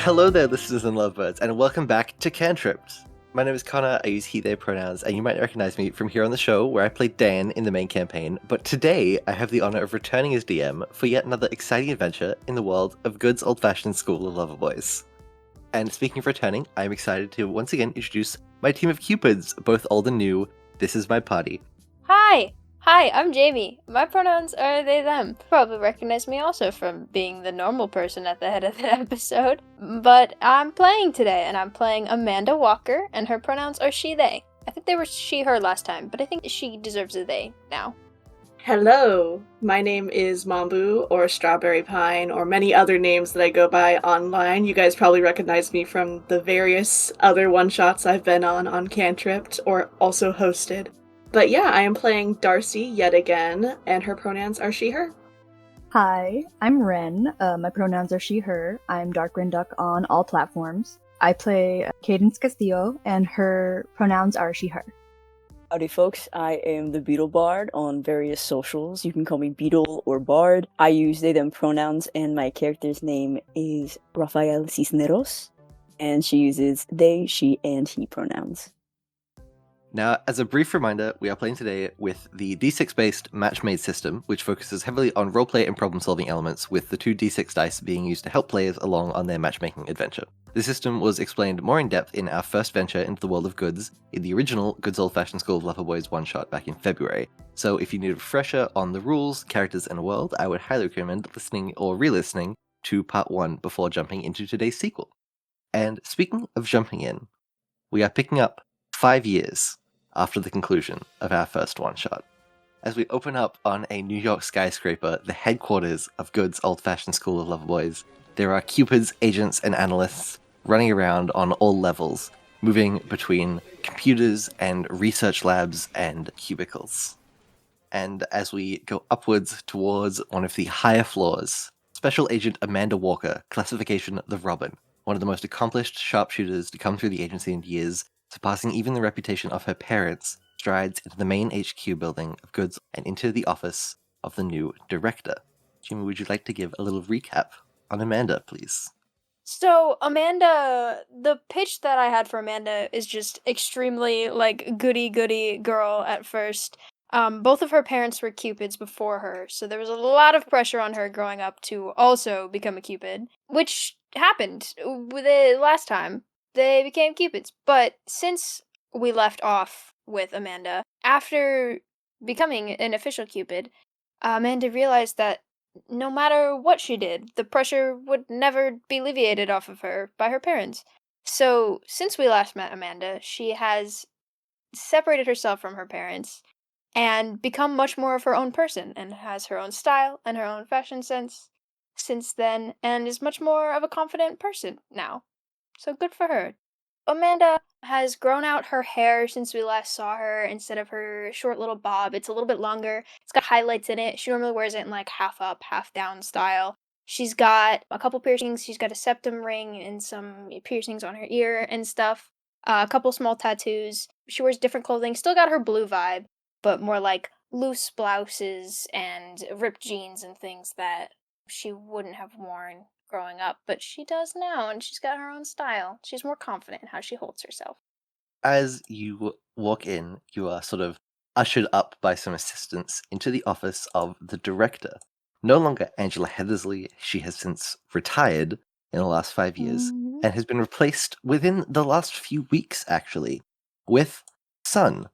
Hello there, listeners and lovebirds, and welcome back to Cantripped. My name is Connor, I use he/they pronouns, and you might recognize me from here on the show where I played Dan in the main campaign, but today I have the honor of returning as DM for yet another exciting adventure in the world of Goode's old-fashioned school of loverboys. And speaking of returning, I am excited to once again introduce my team of Cupids, both old and new. This is my party. Hi, I'm Jamie. My pronouns are they, them. Probably recognize me also from being the normal person at the head of the episode. But I'm playing today, and I'm playing Amanda Walker, and her pronouns are she, they. I think they were she, her last time, but I think she deserves a they now. Hello, my name is Mambu, or Strawberry Pine, or many other names that I go by online. You guys probably recognize me from the various other one-shots I've been on Cantripped, or also hosted. But yeah, I am playing Darcy yet again, and her pronouns are she, her. Hi, I'm Ren. My pronouns are she, her. I'm Dark Ren Duck on all platforms. I play Cadence Castillo, and her pronouns are she, her. Howdy folks, I am the Beetle Bard on various socials. You can call me Beetle or Bard. I use they, them pronouns, and my character's name is Rafael Cisneros, and she uses they, she, and he pronouns. Now, as a brief reminder, we are playing today with the D6-based match-made system, which focuses heavily on roleplay and problem-solving elements, with the two D6 dice being used to help players along on their matchmaking adventure. The system was explained more in depth in our first venture into the world of Goodes, in the original Goode's Old-Fashioned School of Loverboys one-shot back in February. So if you need a refresher on the rules, characters, and world, I would highly recommend listening or re-listening to part 1 before jumping into today's sequel. And speaking of jumping in, we are picking up 5 years after the conclusion of our first one-shot. As we open up on a New York skyscraper, the headquarters of Goode's Old-Fashioned School of Loverboys, there are Cupids, agents, and analysts running around on all levels, moving between computers and research labs and cubicles. And as we go upwards towards one of the higher floors, Special Agent Amanda Walker, classification the Robin, one of the most accomplished sharpshooters to come through the agency in years, surpassing even the reputation of her parents, strides into the main HQ building of Goodes and into the office of the new director. Jimmy, would you like to give a little recap on Amanda, please? So, Amanda, the pitch that I had for Amanda is just extremely, goody-goody girl at first. Both of her parents were Cupids before her, so there was a lot of pressure on her growing up to also become a Cupid, which happened with it last time. They became Cupids. But since we left off with Amanda, after becoming an official Cupid, Amanda realized that no matter what she did, the pressure would never be alleviated off of her by her parents. So, since we last met Amanda, she has separated herself from her parents and become much more of her own person and has her own style and her own fashion sense since then and is much more of a confident person now. So good for her. Amanda has grown out her hair since we last saw her. Instead of her short little bob, it's a little bit longer. It's got highlights in it. She normally wears it in like half up, half down style. She's got a couple piercings. She's got a septum ring and some piercings on her ear and stuff. A couple small tattoos. She wears different clothing. Still got her blue vibe, but more like loose blouses and ripped jeans and things that she wouldn't have worn growing up, but she does now, and she's got her own style. She's more confident in how she holds herself. As you walk in, you are sort of ushered up by some assistants into the office of the director. No longer Angela Heathersley, she has since retired in the last 5 years, and has been replaced within the last few weeks, actually, with son,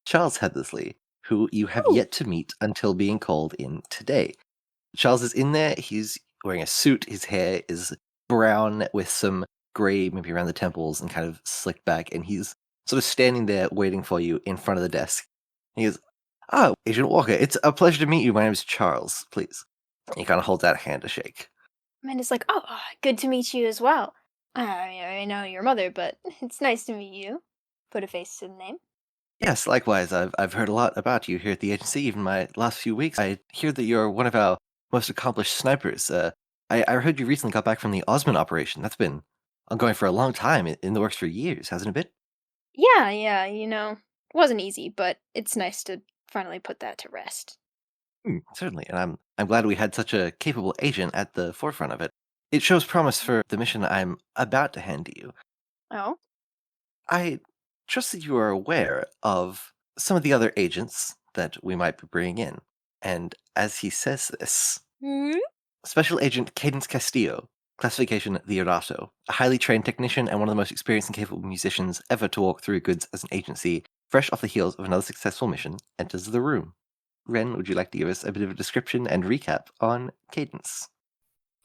Charles Heathersley, who you have yet to meet until being called in today. Charles is in there, he's wearing a suit, his hair is brown with some grey maybe around the temples and kind of slicked back, and he's sort of standing there waiting for you in front of the desk. And he goes, Agent Walker, it's a pleasure to meet you. My name is Charles, please. And he kind of holds out a hand to shake. Amanda's like, good to meet you as well. I know your mother, but it's nice to meet you. Put a face to the name. Yes, likewise. I've heard a lot about you here at the agency, even my last few weeks. I hear that you're one of our most accomplished snipers. I heard you recently got back from the Osmond operation. That's been ongoing for a long time, in the works for years, hasn't it been? Yeah, it wasn't easy, but it's nice to finally put that to rest. Certainly, and I'm glad we had such a capable agent at the forefront of it. it shows promise for the mission I'm about to hand to you. Oh? I trust that you are aware of some of the other agents that we might be bringing in. And as he says this, Hmm? Special Agent Cadence Castillo, classification the Erato, a highly trained technician and one of the most experienced and capable musicians ever to walk through Goods as an agency, fresh off the heels of another successful mission, enters the room. Ren, would you like to give us a bit of a description and recap on Cadence?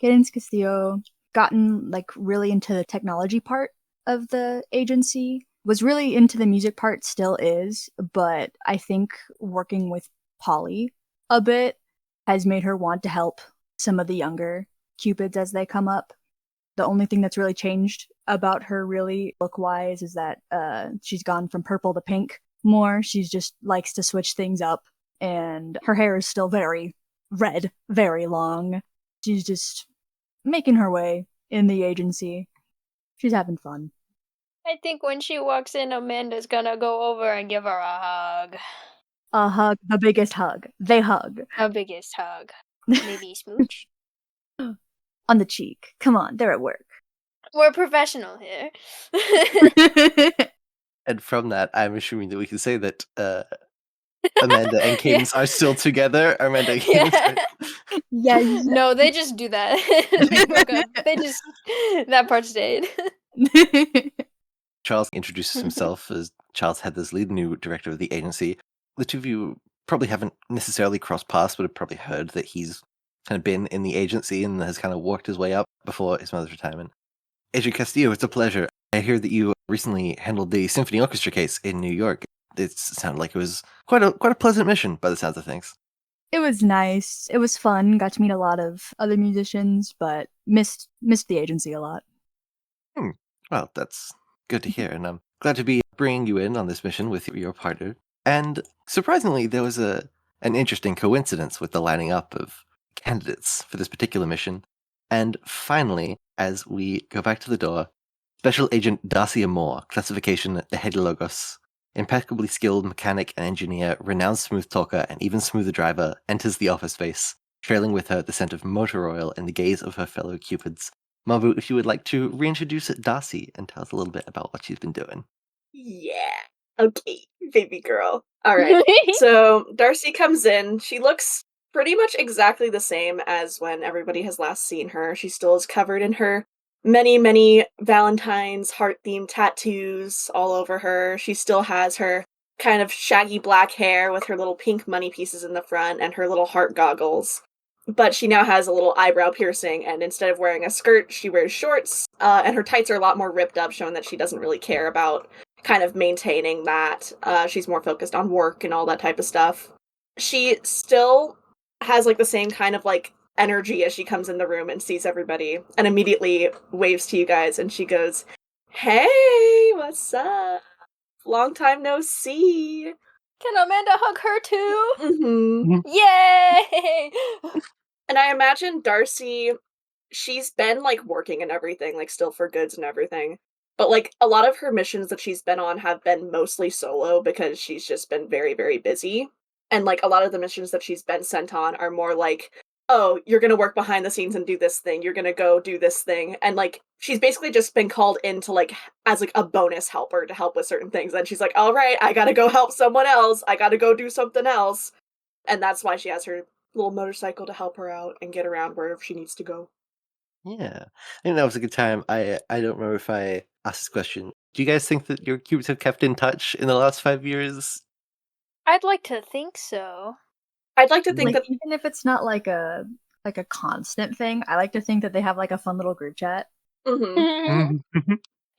Cadence Castillo gotten like really into the technology part of the agency, was really into the music part, still is, but I think working with Polly a bit has made her want to help some of the younger Cupids as they come up. The only thing that's really changed about her really look-wise is that she's gone from purple to pink more. She's just likes to switch things up, and her hair is still very red, very long. She's just making her way in the agency. She's having fun. I think when she walks in, Amanda's gonna go over and give her a hug. A hug, the biggest hug. They hug. Her biggest hug. Maybe a smooch. On the cheek. Come on, they're at work. We're professional here. And from that, I'm assuming that we can say that Amanda and Cadence are still together. Amanda and Cadence are... Yes. No, they just do that. They broke up. They just... That part stayed. Charles introduces himself as Charles Heathers, lead new director of the agency. The two of you probably haven't necessarily crossed paths, but have probably heard that he's kind of been in the agency and has kind of worked his way up before his mother's retirement. Agent Castillo, it's a pleasure. I hear that you recently handled the symphony orchestra case in New York. It sounded like it was quite a pleasant mission by the sounds of things. It was nice. It was fun. Got to meet a lot of other musicians, but missed the agency a lot. Well, that's good to hear, and I'm glad to be bringing you in on this mission with your partner. And surprisingly, there was an interesting coincidence with the lining up of candidates for this particular mission. And finally, as we go back to the door, Special Agent Darcy Amor, classification the Hedilogos, impeccably skilled mechanic and engineer, renowned smooth talker, and even smoother driver, enters the office space, trailing with her the scent of motor oil and the gaze of her fellow Cupids. Mabu, if you would like to reintroduce Darcy and tell us a little bit about what she's been doing. Yeah. Okay, baby girl. All right. So Darcy comes in. She looks pretty much exactly the same as when everybody has last seen her. She still is covered in her many, many Valentine's heart-themed tattoos all over her. She still has her kind of shaggy black hair with her little pink money pieces in the front and her little heart goggles. But she now has a little eyebrow piercing, and instead of wearing a skirt, she wears shorts, and her tights are a lot more ripped up, showing that she doesn't really care about kind of maintaining that. She's more focused on work and all that type of stuff. She still has like the same kind of like energy as she comes in the room and sees everybody and immediately waves to you guys, and she goes, "Hey, what's up? Long time no see." Can Amanda hug her too? Mm-hmm. Yay! And I imagine Darcy, she's been like working and everything, like still for goods and everything. But like a lot of her missions that she's been on have been mostly solo because she's just been very, very busy. And like a lot of the missions that she's been sent on are more like, oh, you're gonna work behind the scenes and do this thing, you're gonna go do this thing. And like she's basically just been called in to like as like a bonus helper to help with certain things. And she's like, all right, I gotta go help someone else, I gotta go do something else. And that's why she has her little motorcycle to help her out and get around wherever she needs to go. Yeah, I think that was a good time. I don't remember if I asked this question. Do you guys think that your Cupids have kept in touch in the last 5 years? I'd like to think so. I'd like to think Like, that even if it's not like a constant thing, I like to think that they have like a fun little group chat.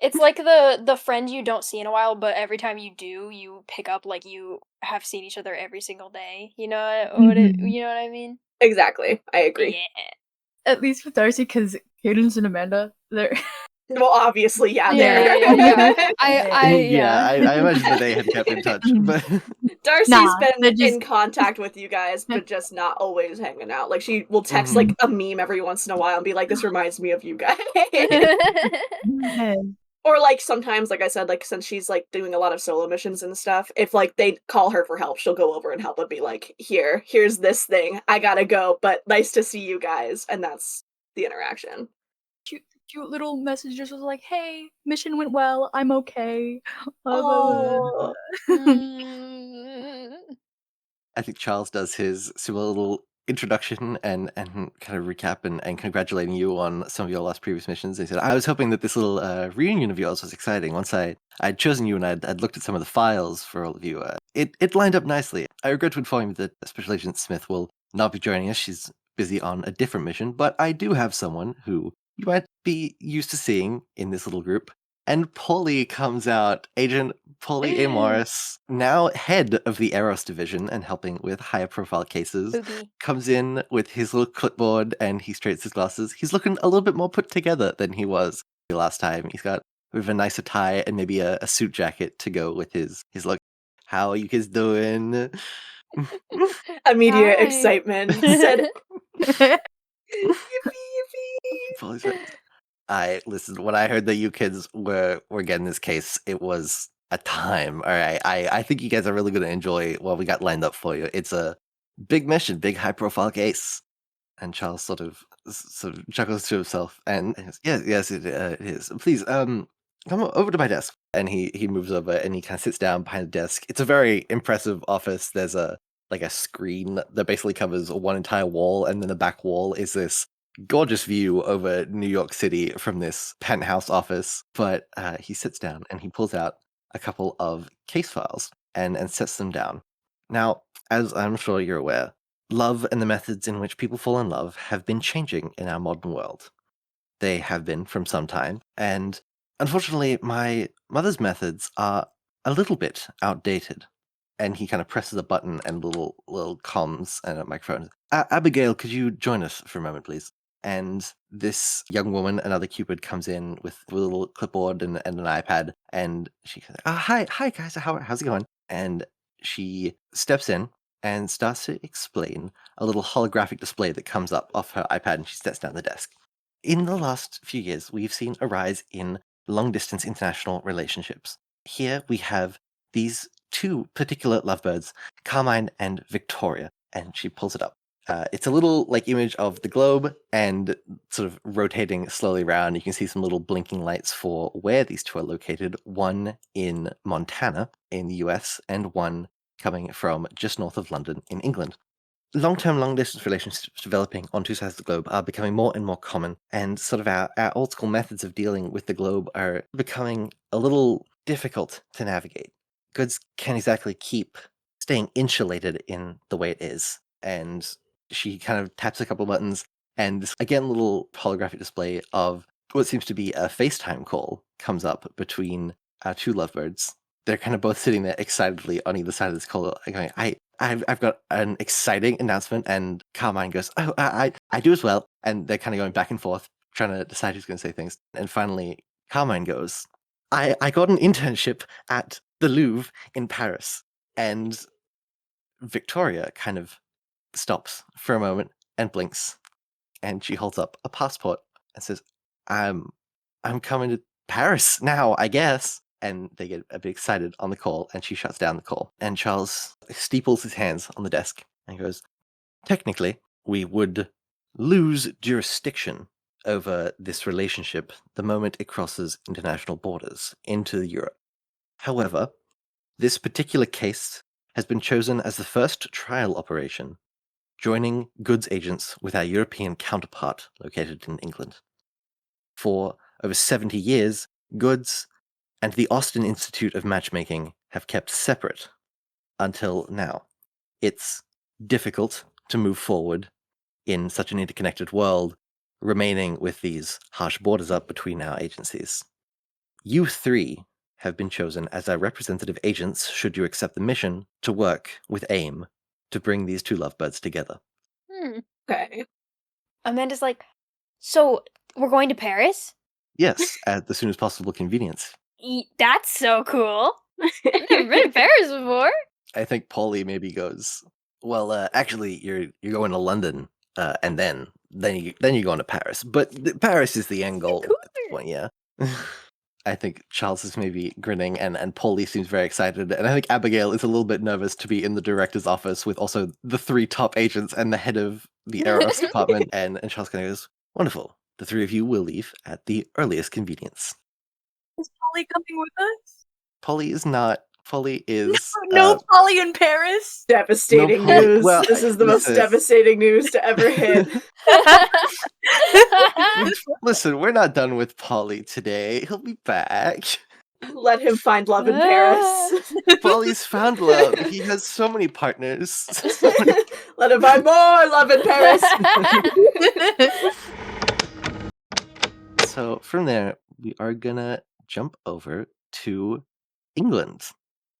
It's like the friend you don't see in a while, but every time you do, you pick up like you have seen each other every single day. You know you know what I mean? exactly. I agree. Yeah. At least with Darcy, because Cadence and Amanda, they're Well, obviously, yeah. Yeah. I I imagine that they had kept in touch, but Darcy's Nah, been they're just- in contact with you guys, but just not always hanging out. Like she will text like a meme every once in a while and be like, "This reminds me of you guys." Or like sometimes, like I said, like since she's like doing a lot of solo missions and stuff, if like they call her for help, she'll go over and help and be like, here's this thing, I gotta go, but nice to see you guys. And that's the interaction. cute little messages was like, "Hey, mission went well. I'm okay." Oh. Mm. I think Charles does his similar little introduction and kind of recap and congratulating you on some of your last previous missions. He said, I was hoping that this little reunion of yours was exciting. Once I'd chosen you and I'd looked at some of the files for all of you, it lined up nicely. I regret to inform you that Special Agent Smith will not be joining us. She's busy on a different mission, but I do have someone who you might be used to seeing in this little group. And Polly comes out, Agent Polly A. Morris, now head of the Eros division and helping with higher profile cases, Spooky. comes in with his little clipboard and he straightens his glasses. He's looking a little bit more put together than he was last time. He's got with a nicer tie and maybe a suit jacket to go with his look. How are you kids doing? Immediate Hi. excitement. Said, yippee, yippee. Polly's like, listen, when I heard that you kids were getting this case, it was a time. All right. I think you guys are really going to enjoy what we got lined up for you. It's a big mission, big high profile case. And Charles sort of chuckles to himself and he goes, yes, it is. Please, come over to my desk. And he moves over and he kind of sits down behind the desk. It's a very impressive office. There's a screen that basically covers one entire wall, and then the back wall is this gorgeous view over New York City from this penthouse office. But he sits down and he pulls out a couple of case files and sets them down. Now, as I'm sure you're aware, love and the methods in which people fall in love have been changing in our modern world. They have been from some time, and unfortunately, my mother's methods are a little bit outdated. And he kind of presses a button and little comms and a microphone. Abigail, could you join us for a moment, please? And this young woman, another Cupid, comes in with a little clipboard and an iPad, and she goes, hi guys, how's it going? And she steps in and starts to explain a little holographic display that comes up off her iPad, and she sets down the desk. In the last few years, we've seen a rise in long-distance international relationships. Here we have these two particular lovebirds, Carmine and Victoria, and she pulls it up. It's a little image of the globe and sort of rotating slowly around. You can see some little blinking lights for where these two are located, one in Montana in the US and one coming from just north of London in England. Long-term, long-distance relationships developing on two sides of the globe are becoming more and more common, and sort of our old-school methods of dealing with the globe are becoming a little difficult to navigate. Goods can't exactly keep staying insulated in the way it is, and she kind of taps a couple buttons, and this, again, little holographic display of what seems to be a FaceTime call comes up between our two lovebirds. They're kind of both sitting there excitedly on either side of this call, going, I've got an exciting announcement, and Carmine goes, oh, I do as well. And they're kind of going back and forth, trying to decide who's going to say things. And finally, Carmine goes, I got an internship at the Louvre in Paris. And Victoria kind of stops for a moment and blinks. And she holds up a passport and says, I'm coming to Paris now, I guess. And they get a bit excited on the call, and she shuts down the call. And Charles steeples his hands on the desk and goes, technically, we would lose jurisdiction over this relationship the moment it crosses international borders into Europe. However, this particular case has been chosen as the first trial operation, joining goods agents with our European counterpart located in England. For over 70 years, goods and the Austin Institute of Matchmaking have kept separate until now. It's difficult to move forward in such an interconnected world, remaining with these harsh borders up between our agencies. You three have been chosen as our representative agents, should you accept the mission, to work with AIM to bring these two lovebirds together. Okay. Amanda's like, so we're going to Paris? Yes, at the soonest possible convenience. That's so cool. I've never been to Paris before. I think Polly maybe goes, well, actually, you're going to London, and then you're going to Paris. But Paris is the end goal at this point, yeah. I think Charles is maybe grinning, and Polly seems very excited, and I think Abigail is a little bit nervous to be in the director's office with also the three top agents and the head of the Eros department, and Charles kind of goes, wonderful. The three of you will leave at the earliest convenience. Is Polly coming with us? Polly is not. Polly is... No Polly in Paris? Devastating No, Polly- news. well, This is the most listen. devastating news to ever hit. Listen, we're not done with Polly today. He'll be back. Let him find love in Paris. Polly's found love. He has so many partners. Let him find more love in Paris. So from there, we are gonna jump over to England.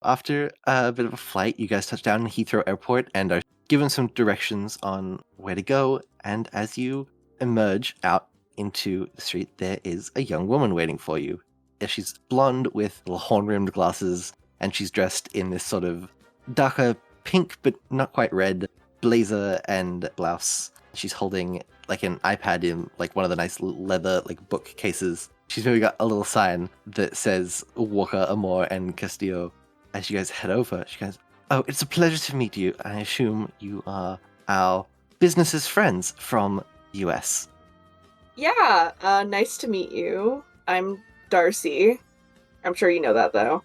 After a bit of a flight, you guys touch down in Heathrow Airport and are given some directions on where to go. And as you emerge out into the street, there is a young woman waiting for you. She's blonde with little horn-rimmed glasses, and she's dressed in this sort of darker pink, but not quite red, blazer and blouse. She's holding like an iPad in like one of the nice leather like bookcases. She's maybe got a little sign that says Walker, Amor, and Castillo. As you guys head over, she goes, "Oh, it's a pleasure to meet you. I assume you are our business's friends from US." Yeah, nice to meet you. I'm Darcy. I'm sure you know that, though.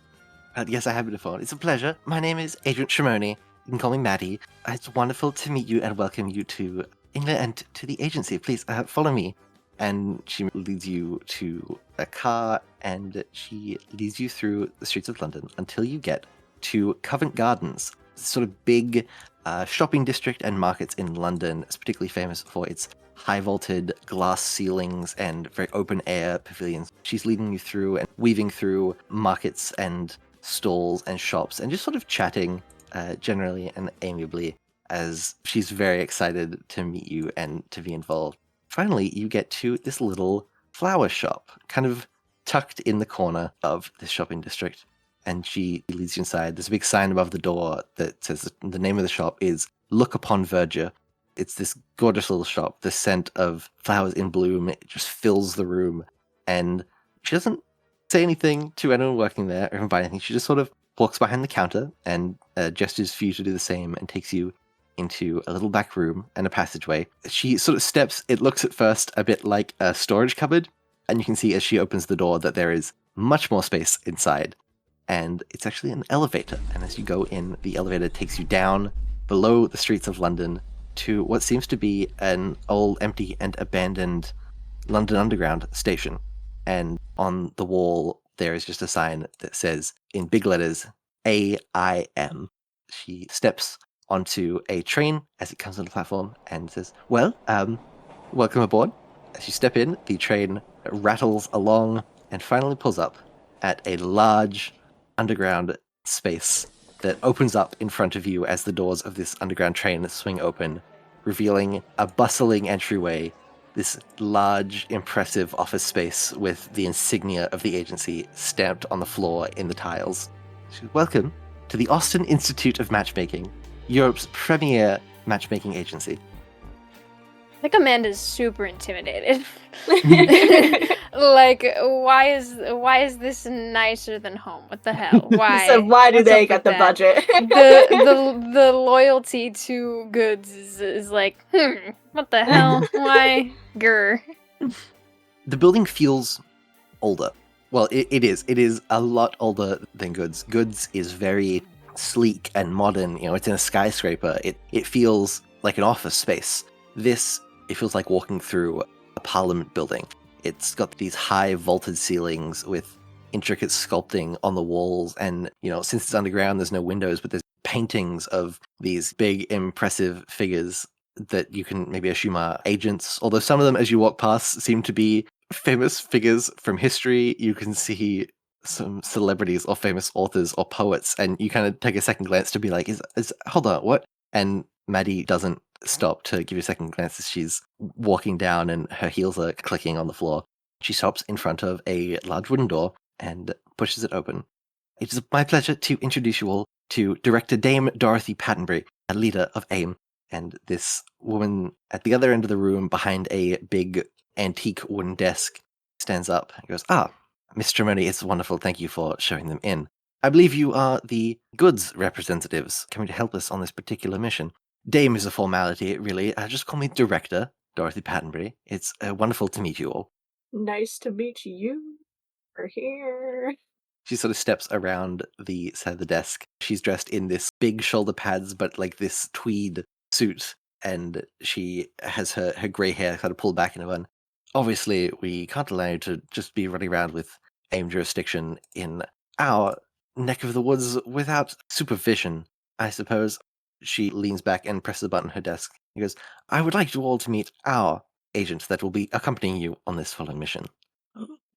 Yes, I have the phone. It's a pleasure. My name is Adrian Tremoni. You can call me Maddie. It's wonderful to meet you and welcome you to England and to the agency. Please follow me. And she leads you to a car, and she leads you through the streets of London until you get to Covent Gardens, sort of big shopping district and markets in London. It's particularly famous for its high-vaulted glass ceilings and very open-air pavilions. She's leading you through and weaving through markets and stalls and shops and just sort of chatting generally and amiably as she's very excited to meet you and to be involved. Finally, you get to this little flower shop, kind of tucked in the corner of this shopping district, and she leads you inside. There's a big sign above the door that says the name of the shop is Look Upon Verdure. It's this gorgeous little shop. The scent of flowers in bloom, it just fills the room, and she doesn't say anything to anyone working there or invite anything. She just sort of walks behind the counter and gestures for you to do the same and takes you into a little back room and a passageway. She sort of steps, it looks at first a bit like a storage cupboard, and you can see as she opens the door that there is much more space inside. And it's actually an elevator, and as you go in, the elevator takes you down below the streets of London to what seems to be an old, empty, and abandoned London Underground station. And on the wall, there is just a sign that says, in big letters, AIM. She steps onto a train as it comes on the platform and says, "Well, welcome aboard." As you step in, the train rattles along and finally pulls up at a large underground space that opens up in front of you as the doors of this underground train swing open, revealing a bustling entryway, this large, impressive office space with the insignia of the agency stamped on the floor in the tiles. "Welcome to the Austin Institute of Matchmaking, Europe's premier matchmaking agency." I think Amanda's super intimidated. Like, why is this nicer than home? What the hell? Why? So why do What's they up get with the that? budget? The loyalty to goods is like, what the hell? Why? Grr. The building feels older. Well, it is. It is a lot older than Goods. Goods is very sleek and modern. You know, it's in a skyscraper. It feels like an office space. This, it feels like walking through a parliament building. It's got these high vaulted ceilings with intricate sculpting on the walls. And, you know, since it's underground, there's no windows, but there's paintings of these big, impressive figures that you can maybe assume are agents. Although some of them, as you walk past, seem to be famous figures from history. You can see some celebrities or famous authors or poets, and you kind of take a second glance to be like, is hold on, what? And Maddie doesn't stop to give you a second glance as she's walking down and her heels are clicking on the floor. She stops in front of a large wooden door and pushes it open. "It is my pleasure to introduce you all to Director Dame Dorothy Pattenbury, a leader of AIM." And this woman at the other end of the room behind a big antique wooden desk stands up and goes, "Miss Tremoni, it's wonderful. Thank you for showing them in. I believe you are the goods representatives coming to help us on this particular mission. Dame is a formality, really. Just call me Director. Dorothy Pattenbury. It's wonderful to meet you all. Nice to meet you. We're here. She sort of steps around the side of the desk. She's dressed in this big shoulder pads, but like this tweed suit, and she has her grey hair kind of pulled back in a bun. Obviously, we can't allow you to just be running around with AIM jurisdiction in our neck of the woods without supervision, I suppose. She leans back and presses a button on her desk. He goes, I would like you all to meet our agent that will be accompanying you on this following mission.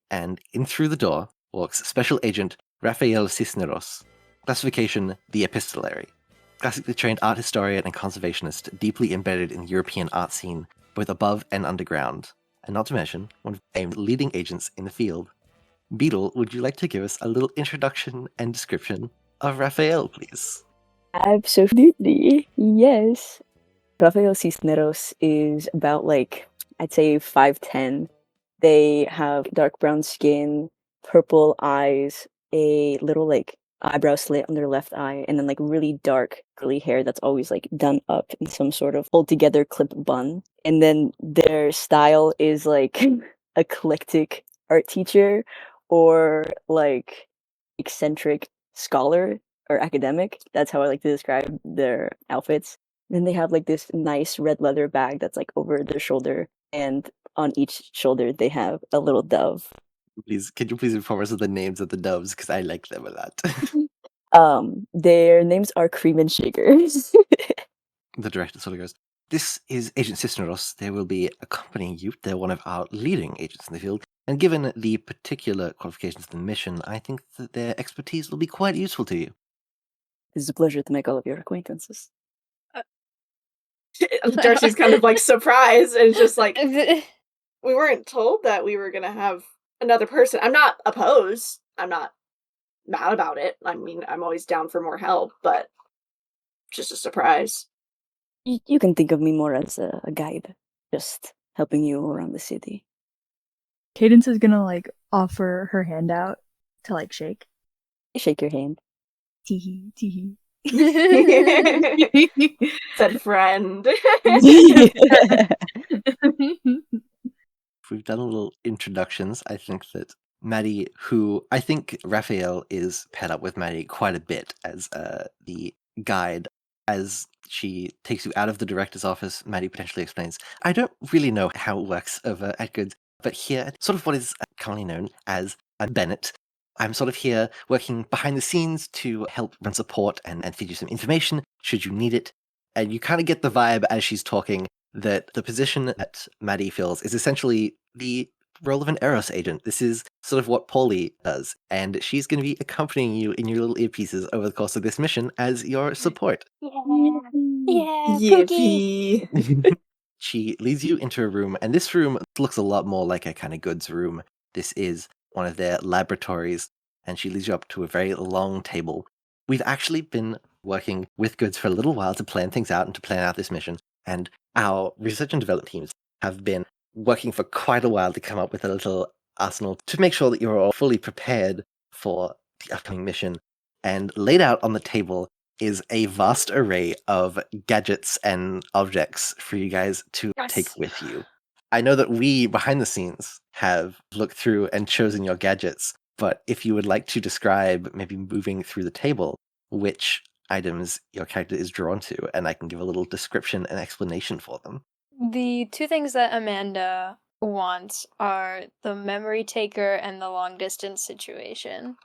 And in through the door walks Special Agent Rafael Cisneros. Classification, the epistolary. Classically trained art historian and conservationist, deeply embedded in the European art scene, both above and underground. And not to mention, one of AIM's leading agents in the field. Beetle, would you like to give us a little introduction and description of Rafael, please? Absolutely, yes. Rafael Cisneros is about, I'd say 5'10". They have dark brown skin, purple eyes, a little, eyebrow slit on their left eye, and then, really dark curly hair that's always, done up in some sort of pulled-together clip bun. And then their style is, eclectic art teacher or, eccentric scholar or academic. That's how I like to describe their outfits. Then they have this nice red leather bag that's over their shoulder, and on each shoulder they have a little dove. Please, could you please inform us of the names of the doves, because I like them a lot. Their names are Cream and Shakers. The director sort of goes, this is Agent Cisneros. They will be accompanying you. They're one of our leading agents in the field. And given the particular qualifications of the mission, I think that their expertise will be quite useful to you. It's a pleasure to make all of your acquaintances. Darcy's kind of surprised and just we weren't told that we were gonna have another person. I'm not opposed. I'm not mad about it. I mean, I'm always down for more help, but just a surprise. You can think of me more as a guide, just helping you around the city. Cadence is gonna offer her hand out to shake. Shake your hand. Teehee, teehee. Said friend. We've done a little introductions. I think that Maddie, who I think Raphael is paired up with Maddie quite a bit as the guide. As she takes you out of the director's office, Maddie potentially explains, I don't really know how it works over at Goode, but here, sort of what is commonly known as a Bennett. I'm sort of here working behind the scenes to help run support and feed you some information should you need it. And you kind of get the vibe as she's talking that the position that Maddie fills is essentially the role of an Eros agent. This is sort of what Paulie does, and she's going to be accompanying you in your little earpieces over the course of this mission as your support. Yeah, Yippee. She leads you into a room, and this room looks a lot more like a kind of goods room. This is one of their laboratories, and she leads you up to a very long table. We've actually been working with goods for a little while to plan things out and to plan out this mission, and our research and development teams have been working for quite a while to come up with a little arsenal to make sure that you're all fully prepared for the upcoming mission. And laid out on the table is a vast array of gadgets and objects for you guys to take with you. I know that we, behind the scenes, have looked through and chosen your gadgets, but if you would like to describe, maybe moving through the table, which items your character is drawn to, and I can give a little description and explanation for them. The two things that Amanda wants are the memory taker and the long distance situation.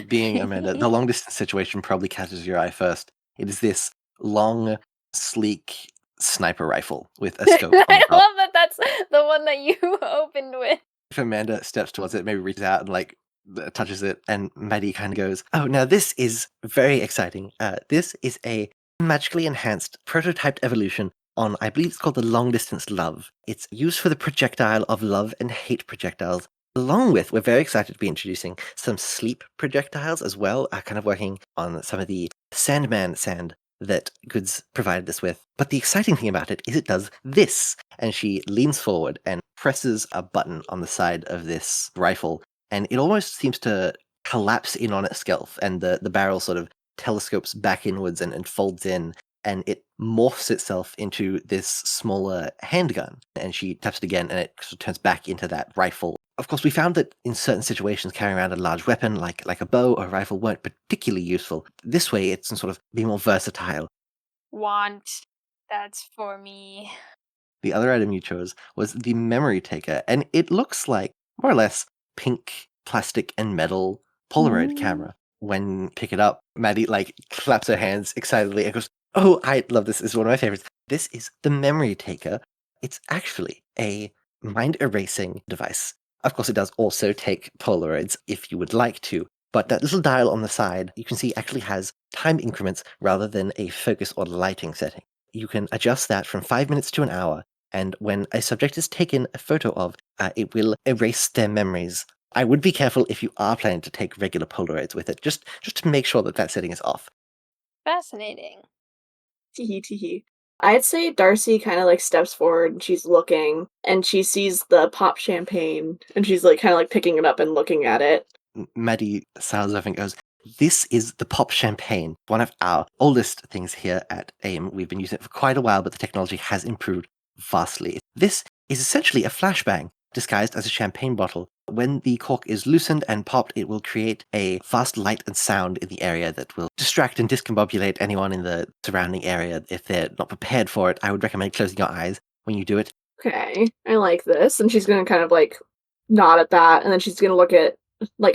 Being Amanda, the long distance situation probably catches your eye first. It is this long, sleek sniper rifle with a scope. I love that that's the one that you opened with. If Amanda steps towards it, maybe reaches out and touches it, and Maddie kind of goes, oh, now this is very exciting. This is a magically enhanced prototyped evolution on, I believe it's called the long distance love. It's used for the projectile of love and hate projectiles. Along with, we're very excited to be introducing some sleep projectiles as well, kind of working on some of the Sandman sand that Goods provided us with. But the exciting thing about it is it does this. And she leans forward and presses a button on the side of this rifle, and it almost seems to collapse in on itself, and the barrel sort of telescopes back inwards and folds in, and it morphs itself into this smaller handgun. And she taps it again, and it sort of turns back into that rifle. Of course, we found that in certain situations, carrying around a large weapon like a bow or a rifle weren't particularly useful. This way, it can sort of be more versatile. Want. That's for me. The other item you chose was the memory taker, and it looks like more or less pink plastic and metal Polaroid camera. When you pick it up, Maddie claps her hands excitedly and goes, "Oh, I love this. This is one of my favorites." This is the memory taker. It's actually a mind erasing device. Of course, it does also take Polaroids if you would like to, but that little dial on the side, you can see actually has time increments rather than a focus or lighting setting. You can adjust that from 5 minutes to an hour, and when a subject is taken a photo of, it will erase their memories. I would be careful if you are planning to take regular Polaroids with it, just to make sure that setting is off. Fascinating. Teehee teehee. I'd say Darcy kind of steps forward and she's looking and she sees the pop champagne and she's kind of picking it up and looking at it. Maddie sighs off and goes, "This is the pop champagne, one of our oldest things here at AIM. We've been using it for quite a while, but the technology has improved vastly. This is essentially a flashbang disguised as a champagne bottle. When the cork is loosened and popped, it will create a vast light and sound in the area that will distract and discombobulate anyone in the surrounding area. If they're not prepared for it, I would recommend closing your eyes when you do it." Okay, I like this. And she's gonna kind of nod at that, and then she's gonna look at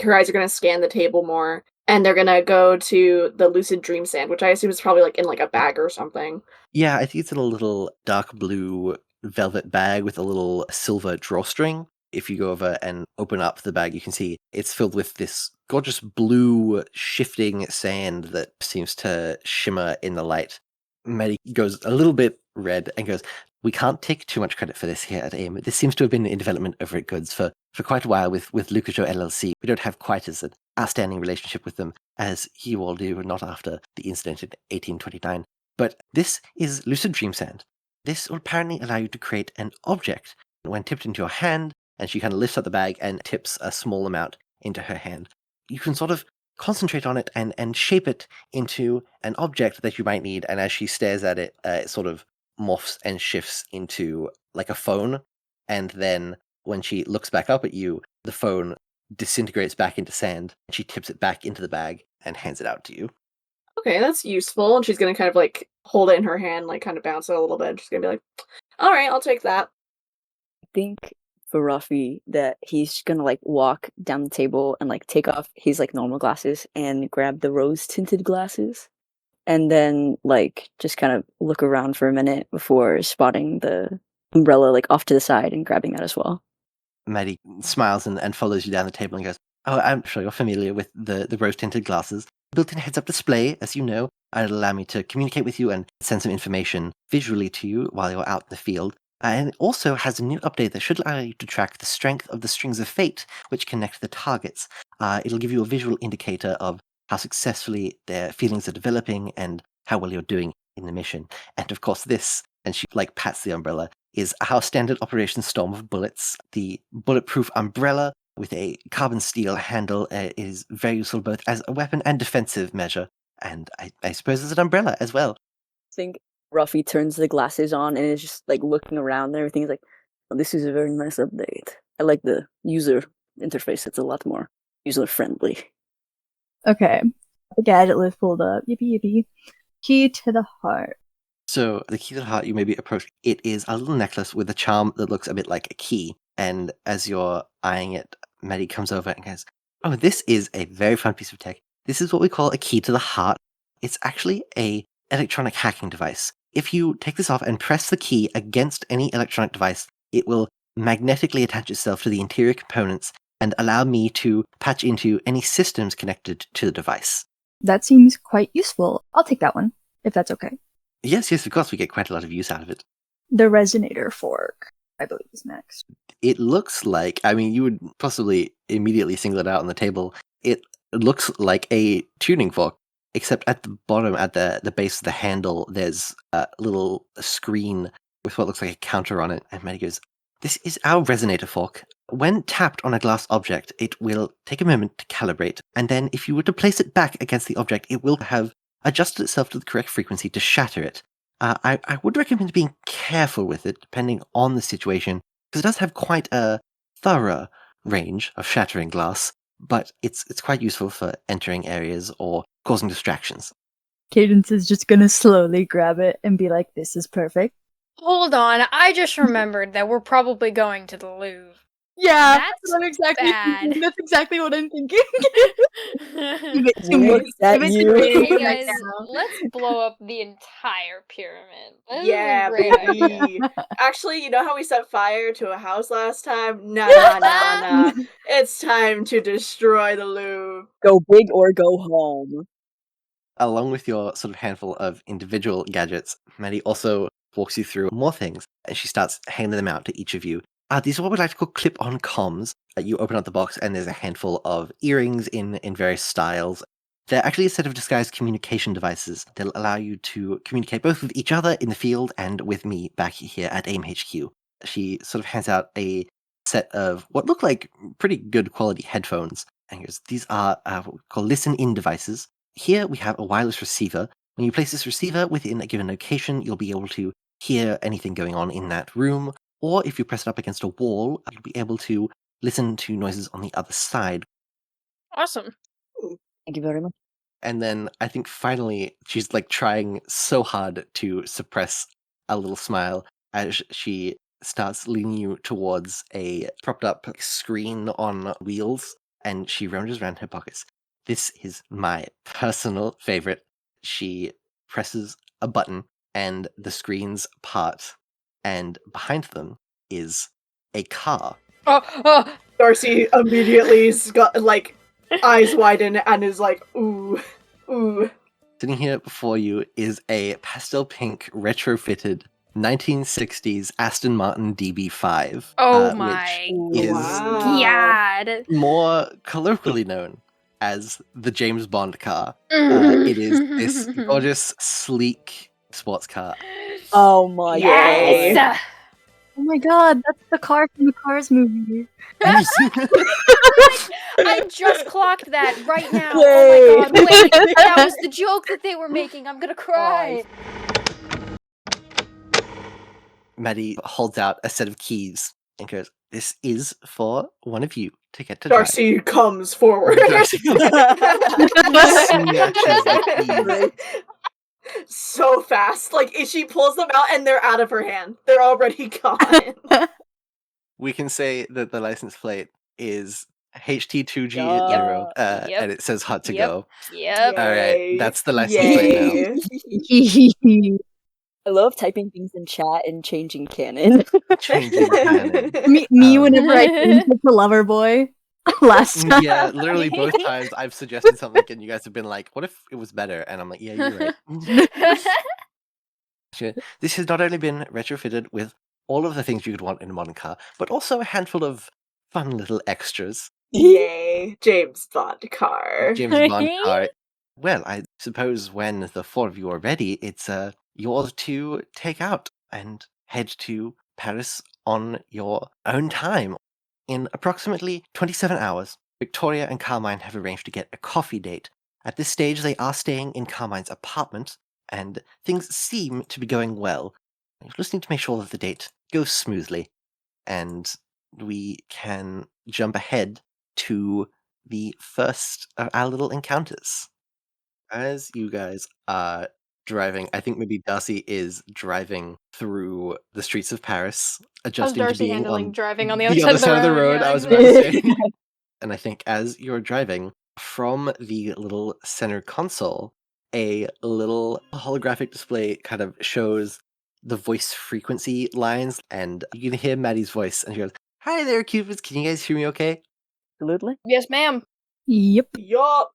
her eyes are gonna scan the table more, and they're gonna go to the lucid dream sand, which I assume is probably in a bag or something. Yeah, I think it's in a little dark blue velvet bag with a little silver drawstring. If you go over and open up the bag, you can see it's filled with this gorgeous blue shifting sand that seems to shimmer in the light. Maddie goes a little bit red and goes, "We can't take too much credit for this here at AIM. This seems to have been in development over at Goods for quite a while with Lucasjo LLC. We don't have quite as an outstanding relationship with them as you all do, not after the incident in 1829. But this is lucid dream sand. This will apparently allow you to create an object when tipped into your hand," and she kind of lifts up the bag and tips a small amount into her hand. "You can sort of concentrate on it and shape it into an object that you might need," and as she stares at it, it sort of morphs and shifts into a phone, and then when she looks back up at you, the phone disintegrates back into sand, and she tips it back into the bag and hands it out to you. Okay, that's useful. And she's gonna kind of hold it in her hand, kind of bounce it a little bit. She's gonna be like, "All right, I'll take that." I think for Ruffy that he's gonna walk down the table and take off his normal glasses and grab the rose tinted glasses, and then just kind of look around for a minute before spotting the umbrella off to the side and grabbing that as well. Maddie smiles and follows you down the table and goes, "Oh, I'm sure you're familiar with the rose-tinted glasses. Built-in heads-up display, as you know, and it'll allow me to communicate with you and send some information visually to you while you're out in the field. And it also has a new update that should allow you to track the strength of the strings of fate which connect the targets. It'll give you a visual indicator of how successfully their feelings are developing and how well you're doing in the mission. And of course this," and she pats the umbrella, "is our standard operation storm of bullets. The bulletproof umbrella with a carbon steel handle is very useful both as a weapon and defensive measure, and I suppose as an umbrella as well." I think Ruffy turns the glasses on and is just looking around and everything's "Oh, this is a very nice update. I like the user interface. It's a lot more user friendly." Okay. The gadget list pulled up. Yippee yippee. Key to the heart. So the key to the heart you may be approached. It is a little necklace with a charm that looks a bit like a key. And as you're eyeing it, Maddie comes over and goes, "Oh, this is a very fun piece of tech. This is what we call a key to the heart. It's actually a electronic hacking device. If you take this off and press the key against any electronic device, it will magnetically attach itself to the interior components and allow me to patch into any systems connected to the device." That seems quite useful. I'll take that one, if that's okay. Yes, of course, we get quite a lot of use out of it. The resonator fork, I believe, is next. It looks like, you would possibly immediately single it out on the table. It looks like a tuning fork, except at the bottom, at the base of the handle, there's a little screen with what looks like a counter on it. And Maddie goes, "This is our resonator fork. When tapped on a glass object, it will take a moment to calibrate, and then if you were to place it back against the object, it will have adjusted itself to the correct frequency to shatter it. I would recommend being careful with it, depending on the situation, because it does have quite a thorough range of shattering glass, but it's quite useful for entering areas or causing distractions. Cadence is just gonna slowly grab it and be like, "This is perfect." Hold on, I just remembered that we're probably going to the Louvre. Yeah, That's what I'm exactly bad. thinking. That's exactly what I'm thinking. Give it to What me. is that Give it to you? me Hey right guys, now. let's blow up the entire pyramid. This Yeah, is a great idea. baby. Actually, you know how we set fire to a house last time? Nah. It's time to destroy the Louvre. Go big or go home. Along with your sort of handful of individual gadgets, Maddie also walks you through more things, and she starts handing them out to each of you. These are what we like to call clip-on comms. You open up the box, and there's a handful of earrings in various styles. They're actually a set of disguised communication devices that'll allow you to communicate both with each other in the field and with me back here at AIM HQ. She sort of hands out a set of what look like pretty good quality headphones, and goes, these are what we call listen-in devices. Here we have a wireless receiver. When you place this receiver within a given location, you'll be able to hear anything going on in that room, or if you press it up against a wall, you'll be able to listen to noises on the other side. Awesome. Thank you very much. And then I think finally she's like trying so hard to suppress a little smile as she starts leading you towards a propped up screen on wheels, and she rummages around her pockets. This is my personal favorite. She presses a button and the screens part, and behind them is a car. Oh, Darcy immediately got like eyes widen and is like, ooh. Sitting here before you is a pastel pink retrofitted 1960s Aston Martin DB5. oh which my is god. more colloquially known as the James Bond car. It is this gorgeous, sleek sports car. Oh my Yay. god. Yes! Oh my god, that's the car from the Cars movie. I just clocked that right now. Oh my god, wait, that was the joke that they were making. I'm gonna cry. Maddie holds out a set of keys and goes, this is for one of you to get to drive. Darcy comes forward. Darcy snatches the keys. So fast. Like, she pulls them out and they're out of her hand. They're already gone. We can say that the license plate is HT2G0, Yep. and it says hot to Yep. go. Yep. All right, Yay. that's the license plate now. I love typing things in chat and changing canon. Changing canon. me whenever I changed it to Loverboy last time. Yeah, literally both times I've suggested something and you guys have been like, what if it was better? And I'm like, yeah, you're right. Sure. This has not only been retrofitted with all of the things you could want in a modern car, but also a handful of fun little extras. Yay. James Bond car. James Bond car. Well, I suppose when the four of you are ready, it's yours to take out and head to Paris on your own time. In approximately 27 hours, Victoria and Carmine have arranged to get a coffee date. At this stage, they are staying in Carmine's apartment, and things seem to be going well. I'm just listening to make sure that the date goes smoothly, and we can jump ahead to the first of our little encounters. As you guys are driving, I think maybe Darcy is driving through the streets of Paris, How's adjusting to Darcy being handling on driving on the the other side of the road? I Yeah, was about to exactly. say. And I think as you're driving, from the little center console, a little holographic display kind of shows the voice frequency lines, and you can hear Maddie's voice, and she goes, "Hi there, Cupids. Can you guys hear me okay?" Absolutely. Yes, ma'am. Yep. Yup.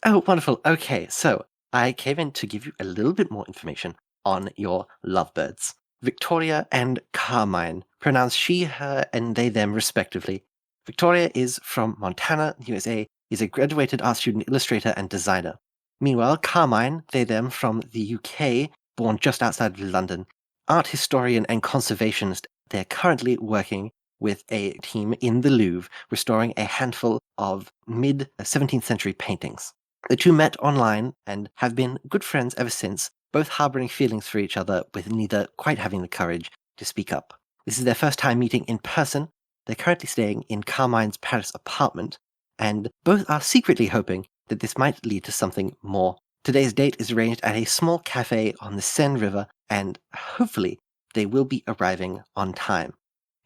Oh, wonderful. Okay, so I came in to give you a little bit more information on your lovebirds. Victoria and Carmine, pronounced she, her, and they, them, respectively. Victoria is from Montana, USA, is a graduated art student, illustrator, and designer. Meanwhile, Carmine, they, them, from the UK, born just outside of London, art historian and conservationist. They're currently working with a team in the Louvre, restoring a handful of mid-17th century paintings. The two met online and have been good friends ever since, both harboring feelings for each other with neither quite having the courage to speak up. This is their first time meeting in person. They're currently staying in Carmine's Paris apartment, and both are secretly hoping that this might lead to something more. Today's date is arranged at a small cafe on the Seine River, and hopefully they will be arriving on time.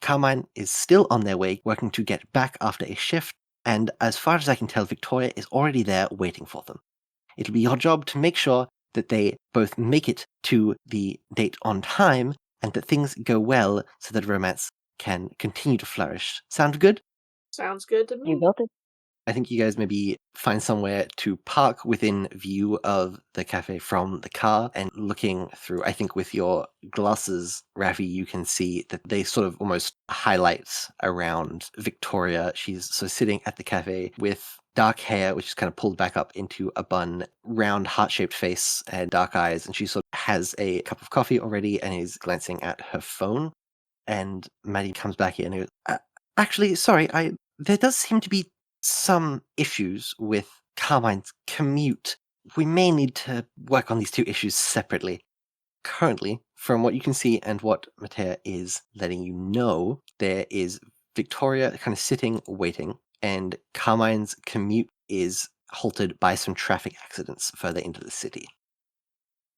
Carmine is still on their way, working to get back after a shift, and as far as I can tell, Victoria is already there waiting for them. It'll be your job to make sure that they both make it to the date on time and that things go well so that romance can continue to flourish. Sound good? Sounds good to You me. built it. I think you guys maybe find somewhere to park within view of the cafe from the car, and looking through, I think with your glasses, Rafi, you can see that they sort of almost highlight around Victoria. She's sort of sitting at the cafe with dark hair, which is kind of pulled back up into a bun, round heart-shaped face and dark eyes, and she sort of has a cup of coffee already and is glancing at her phone. And Maddie comes back in and goes, actually, sorry, there does seem to be some issues with Carmine's commute. We may need to work on these two issues separately. Currently, from what you can see and what Matea is letting you know, there is Victoria kind of sitting, waiting, and Carmine's commute is halted by some traffic accidents further into the city.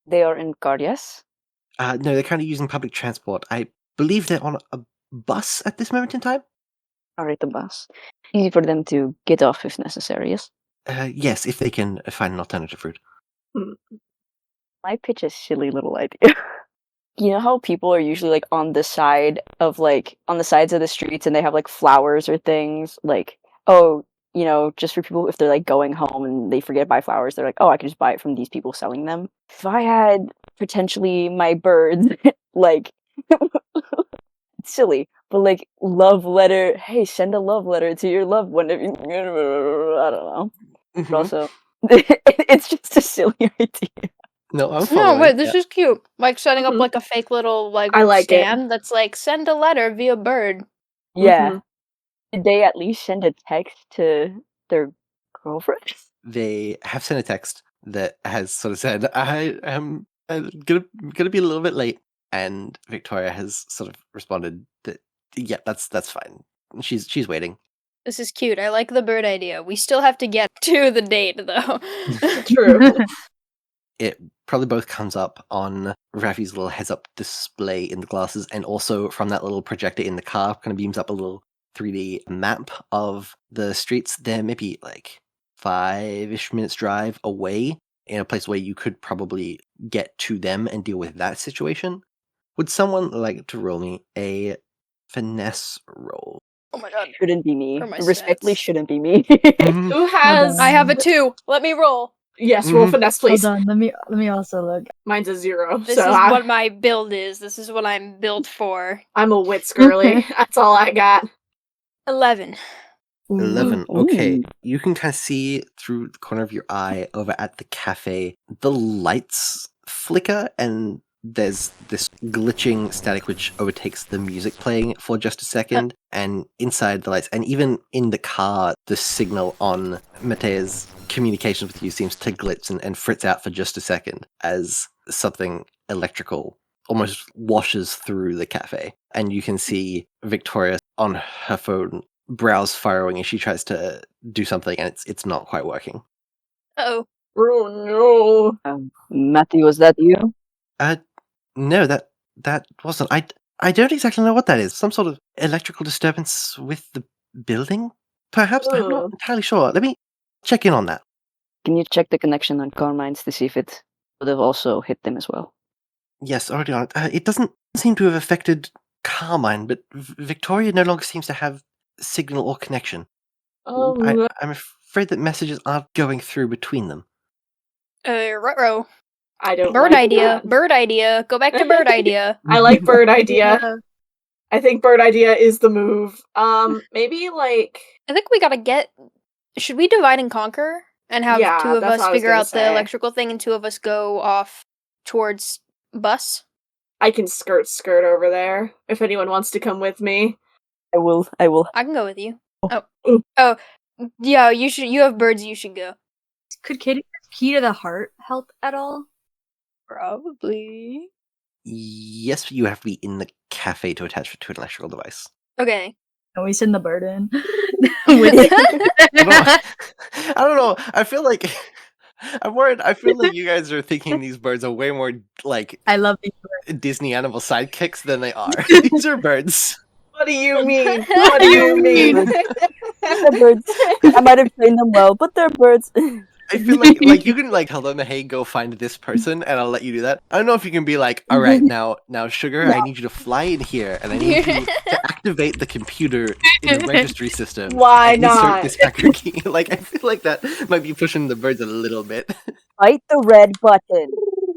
They are in car, yes? No, they're kind of using public transport. I believe they're on a bus at this moment in time. Alright, the bus. Easy for them to get off if necessary, yes? Yes, if they can find an alternative route. My pitch a silly little idea. You know how people are usually like on the side of like on the sides of the streets and they have like flowers or things like, oh, you know, just for people if they're like going home and they forget to buy flowers, they're like, oh, I can just buy it from these people selling them. If I had potentially my birds like it's silly, but like love letter, hey, send a love letter to your loved one if you I don't know. But also it's just a silly idea. No, I'm No, following. wait, this is cute. Like setting up Mhm. like a fake little like I like it. stand that's like send a letter via bird. Yeah. Did they at least send a text to their girlfriend? They have sent a text that has sort of said, I am gonna be a little bit late, and Victoria has sort of responded that, yeah, that's fine. She's waiting. This is cute. I like the bird idea. We still have to get to the date though. True. It probably both comes up on Rafi's little heads-up display in the glasses, and also from that little projector in the car, kind of beams up a little 3D map of the streets. They're maybe like 5-ish minutes drive away, in a place where you could probably get to them and deal with that situation. Would someone like to roll me a finesse roll? Oh my god. Shouldn't be me. For my Respectfully, stats. shouldn't be me. Who has? I have a 2. Let me roll. Yes, roll Mhm. finesse, please. Hold on, let me also look. Mine's a 0. This so is I, what my build is. This is what I'm built for. I'm a wits girly. That's all I got. 11. 11. Okay. Ooh. You can kind of see through the corner of your eye over at the cafe, the lights flicker, and there's this glitching static which overtakes the music playing for just a second. And inside the lights, and even in the car, the signal on Matea's communications with you seems to glitch and fritz out for just a second as something electrical almost washes through the cafe. And you can see Victoria on her phone, brows furrowing as she tries to do something, and it's not quite working. Oh. Oh no. Matthew, was that you? No, that wasn't. I don't exactly know what that is. Some sort of electrical disturbance with the building, perhaps? I'm not Ugh. entirely sure. Let me check in on that. Can you check the connection on Carmine's to see if it would have also hit them as well? Yes, already on it. It doesn't seem to have affected Carmine, but Victoria no longer seems to have signal or connection. No. I'm afraid that messages aren't going through between them. Ruh-roh. I don't Bird like idea. that. Bird idea. Go back to bird idea. I like bird idea. Yeah. I think bird idea is the move. Maybe like I think we gotta get. Should we divide and conquer and have Yeah, 2 of that's us what I was figure gonna out the say. electrical thing and 2 of us go off towards bus? I can skirt over there if anyone wants to come with me. I will. I can go with you. Oh. Oh, yeah. You should. You have birds. You should go. Could Katie key to the heart help at all? Probably. Yes, you have to be in the cafe to attach it to an electrical device. Okay. Can we send the bird in? I don't know. I feel like I'm worried. I feel like you guys are thinking these birds are way more like I love these birds. Disney animal sidekicks than they are. These are birds. What do you mean? What do you mean? They're birds. I might have trained them well, but they're birds. I feel like you can like tell them, hey, go find this person, and I'll let you do that. I don't know if you can be like, all right, now, sugar, I need you to fly in here, and I need you to activate the computer in the registry system. Why and insert not? this packer key. Like, I feel like that might be pushing the birds a little bit. Fight the red button.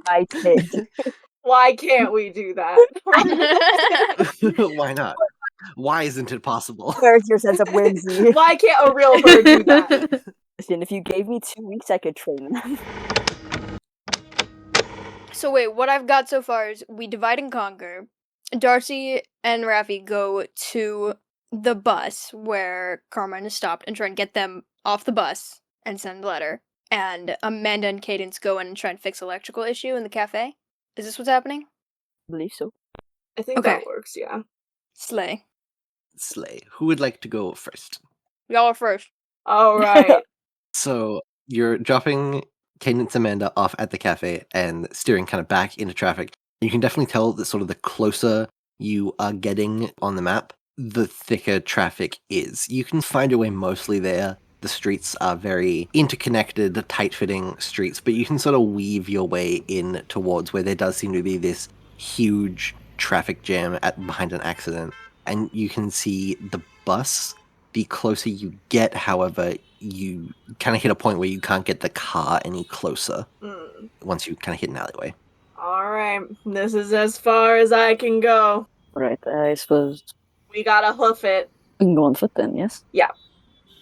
Fight it. Why can't we do that? Why not? Why isn't it possible? Where's your sense of whimsy? Why can't a real bird do that? Listen, if you gave me 2 weeks, I could train them. So wait, what I've got so far is we divide and conquer. Darcy and Raffi go to the bus where Carmine is stopped and try and get them off the bus and send a letter. And Amanda and Cadence go in and try and fix electrical issue in the cafe. Is this what's happening? I believe so. I think Okay. that works, yeah. Slay. Slay. Who would like to go first? Y'all are first. All right. So you're dropping Cadence and Amanda off at the cafe and steering kind of back into traffic. You can definitely tell that sort of the closer you are getting on the map, the thicker traffic is. You can find your way mostly there. The streets are very interconnected, tight-fitting streets, but you can sort of weave your way in towards where there does seem to be this huge traffic jam behind an accident. And you can see the bus. The closer you get, however, you kind of hit a point where you can't get the car any closer once you kind of hit an alleyway. All right. This is as far as I can go. Right, I suppose We gotta hoof it. we can go on foot then, yes?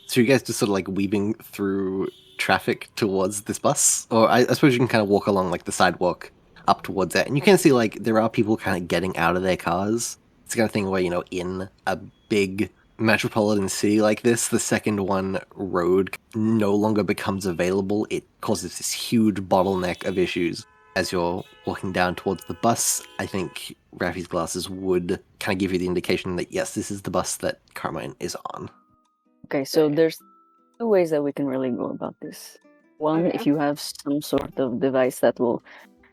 So you guys just sort of like weaving through traffic towards this bus? Or I suppose you can kind of walk along like the sidewalk up towards it. And you can see like there are people kind of getting out of their cars. It's the kind of thing where, you know, in a big metropolitan city like this, the second one road no longer becomes available. It causes this huge bottleneck of issues. As you're walking down towards the bus, I think Raffi's glasses would kind of give you the indication that yes, this is the bus that Carmine is on. Okay, so there's 2 ways that we can really go about this. One, Okay. if you have some sort of device that will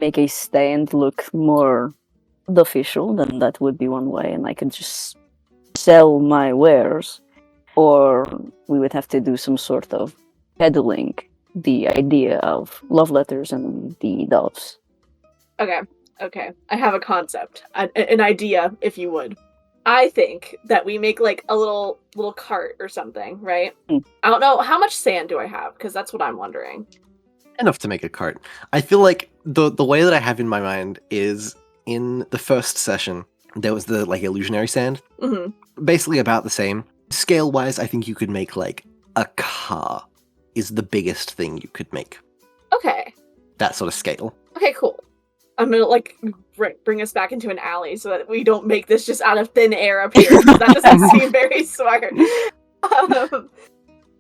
make a stand look more official, then that would be one way, and I could just sell my wares. Or we would have to do some sort of peddling the idea of love letters and the doves. Okay. I have a concept, an idea, if you would. I think that we make like a little cart or something, right? I don't know, how much sand do I have? Because that's what I'm wondering. Enough to make a cart. I feel like the way that I have in my mind is in the first session, there was the like illusionary sand. Mm-hmm. Basically about the same. Scale-wise, I think you could make like a car is the biggest thing you could make. Okay. That sort of scale. Okay, cool. I'm gonna like bring us back into an alley so that we don't make this just out of thin air up here. 'Cause that doesn't seem very smart.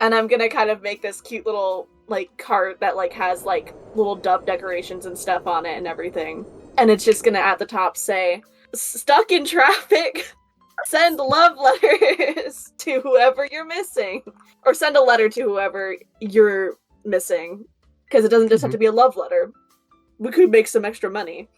And I'm gonna kind of make this cute little like cart that like has like little dove decorations and stuff on it and everything. And it's just gonna at the top say, "Stuck in traffic. Send love letters to whoever you're missing." Or send a letter to whoever you're missing. Because it doesn't just have to be a love letter. We could make some extra money.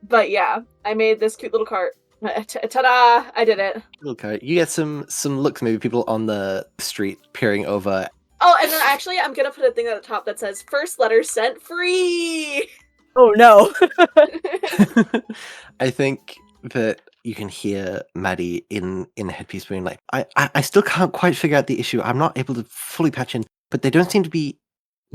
But yeah, I made this cute little cart. Ta-da! I did it. Okay. You get some looks, maybe people on the street peering over. Oh, and then actually, I'm gonna put a thing at the top that says "First letter sent free." Oh no! I think that you can hear Maddie in the headpiece being like, I still can't quite figure out the issue. I'm not able to fully patch in, but they don't seem to be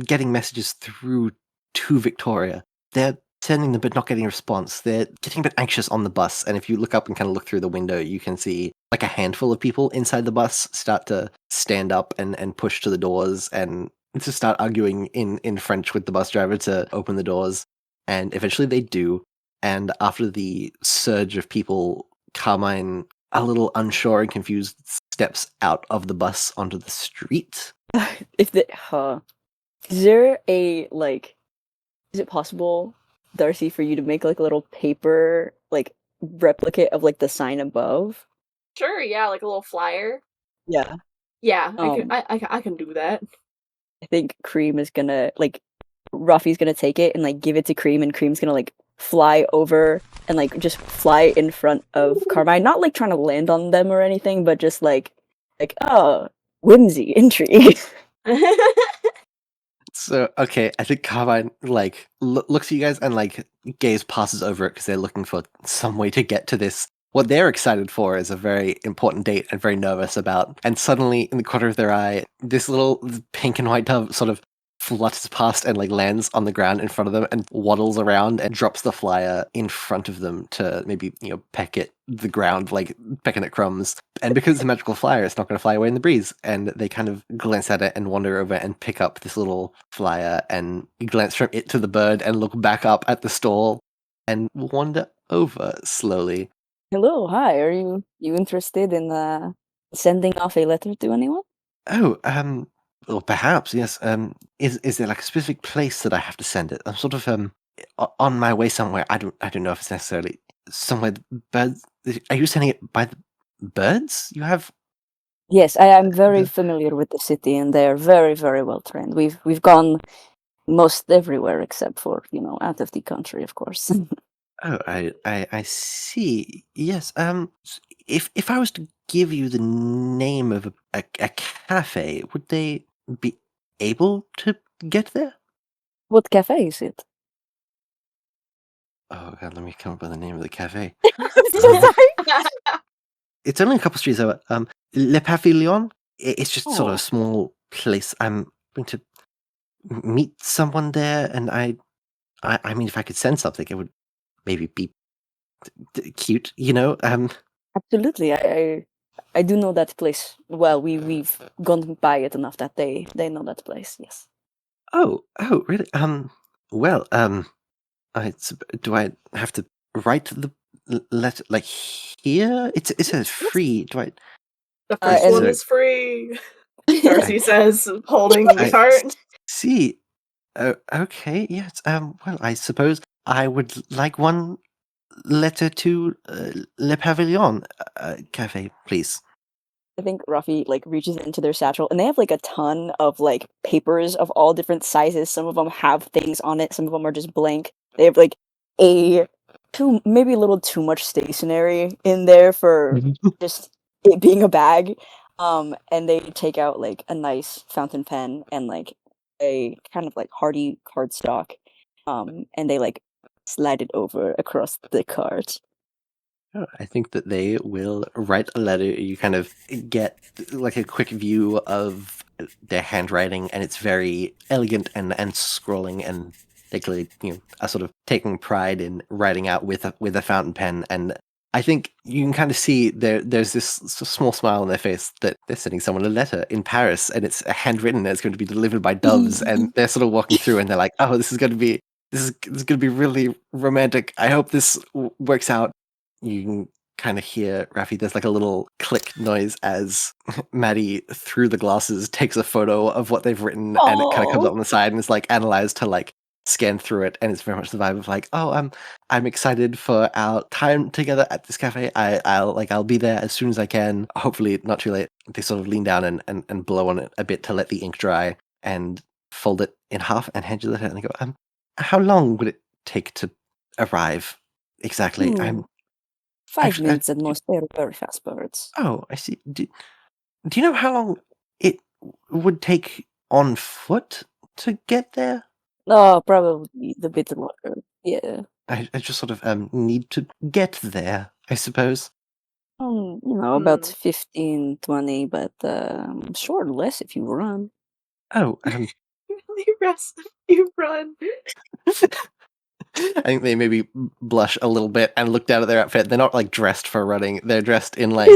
getting messages through to Victoria. They're sending them but not getting a response. They're getting a bit anxious on the bus, and if you look up and kind of look through the window, you can see like a handful of people inside the bus start to stand up and push to the doors and to start arguing in French with the bus driver to open the doors. And eventually they do. And after the surge of people, Carmine, a little unsure and confused, steps out of the bus onto the street. If the is there a like, is it possible, Darcy, for you to make like a little paper like replicate of like the sign above? Sure, yeah, like a little flyer. Yeah. Yeah, Um, I can do that. I think Cream is gonna like, Ruffy's gonna take it and like give it to Cream, and Cream's gonna like fly over and like just fly in front of Carmine, not like trying to land on them or anything, but just like oh, whimsy, intrigue. So, okay, I think Carmine, like, looks at you guys and, like, gaze passes over it because they're looking for some way to get to this. What they're excited for is a very important date and very nervous about. And suddenly, in the corner of their eye, this little pink and white dove sort of flutters past and, like, lands on the ground in front of them and waddles around and drops the flyer in front of them to maybe, peck at the ground, like, pecking at crumbs. And because it's a magical flyer, it's not going to fly away in the breeze. And they kind of glance at it and wander over and pick up this little flyer and glance from it to the bird and look back up at the stall and wander over slowly. Hello, hi. Are you interested in sending off a letter to anyone? Oh, well, perhaps, yes. Is there like a specific place that I have to send it? I'm sort of on my way somewhere. I don't know if it's necessarily somewhere. Birds? Are you sending it by the birds? You have? Yes, I am very familiar with the city, and they are very, very well trained. We've gone most everywhere except for out of the country, of course. Oh, I see. Yes. If I was to give you the name of a cafe, would they be able to get there? What cafe is it? Oh God, let me come up with the name of the cafe. I'm so sorry. It's only a couple streets over. Le Pavillon. It's just sort of Oh. a small place. I'm going to meet someone there, and I mean, if I could send something, it would maybe be cute, Absolutely, I do know that place. Well, we've gone by it enough that they know that place. Yes. Oh, really? Well, do I have to write the letter like here? It says free. Do I? The first as one a- is free. Darcy says, holding the I cart. see. Okay. Yes. Well, I suppose I would like one letter to Le Pavillon Cafe, please. I think Ruffy like reaches into their satchel, and they have like a ton of like papers of all different sizes. Some of them have things on it. Some of them are just blank. They have like maybe a little too much stationery in there for just it being a bag. And they take out like a nice fountain pen and like a kind of like hardy cardstock. And they like slide it over across the cart. Oh, I think that they will write a letter. You kind of get like a quick view of their handwriting, and it's very elegant and scrolling, and they clearly are sort of taking pride in writing out with a fountain pen. And I think you can kind of see there's this small smile on their face that they're sending someone a letter in Paris, and it's handwritten, and it's going to be delivered by doves, and they're sort of walking through, and they're like, "Oh, this is going to be really romantic. I hope this works out." You can kind of hear, Raffi, there's like a little click noise as Maddie, through the glasses, takes a photo of what they've written, and it kind of comes up on the side and is like analyzed to like scan through it, and it's very much the vibe of like, oh, I'm excited for our time together at this cafe. I'll be there as soon as I can. Hopefully not too late. They sort of lean down and blow on it a bit to let the ink dry and fold it in half and hand you the letter, and they go, how long would it take to arrive exactly? I'm 5 Actually, minutes at most. They're very fast birds. Oh, I see. Do you know how long it would take on foot to get there? Oh, probably a bit longer. Yeah. I just sort of need to get there, I suppose. About 15, 20, but sure, less if you run. Oh, Really rest you run. I think they maybe blush a little bit and look down at their outfit. They're not like dressed for running. They're dressed in like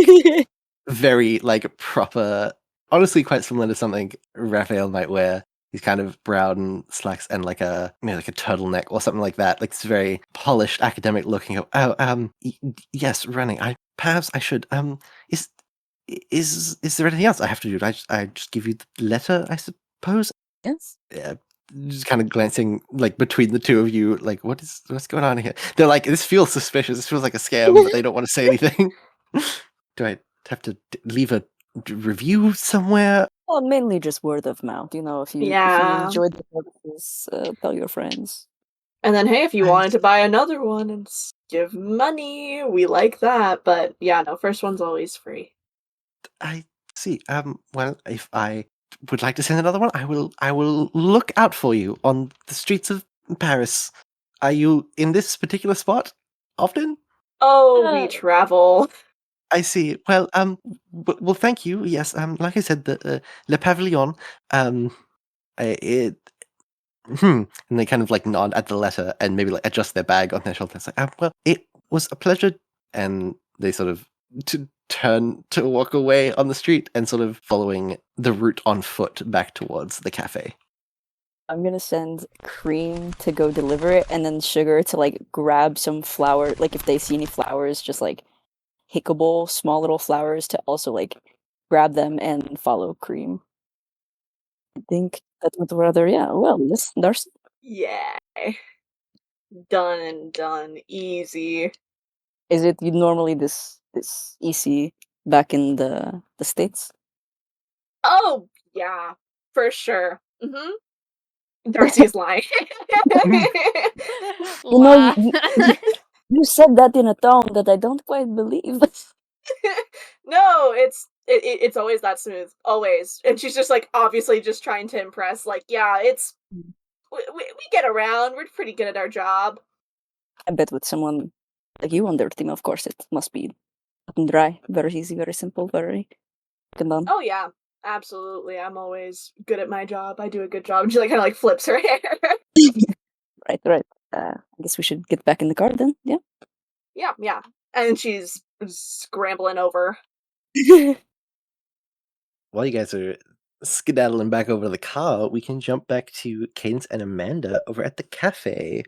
very like proper, honestly quite similar to something Raphael might wear. He's kind of brown slacks and like a turtleneck or something like that. Like it's very polished, academic looking. Yes, running. Perhaps I should. is there anything else I have to do? I just give you the letter, I suppose? Yes. Yeah. Just kind of glancing like between the two of you, like what's going on here? They're like, this feels suspicious. This feels like a scam, but they don't want to say anything. Do I have to leave a review somewhere? Well, mainly just word of mouth. If you Yeah. enjoyed the services, tell your friends. And then, hey, if you I wanted to buy another one and give money, we like that. But yeah, no, first one's always free. I see. Well, if I would like to send another one, I will look out for you on the streets of Paris. Are you in this particular spot often? Oh, we Uh, travel. I see. Well, well, thank you. Yes, like I said, the Le Pavillon. It. And they kind of like nod at the letter and maybe like adjust their bag on their shoulder. It's like, well, it was a pleasure, and they sort of turn to walk away on the street and sort of following the route on foot back towards the cafe. I'm gonna send Cream to go deliver it, and then Sugar to like grab some flower. Like if they see any flowers, just like hickable, small little flowers, to also like grab them and follow Cream. I think that's what rather. Yeah. Well, yes, Darcy. Yeah. Done and done. Easy. Is it normally this easy back in the States? Oh, yeah. For sure. Darcy's lying. You you said that in a tone that I don't quite believe. No, it's always that smooth. Always. And she's just like obviously just trying to impress. Like, yeah, it's we get around. We're pretty good at our job. I bet with someone like you on their team, of course, it must be cut and dry, very easy, very simple, very done. Oh yeah, absolutely. I'm always good at my job. I do a good job. And she like kind of like flips her hair. Right. I guess we should get back in the car then. Yeah. Yeah. And she's scrambling over. While you guys are skedaddling back over to the car, we can jump back to Cadence and Amanda over at the cafe.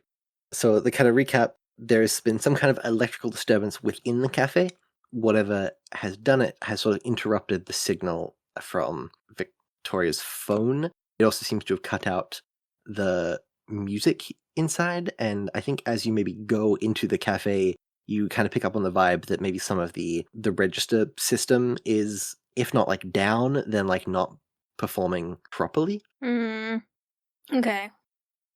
So the kind of recap, there's been some kind of electrical disturbance within the cafe. Whatever has done it has sort of interrupted the signal from Victoria's phone. It also seems to have cut out the music inside, and I think as you maybe go into the cafe, you kind of pick up on the vibe that maybe some of the register system is, if not like down, then like not performing properly. Okay.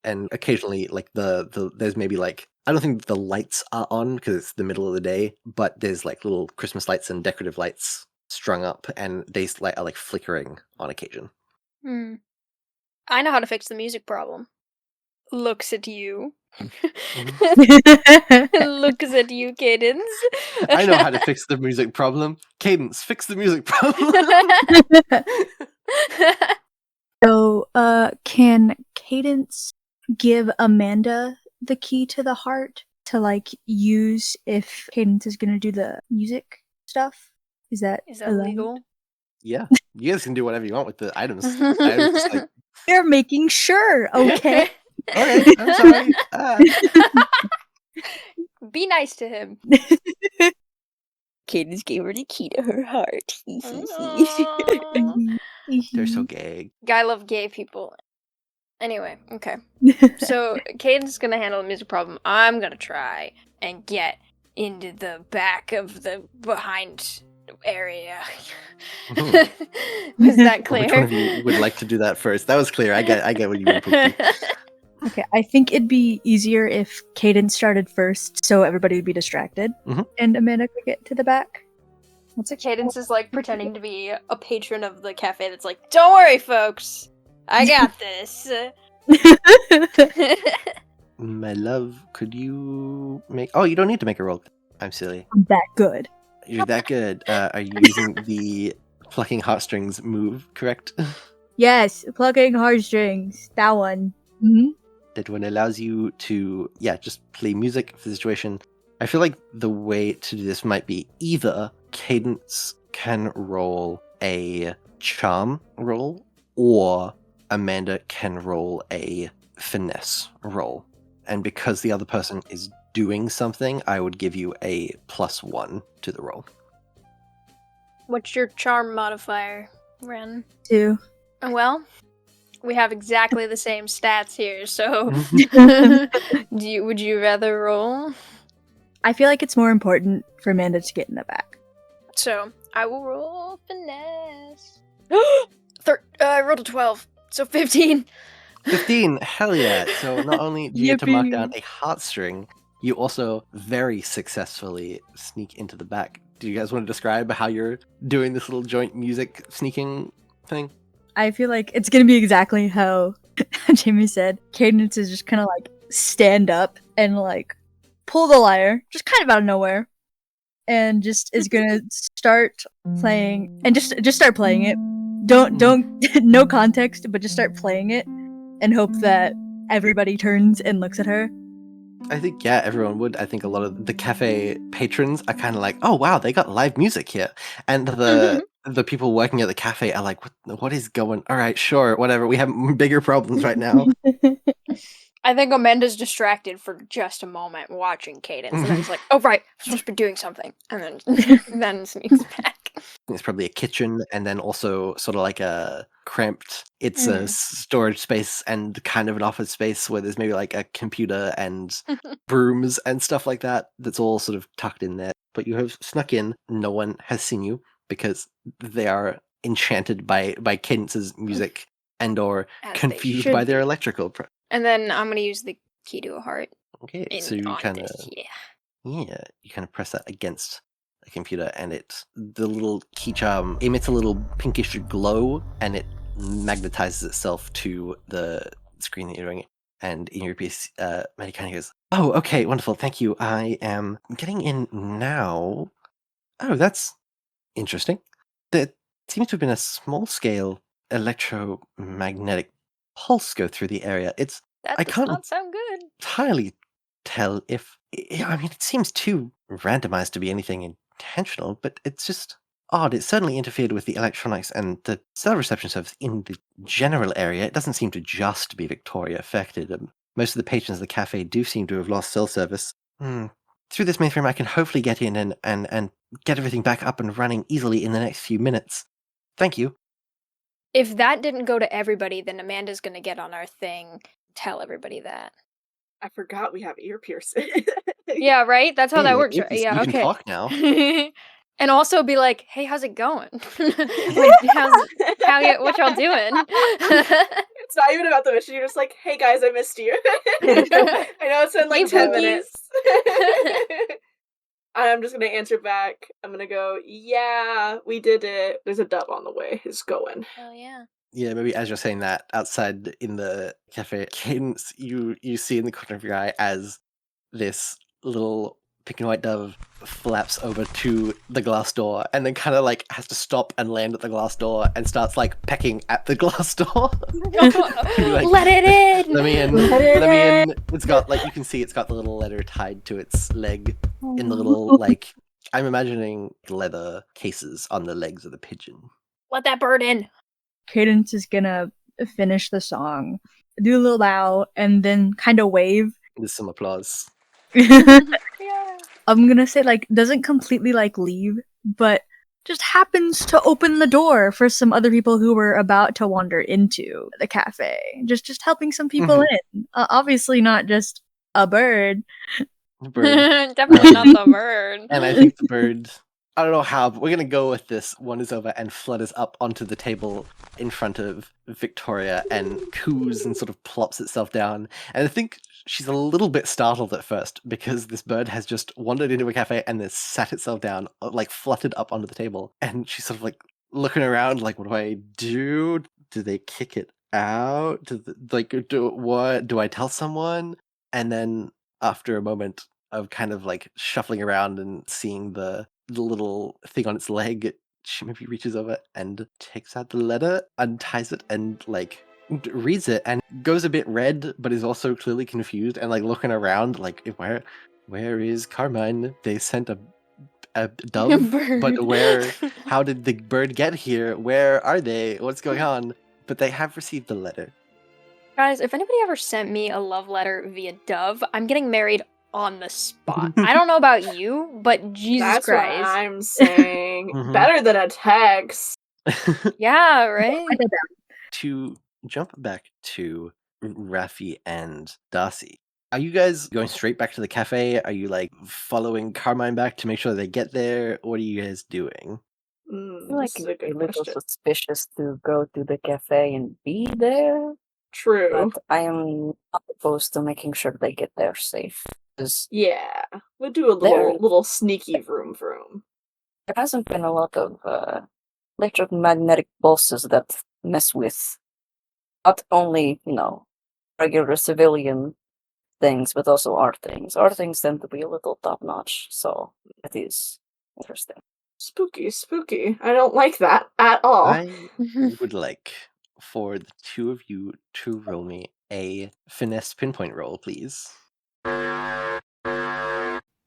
And occasionally like the there's maybe like, I don't think the lights are on because it's the middle of the day, but there's like little Christmas lights and decorative lights strung up, and they are like flickering on occasion. I know how to fix the music problem. Looks at you. Looks at you, Cadence. I know how to fix the music problem. Cadence, fix the music problem. So, can Cadence give Amanda the key to the heart to like use if Cadence is gonna do the music stuff? Is that allowed? legal? Yeah, you guys can do whatever you want with the items. I'm just like, They're making sure, okay? okay, I'm sorry. Be nice to him. Cadence gave her the key to her heart. Aw. They're so gay. I love gay people. Anyway, okay. So Cadence is gonna handle the music problem. I'm gonna try and get into the back of the behind area. Was that clear? Which one of you would like to do that first? That was clear. I get what you mean. Okay, I think it'd be easier if Cadence started first, so everybody would be distracted, and Amanda could get to the back. What's it? Cadence is like pretending to be a patron of the cafe that's like, don't worry, folks. I got this. My love, could you make... Oh, you don't need to make a roll. I'm silly. I'm that good. You're that good. Are you using the plucking heartstrings move, correct? Yes, plucking heartstrings. That one. Mm-hmm. That one allows you to, just play music for the situation. I feel like the way to do this might be either Cadence can roll a charm roll, or Amanda can roll a finesse roll. And because the other person is doing something, I would give you a +1 to the roll. What's your charm modifier, Ren? 2. Well, we have exactly the same stats here, so would you rather roll? I feel like it's more important for Amanda to get in the back. So I will roll finesse. I rolled a 12, so 15. 15, hell yeah. So not only do you get to mark down Yippee. a heartstring, you also very successfully sneak into the back. Do you guys want to describe how you're doing this little joint music sneaking thing? I feel like it's gonna be exactly how Jamie said. Cadence is just kind of like stand up and like pull the lyre, just kind of out of nowhere, and just is gonna start playing and just start playing it. Don't no context, but just start playing it and hope that everybody turns and looks at her. I think, yeah, everyone would. I think a lot of the cafe patrons are kind of like, oh, wow, they got live music here. And the people working at the cafe are like, what is going? All right, sure, whatever. We have bigger problems right now. I think Amanda's distracted for just a moment watching Cadence, and then it's like, oh right, I'm supposed to be doing something, and then sneaks back. It's probably a kitchen, and then also sort of like a cramped. It's a storage space and kind of an office space where there's maybe like a computer and brooms and stuff like that. That's all sort of tucked in there. But you have snuck in. No one has seen you because they are enchanted by Cadence's music and or As they confused should by their be. electrical. And then I'm gonna use the key to a heart. Okay, so you kind of Yeah. you kind of press that against the computer, and the little key charm emits a little pinkish glow, and it magnetizes itself to the screen that you're doing it. And in your piece, Maddie kind of goes, "Oh, okay, wonderful, thank you. I am getting in now. Oh, that's interesting. There seems to have been a small-scale electromagnetic pulse go through the area. That I does can't not sound good. entirely tell if I mean it seems too randomized to be anything intentional, but it's just odd. It certainly interfered with the electronics and the cell reception service in the general area. It doesn't seem to just be Victoria affected. Most of the patrons of the cafe do seem to have lost cell service. Through this mainframe, I can hopefully get in and get everything back up and running easily in the next few minutes. Thank you. If that didn't go to everybody, then Amanda's gonna get on our thing, tell everybody that. I forgot we have ear piercing. Yeah, right? That's how Hey, that works, you right? can- Yeah, you can okay. talk now. And also be like, hey, how's it going? What y'all doing? It's not even about the mission. You're just like, hey guys, I missed you. I know it's been like Hey, 10 Pookies. minutes. I'm just gonna answer back. I'm gonna go, yeah, we did it. There's a dove on the way. It's going. Hell yeah. Yeah, maybe as you're saying that, outside in the cafe, Cadence, you see in the corner of your eye as this little pink and white dove flaps over to the glass door and then kind of like has to stop and land at the glass door and starts like pecking at the glass door. Like, let it in! Let me in. Let me in. It's got, like, you can see it's got the little letter tied to its leg in the little, like, I'm imagining leather cases on the legs of the pigeon. Let that bird in! Cadence is gonna finish the song, do a little bow, and then kind of wave. There's some applause. Yeah. I'm gonna say, like, doesn't completely, like, leave, but just happens to open the door for some other people who were about to wander into the cafe. Just helping some people in. Obviously not just a bird. The bird. Definitely not the bird. And I think the bird, I don't know how, but we're going to go with this. One is over and flutters up onto the table in front of Victoria and coos and sort of plops itself down. And I think she's a little bit startled at first because this bird has just wandered into a cafe and then sat itself down, like fluttered up onto the table. And she's sort of like looking around like, what do I do? Do they kick it out? Do I tell someone? And then after a moment of kind of like shuffling around and seeing the little thing on its leg, she maybe reaches over and takes out the letter, unties it, and like reads it, and goes a bit red, but is also clearly confused and like looking around, like where is Carmine? They sent a dove, but how did the bird get here? Where are they? What's going on? But they have received the letter. Guys, if anybody ever sent me a love letter via dove, I'm getting married on the spot. I don't know about you, but Jesus That's Christ. what I'm saying. Interesting. Mhm. Better than a text. Yeah, right? To jump back to Raffi and Darcy, are you guys going straight back to the cafe? Are you like following Carmine back to make sure they get there? What are you guys doing? I feel This like is a it's a good little question. suspicious to go to the cafe and be there, True. but I am not opposed to making sure they get there safe. Because Yeah. We'll do a There- little sneaky vroom. there hasn't been a lot of electromagnetic pulses that mess with not only, regular civilian things, but also art things. Art things tend to be a little top notch, so it is interesting. Spooky. I don't like that at all. I would like for the two of you to roll me a finesse pinpoint roll, please.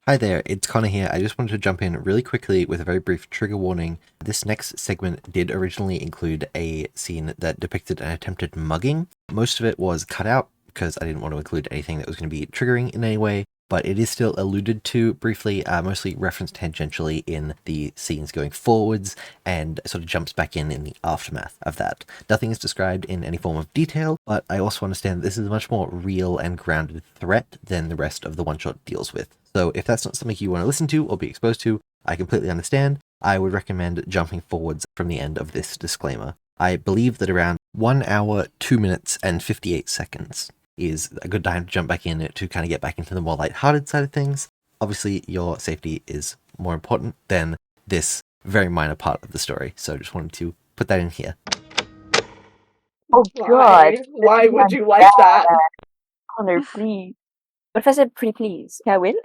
Hi there, it's Connor here. I just wanted to jump in really quickly with a very brief trigger warning. This next segment did originally include a scene that depicted an attempted mugging. Most of it was cut out because I didn't want to include anything that was going to be triggering in any way, but it is still alluded to briefly, mostly referenced tangentially in the scenes going forwards, and sort of jumps back in the aftermath of that. Nothing is described in any form of detail, but I also understand that this is a much more real and grounded threat than the rest of the one-shot deals with. So if that's not something you want to listen to or be exposed to, I completely understand. I would recommend jumping forwards from the end of this disclaimer. I believe that around 1 hour, 2 minutes, and 58 seconds is a good time to jump back in to kind of get back into the more lighthearted side of things. Obviously, your safety is more important than this very minor part of the story, so just wanted to put that in here. Oh god! Why would you like that? Connor, please. What if I said pretty please? Can I win?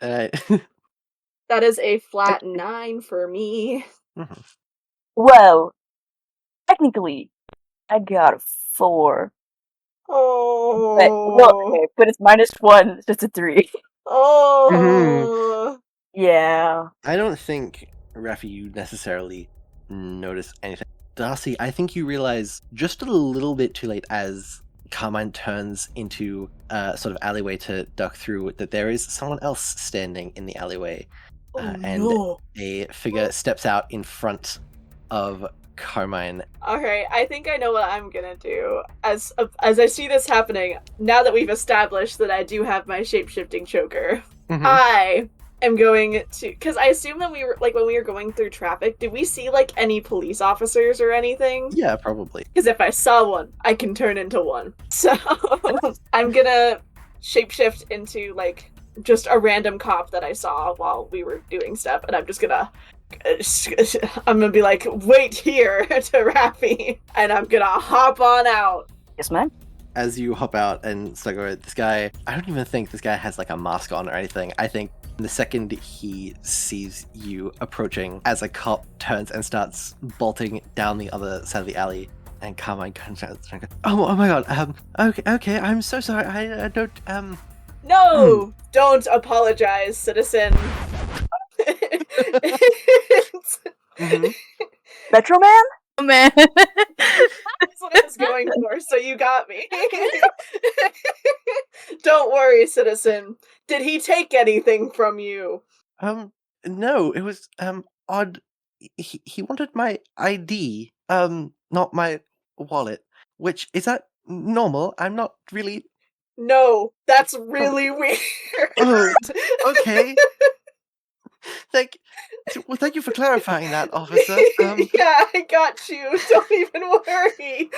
That is a flat 9 for me. Well, technically, I got a 4. Oh. But it's -1, so it's a 3. Oh. Yeah. I don't think, Raffi, you necessarily notice anything. Darcy, I think you realize just a little bit too late as Carmine turns into a sort of alleyway to duck through that there is someone else standing in the alleyway. And no. a figure steps out in front of Carmine. Okay, I think I know what I'm gonna do. As I see this happening, now that we've established that I do have my shape-shifting choker, I am going to, because I assume that when we were going through traffic, did we see like any police officers or anything? Yeah, probably. Because if I saw one, I can turn into one. So I'm gonna shapeshift into like just a random cop that I saw while we were doing stuff, and I'm gonna be like, wait here to Raffi, and I'm gonna hop on out. Yes, ma'am. As you hop out and start going, this guy, I don't even think this guy has like a mask on or anything. I think the second he sees you approaching, as a cop turns and starts bolting down the other side of the alley, and Carmine comes out and goes, oh my god, okay, I'm so sorry, I don't, No, don't apologize, citizen. Metro Man? Oh man. That's what I was going for, so you got me. Don't worry, citizen. Did he take anything from you? No, it was, odd. He wanted my ID, not my wallet, which, is that normal? I'm not really... No, that's really weird. Oh, okay. Thank you for clarifying that, officer. Yeah, I got you. Don't even worry.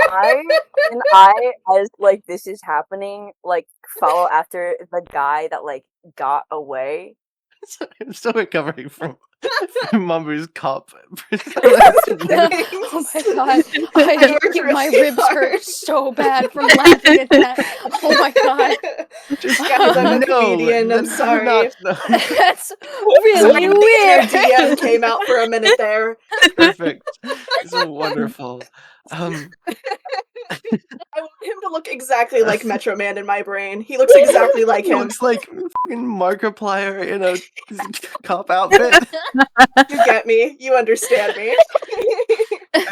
I, as like this is happening, like follow after the guy that like got away. I'm still recovering from Mambu's cop. Oh my god, my ribs hurt so bad from laughing at that. Oh my god. Guys, I'm a comedian, I'm sorry. That's really Your weird. DM came out for a minute there. Perfect. It's wonderful. I want him to look exactly like Metro Man in my brain. He looks exactly like He him. looks like fucking Markiplier in a cop outfit. You get me. You understand me.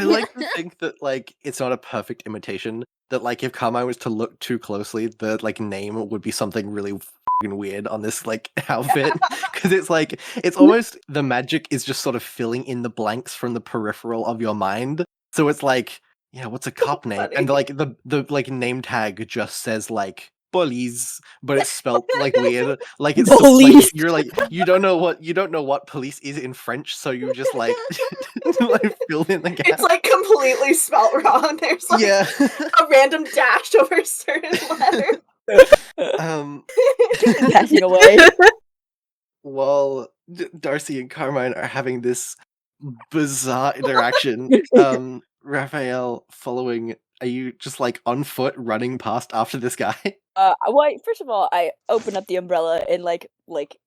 I like to think that like it's not a perfect imitation. That like if Carmine was to look too closely, the like name would be something really fucking weird on this like outfit because it's like it's almost the magic is just sort of filling in the blanks from the peripheral of your mind. So it's like, yeah, what's a cop name? funny. And like the like name tag just says like bullies, but it's spelt like weird. Like it's so, like Bullies. you're like you don't know what police is in French, so you just like like fill in the gap. It's like completely spelt wrong. There's like yeah. a random dash over a certain letter. Passing away. While Darcy and Carmine are having this bizarre interaction, Raphael following, are you just like on foot running past after this guy? Well, first of all, I open up the umbrella and like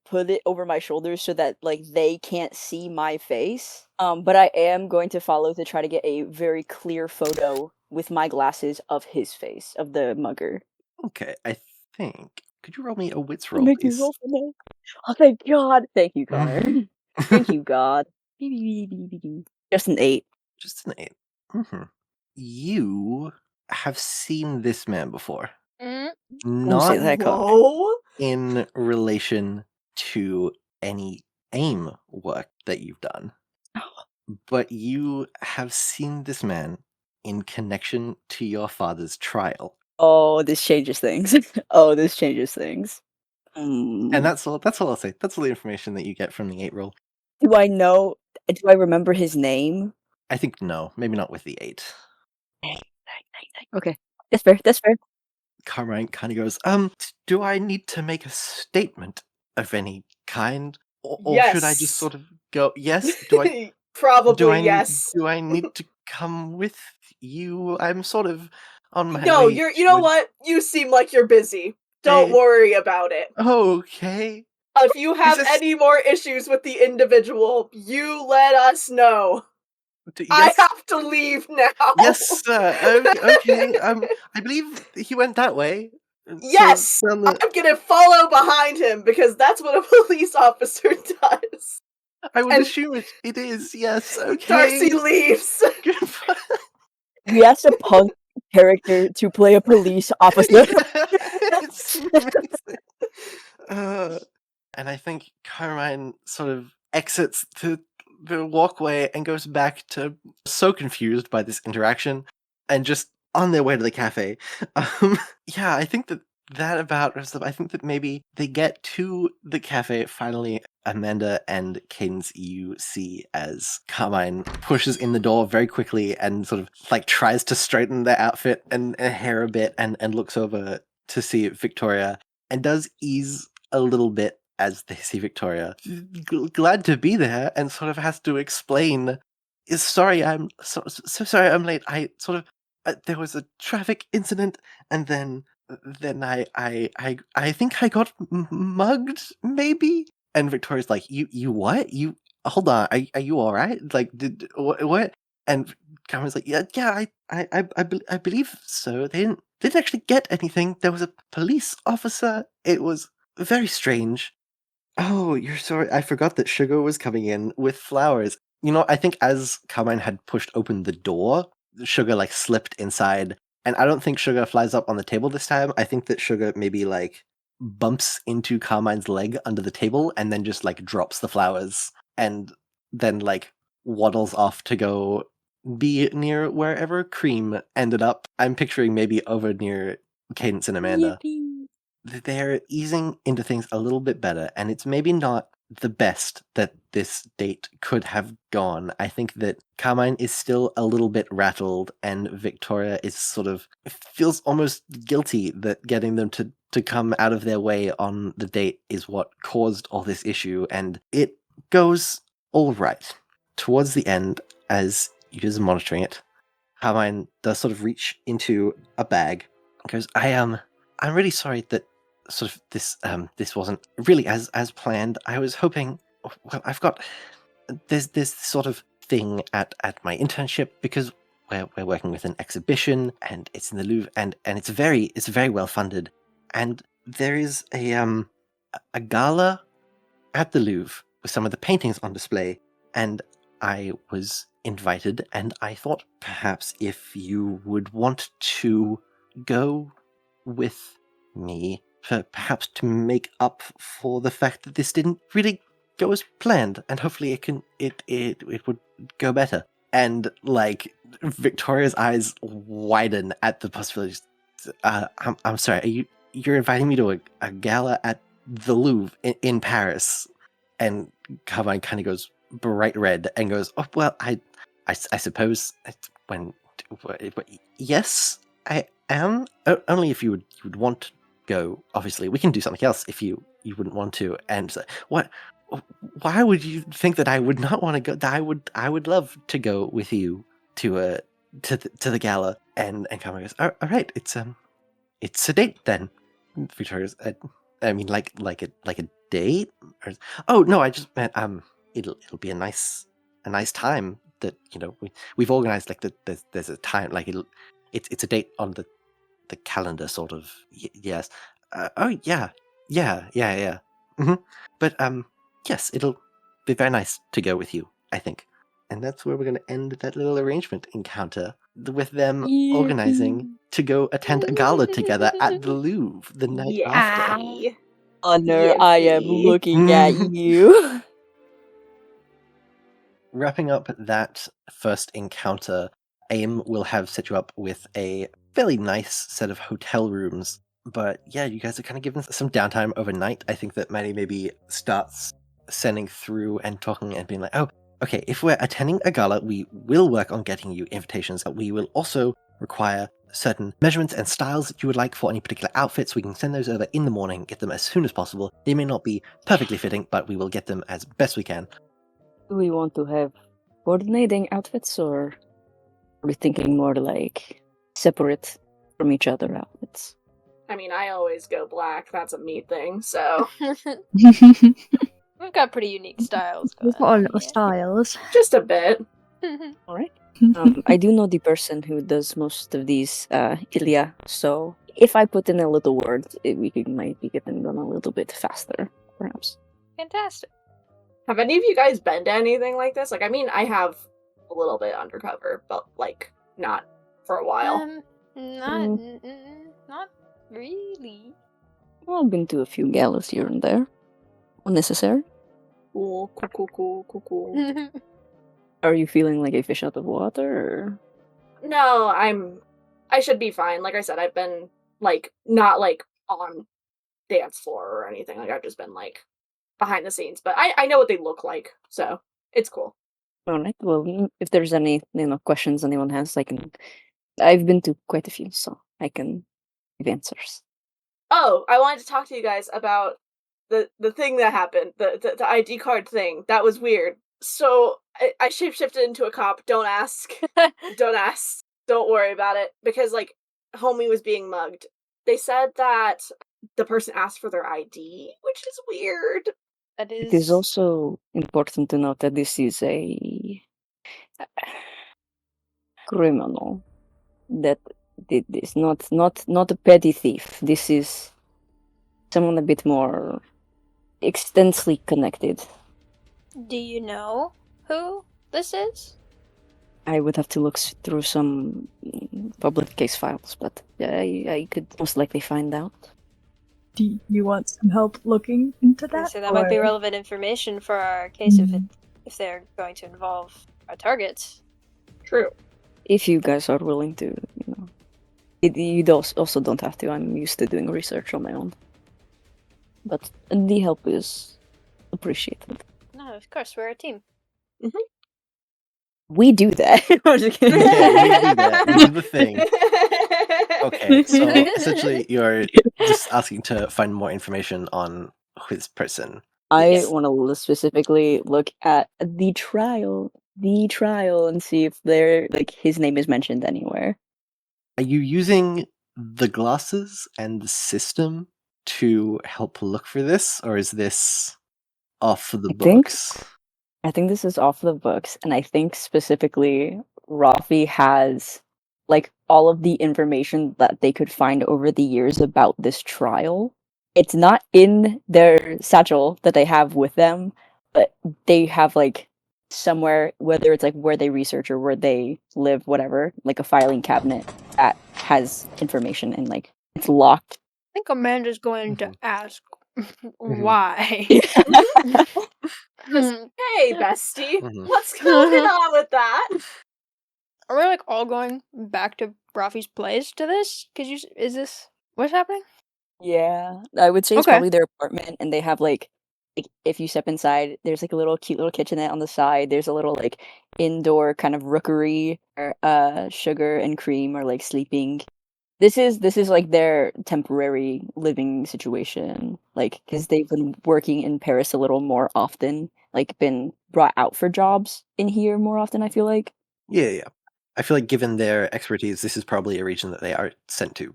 put it over my shoulders so that like they can't see my face. But I am going to follow to try to get a very clear photo with my glasses of his face, of the mugger. Okay, I think. Could you roll me a wits I'll roll, make you please? roll for that. Oh, thank God! Thank you, Connor. Thank you, God. Just an 8. Just an 8. You have seen this man before. Mm. Don't say Not that, Connor. Whoa. in relation to any AIM work that you've done, but you have seen this man in connection to your father's trial. Oh, this changes things. Oh, this changes things. And that's all I'll say. That's all the information that you get from the 8 roll. Do I know? Do I remember his name? I think no, maybe not with the 8. Okay, that's fair. That's fair. Carmine kind of goes, do I need to make a statement of any kind? Or should I just Yes. sort of go, yes? Do I Probably yes. Do I need to come with you? I'm sort of on my No, way. you know what? You seem like you're busy. Don't worry about it. Okay. If you have this- any more issues with the individual, you let us know. I Yes, have to leave now. yes, sir. Okay. I believe he went that way. So, Yes! down the- I'm gonna follow behind him because that's what a police officer does. I would and- assume it is. Yes. Okay. Darcy leaves. Goodbye. We asked a punk character to play a police officer. It's amazing. And I think Carmine sort of exits the walkway and goes back to so confused by this interaction and just on their way to the cafe. Yeah, I think that about wraps up. I think that maybe they get to the cafe finally. Amanda and Cadence, you see as Carmine pushes in the door very quickly and sort of like tries to straighten their outfit and hair a bit and looks over to see Victoria and does ease a little bit as they see Victoria. Glad to be there and sort of has to explain. Sorry, I'm so sorry I'm late. I sort of there was a traffic incident and then I think I got mugged maybe. And Victoria's like, you what? You hold on, are you all right? Like, did what? And Cameron's like, yeah, I believe so. They didn't actually get anything. There was a police officer. It was very strange. Oh, you're sorry. I forgot that Sugar was coming in with flowers. You know, I think as Carmine had pushed open the door, Sugar like slipped inside, and I don't think Sugar flies up on the table this time. I think that Sugar maybe like bumps into Carmine's leg under the table and then just like drops the flowers and then like waddles off to go be near wherever Cream ended up. I'm picturing maybe over near Cadence and Amanda. Yippee. They're easing into things a little bit better, and it's maybe not the best that this date could have gone. I think that Carmine is still a little bit rattled, and Victoria is sort of feels almost guilty that getting them to come out of their way on the date is what caused all this issue, and it goes all right. Towards the end, as you guys are monitoring it, Carmine does sort of reach into a bag and goes, I'm really sorry that sort of this wasn't really as planned. I was hoping, well, I've got this sort of thing at my internship because we're working with an exhibition and it's in the Louvre and it's very well funded, and there is a gala at the Louvre with some of the paintings on display, and I was invited, and I thought perhaps if you would want to go with me, perhaps to make up for the fact that this didn't really go as planned, and hopefully it would go better. And like Victoria's eyes widen at the possibilities. I'm sorry. You're inviting me to a gala at the Louvre in Paris? And Carmine kind of goes bright red and goes, "Oh well, I suppose yes, I am. Only if you would want to go. Obviously, we can do something else if you wouldn't want to." And so, what? Why would you think that I would not want to go? I would love to go with you to the gala. And Carmine goes, "All right, it's a date then." Victoria's, I mean, like a date? Or, oh no, I just meant it'll be a nice time that we've organized. Like there's a time, like it's a date on the calendar, sort of. Yes. Oh yeah. Mm-hmm. But yes, it'll be very nice to go with you, I think. And that's where we're going to end that little arrangement encounter with them organizing to go attend a gala together at the Louvre the night after. Honor, I am looking at you. Wrapping up that first encounter, AIM will have set you up with a fairly nice set of hotel rooms. But yeah, you guys are kind of given some downtime overnight. I think that Maddie maybe starts sending through and talking and being like, oh, okay, if we're attending a gala, we will work on getting you invitations. We will also require certain measurements and styles that you would like for any particular outfits. We can send those over in the morning, get them as soon as possible. They may not be perfectly fitting, but we will get them as best we can. Do we want to have coordinating outfits, or are we thinking more like separate from each other outfits? I mean, I always go black. That's a me thing, so We've got pretty unique styles. We've got our little styles. just a bit. Alright. I do know the person who does most of these, Ilya, so if I put in a little word, we might be getting done a little bit faster, perhaps. Fantastic. Have any of you guys been to anything like this? Like, I mean, I have a little bit undercover, but like not for a while. Not really. Well, I've been to a few galas here and there. Unnecessary. Cool. Are you feeling like a fish out of water, or? No, I should be fine. Like I said, I've been like not like on dance floor or anything. Like I've just been like behind the scenes, but I know what they look like, so it's cool. Alright, well, if there's any questions anyone has, I've been to quite a few, so I can give answers. Oh, I wanted to talk to you guys about the thing that happened, the ID card thing. That was weird. So I shapeshifted into a cop. Don't ask. Don't ask. Don't worry about it. Because like homie was being mugged. They said that the person asked for their ID, which is weird. That is. It is also important to note that this is a criminal that did this, not a petty thief. This is someone a bit more extensively connected. Do you know who this is? I would have to look through some public case files, but I could most likely find out. Do you want some help looking into that? So that might be relevant information for our case if they're going to involve our targets. True. If you guys are willing to, you also don't have to. I'm used to doing research on my own. But the help is appreciated. No, of course, we're a team. Mm-hmm. We do that. I'm just kidding. Yeah, we do that. We do the thing. Okay, so essentially you're just asking to find more information on this person. I want to specifically look at the trial, and see if his name is mentioned anywhere. Are you using the glasses and the system to help look for this, or is this off the books? I think this is off the books, and I think specifically Rafi has all of the information that they could find over the years about this trial. It's not in their satchel that they have with them, but they have somewhere, whether it's like where they research or where they live, whatever, like a filing cabinet that has information and like it's locked. I think Amanda's going to ask Mhm. why. Hey, bestie, Mhm. what's going on with that? Are we like all going back to Rafi's place to this? Is this what's happening? Yeah, I would say it's Okay. probably their apartment, and they have like if you step inside, there's like a little cute little kitchenette on the side. There's a little like indoor kind of rookery where sugar and cream are like sleeping. This is like their temporary living situation, like because they've been working in Paris a little more often, like been brought out for jobs in here more often. I feel like. Yeah. I feel like given their expertise, this is probably a region that they are sent to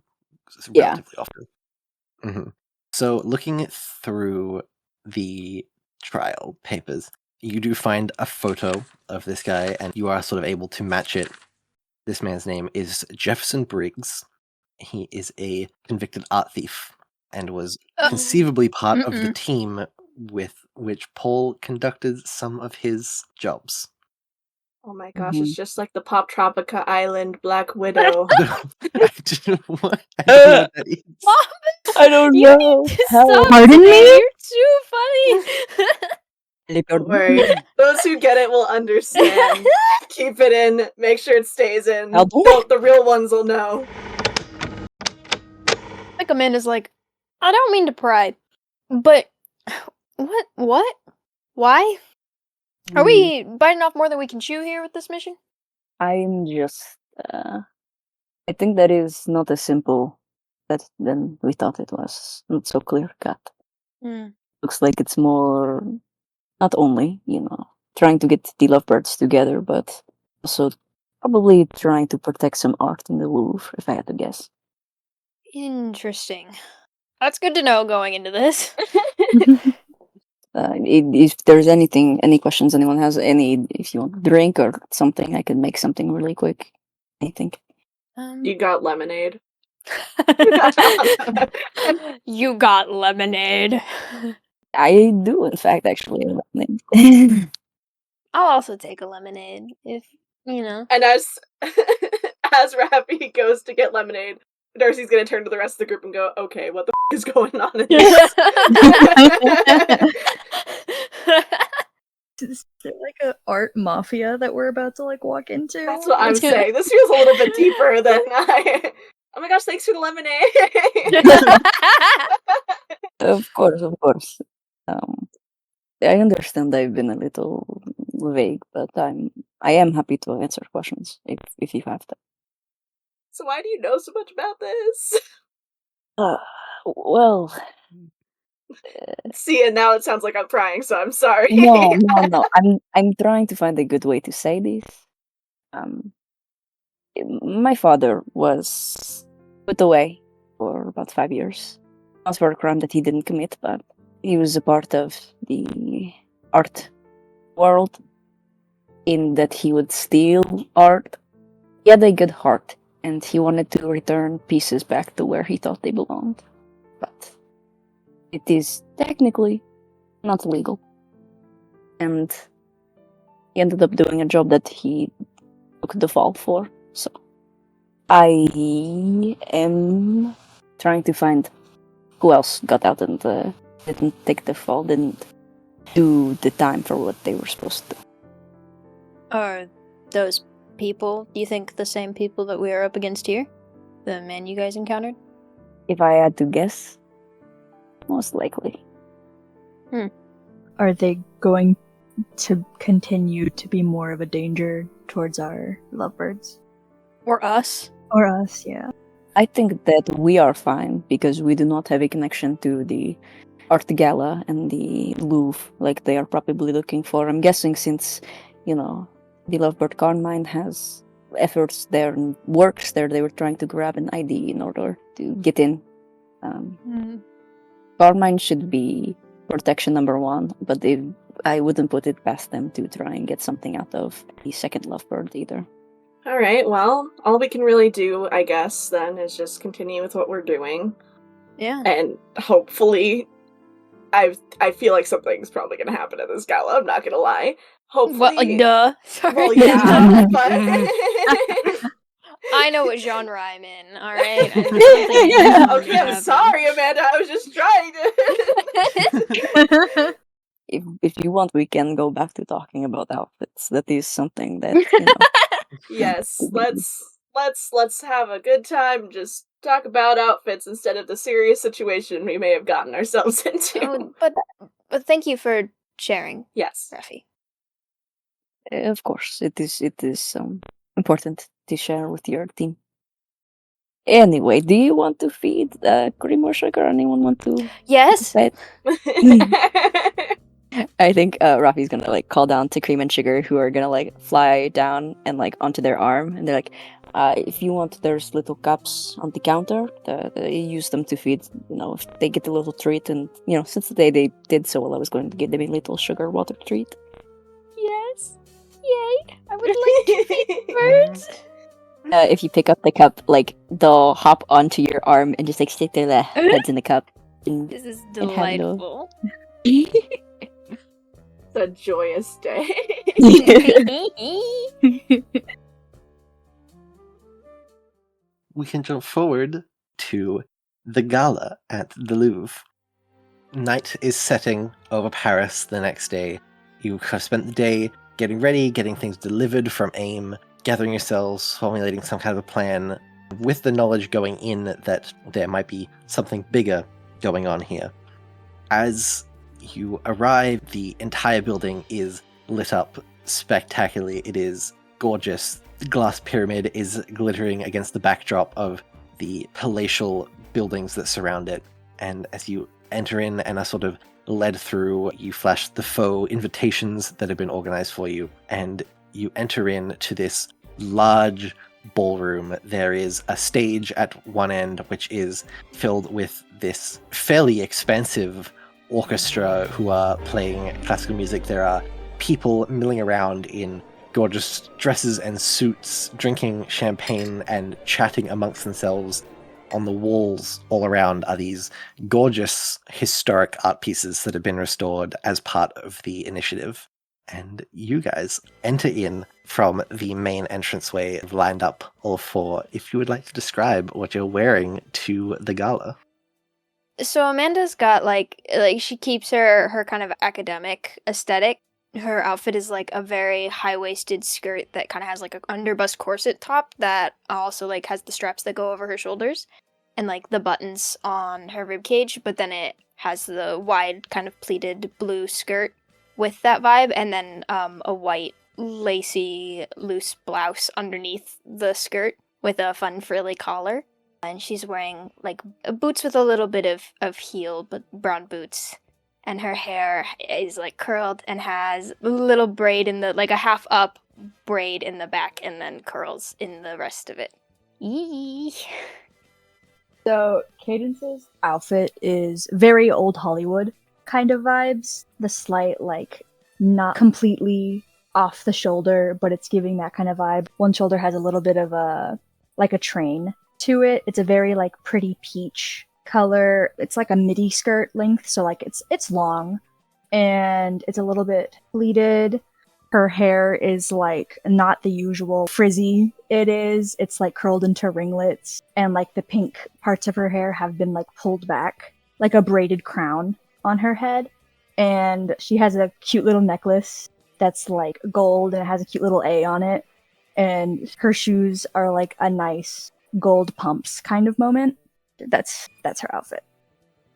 Yeah. relatively often. So looking through the trial papers, you do find a photo of this guy, and you are sort of able to match it. This man's name is Jefferson Briggs. He is a convicted art thief and was conceivably part of the team with which Paul conducted some of his jobs. Oh my gosh, it's just like the Pop Tropica Island Black Widow. I don't know what that is. I don't You know. need to Help. stop Pardon today. me? You're too funny. Don't worry. Those who get it will understand. Keep it in. Make sure it stays in. I'll do The real ones will know. Like Amanda's like, I don't mean to pry, but what? Why? Are we biting off more than we can chew here with this mission? I'm just. I think that is not as simple than we thought it was. Not so clear cut. Looks like it's more, not only trying to get the lovebirds together, but also probably trying to protect some art in the Louvre, if I had to guess. Interesting. That's good to know going into this. If there's any questions anyone has, if you want a drink or something, I can make something really quick. I think. You got lemonade. You got lemonade. I do, in fact, actually. Lemonade. I'll also take a lemonade if you know. And as Rafi goes to get lemonade, Darcy's gonna turn to the rest of the group and go, "Okay, what the is going on in this?" Is there like a art mafia that we're about to like walk into? That's what I'm saying. This feels a little bit deeper than I. Oh my gosh! Thanks for the lemonade. Of course. I understand I've been a little vague, but I am happy to answer questions if you have them. So why do you know so much about this? Well, see, and now it sounds like I'm prying, so I'm sorry. no. I'm trying to find a good way to say this. My father was put away for about 5 years. Not for a crime that he didn't commit, but he was a part of the art world in that he would steal art. He had a good heart, and he wanted to return pieces back to where he thought they belonged. But it is technically not legal. And he ended up doing a job that he took the fall for. So I am trying to find who else got out and didn't take the fall, didn't do the time for what they were supposed to. Are those people, do you think, the same people that we are up against here? The men you guys encountered? If I had to guess, most likely. Are they going to continue to be more of a danger towards our lovebirds? Or us? Or us, yeah. I think that we are fine because we do not have a connection to the art gala and the Louvre like they are probably looking for. I'm guessing since, the lovebird Carmine has efforts there and works there, they were trying to grab an ID in order to get in. Carmine should be protection number one, but I wouldn't put it past them to try and get something out of the second lovebird either. Alright, well, all we can really do, I guess, then, is just continue with what we're doing. Yeah. And hopefully I feel like something's probably gonna happen at this gala. I'm not gonna lie. Hopefully, Duh. Sorry. well, yeah, but I know what genre I'm in, alright? okay, I'm sorry, Amanda. I was just trying to. If you want, we can go back to talking about outfits. That is something that, you know. Yes, let's have a good time. Just talk about outfits instead of the serious situation we may have gotten ourselves into. Oh, but thank you for sharing, Yes. Rafi. Of course, it is important to share with your team. Anyway, do you want to feed cream or sugar? Anyone want to? Yes. Decide? I think Rafi's gonna like call down to Cream and Sugar, who are gonna like fly down and like onto their arm, and they're like, if you want, there's little cups on the counter. You use them to feed. You know, if they get a little treat, and you know, since the day they did so well, I was going to give them a little sugar water treat. Yes. Yay! I would like to feed birds. If you pick up the cup, like they'll hop onto your arm and just like stick their heads in the cup. And, This is and handle. delightful. It's a joyous day. We can jump forward to the gala at the Louvre. Night is setting over Paris the next day. You have spent the day getting ready, getting things delivered from AIM, gathering yourselves, formulating some kind of a plan, with the knowledge going in that there might be something bigger going on here. As you arrive, the entire building is lit up spectacularly. It is gorgeous. The glass pyramid is glittering against the backdrop of the palatial buildings that surround it. And as you enter in and are sort of led through, you flash the faux invitations that have been organized for you, and you enter in to this large ballroom. There is a stage at one end which is filled with this fairly expensive orchestra who are playing classical music. There are people milling around in gorgeous dresses and suits, drinking champagne and chatting amongst themselves. On the walls all around are these gorgeous historic art pieces that have been restored as part of the initiative. And you guys enter in from the main entranceway, lined up all four. If you would like to describe what you're wearing to the gala. So Amanda's got like she keeps her kind of academic aesthetic. Her outfit is like a very high-waisted skirt that kind of has like an underbust corset top that also like has the straps that go over her shoulders and like the buttons on her ribcage, but then it has the wide kind of pleated blue skirt with that vibe, and then a white lacy loose blouse underneath the skirt with a fun frilly collar. And she's wearing like boots with a little bit of heel, but brown boots. And her hair is like curled and has a little braid in the, like a half up braid in the back, and then curls in the rest of it. Yee. So Cadence's outfit is very old Hollywood kind of vibes. The slight, like, not completely off the shoulder, but it's giving that kind of vibe. One shoulder has a little bit of a, like a train to it. It's a very, like, pretty peach color. It's like a midi skirt length, so like it's long and it's a little bit pleated. Her hair is like not the usual frizzy it's like curled into ringlets, and like the pink parts of her hair have been like pulled back, like a braided crown on her head. And she has a cute little necklace that's like gold and it has a cute little A on it, and her shoes are like a nice gold pumps kind of moment. That's her outfit.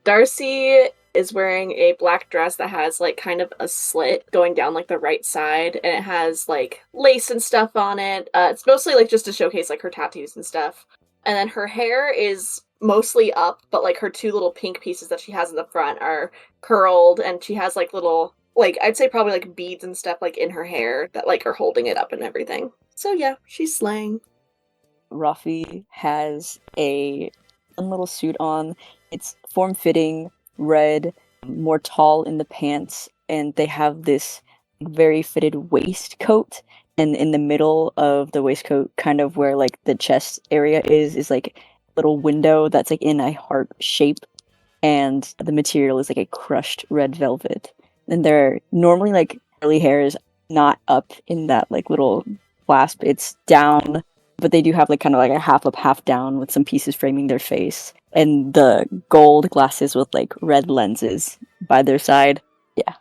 Darcy is wearing a black dress that has like kind of a slit going down like the right side, and it has like lace and stuff on it. It's mostly like just to showcase like her tattoos and stuff. And then her hair is mostly up, but like her two little pink pieces that she has in the front are curled, and she has like little, like I'd say probably like beads and stuff like in her hair that like are holding it up and everything. So yeah, she's slaying. Rafi has a little suit on. It's form-fitting, red, more tall in the pants, and they have this very fitted waistcoat. And in the middle of the waistcoat, kind of where like the chest area is like a little window that's like in a heart shape. and the material is like a crushed red velvet. And they're normally like curly hair is not up in that like little clasp, it's down, but they do have like kind of like a half up, half down with some pieces framing their face. And the gold glasses with like red lenses by their side. Yeah.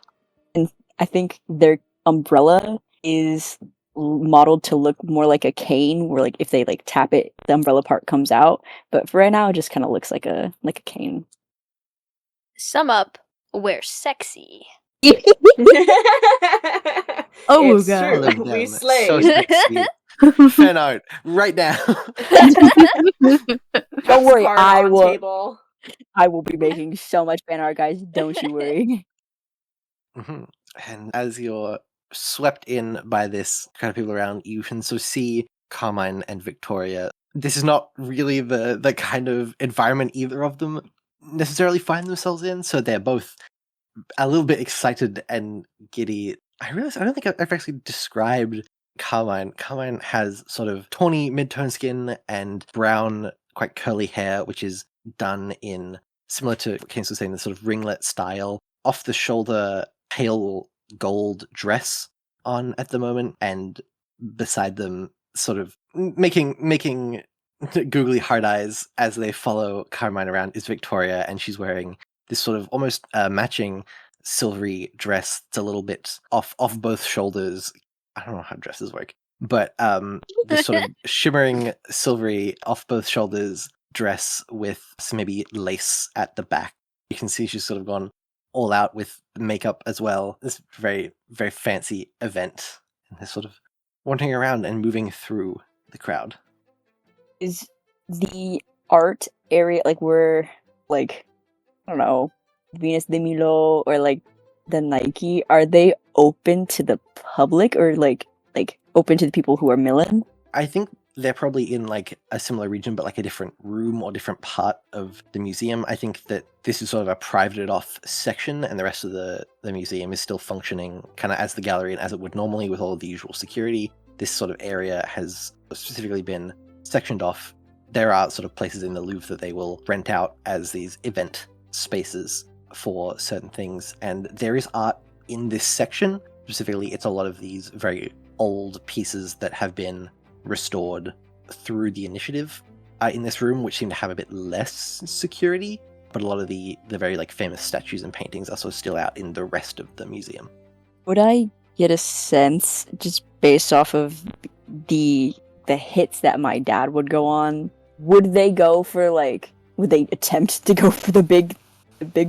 And I think their umbrella is modeled to look more like a cane, where like if they like tap it, the umbrella part comes out. But for right now, it just kind of looks like a cane. Sum up, we're sexy. Oh, It's God. true. All of We them, slay. so sexy. Fan art right now. Don't worry, Card I on will. table. I will be making so much fan art, guys. Don't you worry. Mhm. And as you're swept in by this kind of people around, you can so see Carmine and Victoria. This is not really the kind of environment either of them necessarily find themselves in, so they're both a little bit excited and giddy. I realize I don't think I've actually described Carmine. Carmine has sort of tawny mid-tone skin and brown, quite curly hair, which is done in, similar to what Keynes was saying, the sort of ringlet style, off the shoulder, pale gold dress on at the moment, and beside them, sort of making googly hard eyes as they follow Carmine around, is Victoria, and she's wearing this sort of almost matching silvery dress. It's a little bit off both shoulders. I don't know how dresses work, but this sort of shimmering silvery off both shoulders dress with some maybe lace at the back. You can see she's sort of gone all out with makeup as well. This very, very fancy event. And they're sort of wandering around and moving through the crowd. Is the art area like where, like, I don't know, Venus de Milo or like the Nike, are they open to the public or like open to the people who are milling? I think they're probably in like a similar region, but like a different room or different part of the museum. I think that this is sort of a privated off section, and the rest of the museum is still functioning kind of as the gallery and as it would normally with all of the usual security. This sort of area has specifically been sectioned off. There are sort of places in the Louvre that they will rent out as these event spaces for certain things, and there is art in this section. Specifically, it's a lot of these very old pieces that have been restored through the initiative in this room, which seem to have a bit less security, but a lot of the very like famous statues and paintings are sort of still out in the rest of the museum. Would I get a sense, just based off of the hits that my dad would go on, would they attempt to go for the big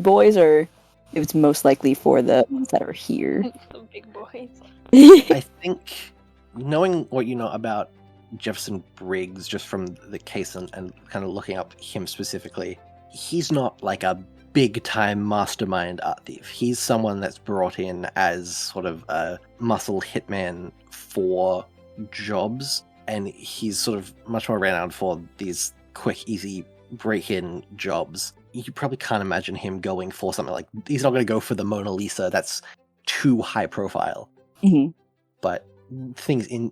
boys, or it was most likely for the ones that are here? The big boys. I think, knowing what you know about Jefferson Briggs, just from the case and kind of looking up him specifically, he's not like a big-time mastermind art thief. He's someone that's brought in as sort of a muscle hitman for jobs, and he's sort of much more renowned for these quick, easy break-in jobs. You probably can't imagine him going for something like, he's not going to go for the Mona Lisa. That's too high profile. Mm-hmm. But things in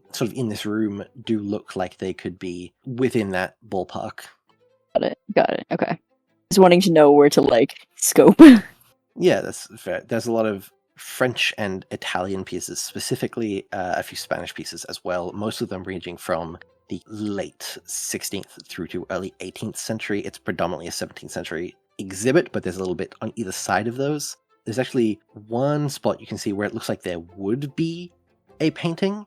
this room do look like they could be within that ballpark. Got it. Okay. Just wanting to know where to like scope. Yeah, that's fair. There's a lot of French and Italian pieces, specifically a few Spanish pieces as well, most of them ranging from the late 16th through to early 18th century. It's predominantly a 17th century exhibit, but there's a little bit on either side of those. There's actually one spot you can see where it looks like there would be a painting,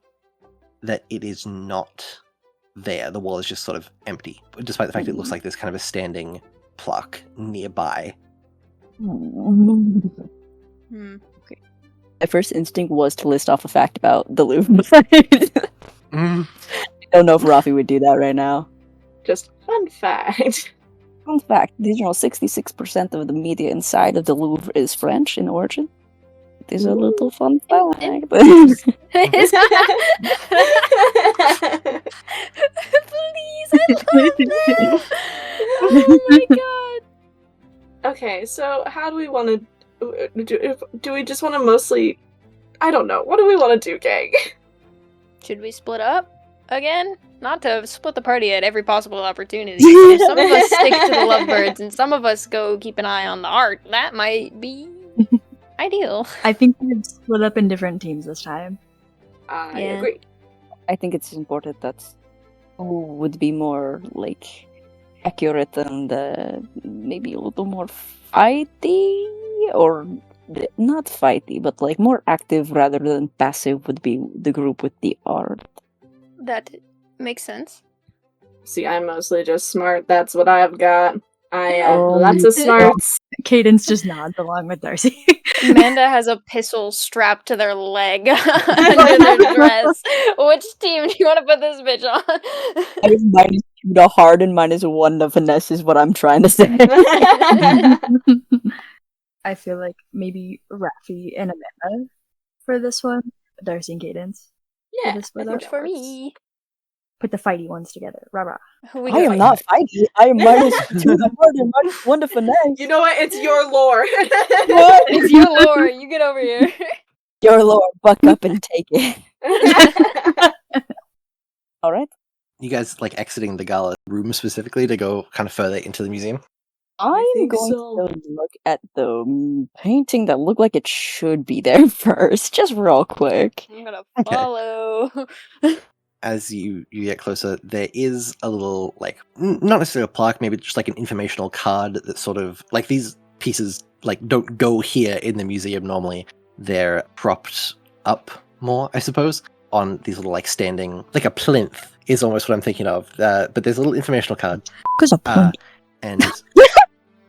that it is not there. The wall is just sort of empty, despite the fact it looks like there's kind of a standing plaque nearby. Hmm. My first instinct was to list off a fact about the Louvre. I don't know if Rafi would do that right now. Just fun fact. Fun fact, did you know 66% of the media inside of the Louvre is French in origin? It is a little fun fact. Please, I love that. Oh my god. Okay, so how do we want to do we just want to mostly, I don't know, what do we want to do, gang? Should we split up? again, not to split the party at every possible opportunity, but if some of us stick to the lovebirds and some of us go keep an eye on the art, that might be ideal. I think we've split up in different teams this time. I Yeah. agree. I think it's important that who would be more like accurate and maybe a little more fighty, or not fighty, but like more active rather than passive would be the group with the art. That makes sense. See, I'm mostly just smart. That's what I've got. I have Oh, lots me of too. smarts. Cadence just nods along with Darcy. Amanda has a pistol strapped to their leg under their dress. Which team do you want to put this bitch on? I have -2 to hard and -1 to finesse is what I'm trying to say. I feel like maybe Raffi and Amanda for this one. Darcy and Cadence. Yeah, this I one think Works that for works. me. Put the fighty ones together. Rah rah. We I can am fight. not fighty. I am -2 to hard and -1 to finesse. You know what? It's your lore. What? It's your lore. You get over here. Your lord, buck up and take it. All right. You guys like exiting the gala room specifically to go kind of further into the museum? I'm think going so. to look at the painting that looked like it should be there first, just real quick. I'm gonna Okay. follow. As you get closer, there is a little, like, not necessarily a plaque, maybe just like an informational card that sort of, like, these pieces, like, don't go here in the museum normally. They're propped up more, I suppose, on these little, like, standing, like a plinth is almost what I'm thinking of. But there's a little informational card. Because a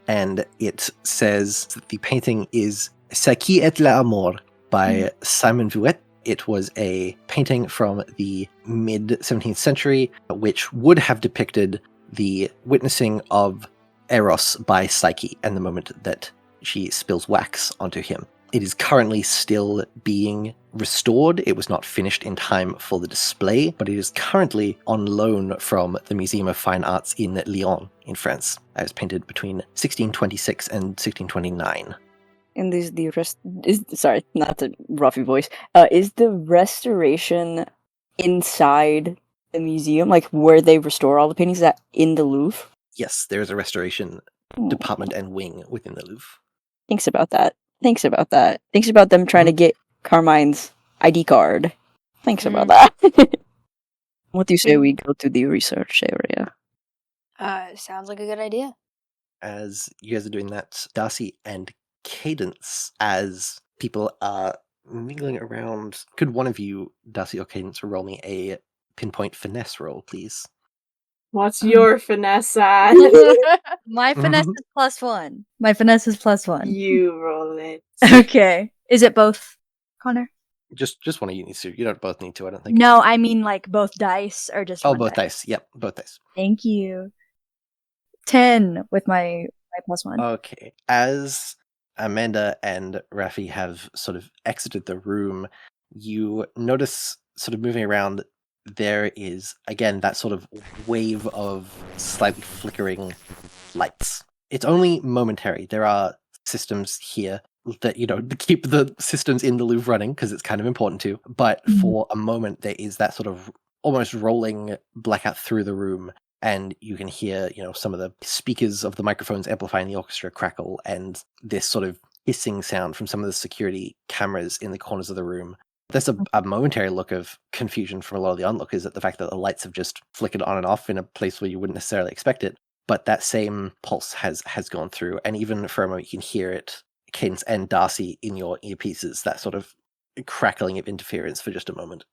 And it says that the painting is Saki et l'Amor by Simon Vouet. It was a painting from the mid-17th century, which would have depicted the witnessing of Eros by Psyche and the moment that she spills wax onto him. It is currently still being restored. It was not finished in time for the display, but it is currently on loan from the Museum of Fine Arts in Lyon, in France. It was painted between 1626 and 1629. And is the sorry, not the Ruffy voice. Is the restoration inside the museum, like where they restore all the paintings, is that in the Louvre? Yes, there is a restoration department and wing within the Louvre. Thanks about that. Thanks about that. Thanks about them trying to get Carmine's ID card. Thanks about that. What do you say we go to the research area? Sounds like a good idea. As you guys are doing that, Darcy and Cadence, as people are mingling around, could one of you, Darcy or Cadence, roll me a pinpoint finesse roll, please? What's your finesse at? My finesse is +1. My finesse is +1. You roll it. Okay. Is it both, Connor? Just one of you needs to. You don't both need to, I don't think. No, I mean like both dice or just Oh, one both dice. Yep, both dice. Thank you. 10 with my +1. Okay. As Amanda and Raffi have sort of exited the room, you notice, sort of moving around, there is, again, that sort of wave of slightly flickering lights. It's only momentary. There are systems here that, keep the systems in the Louvre running, because it's kind of important to, but for a moment there is that sort of almost rolling blackout through the room, and you can hear, some of the speakers of the microphones amplifying the orchestra crackle, and this sort of hissing sound from some of the security cameras in the corners of the room. There's a momentary look of confusion from a lot of the onlookers at the fact that the lights have just flickered on and off in a place where you wouldn't necessarily expect it. But that same pulse has gone through, and even for a moment you can hear it, Cadence and Darcy, in your earpieces, that sort of crackling of interference for just a moment.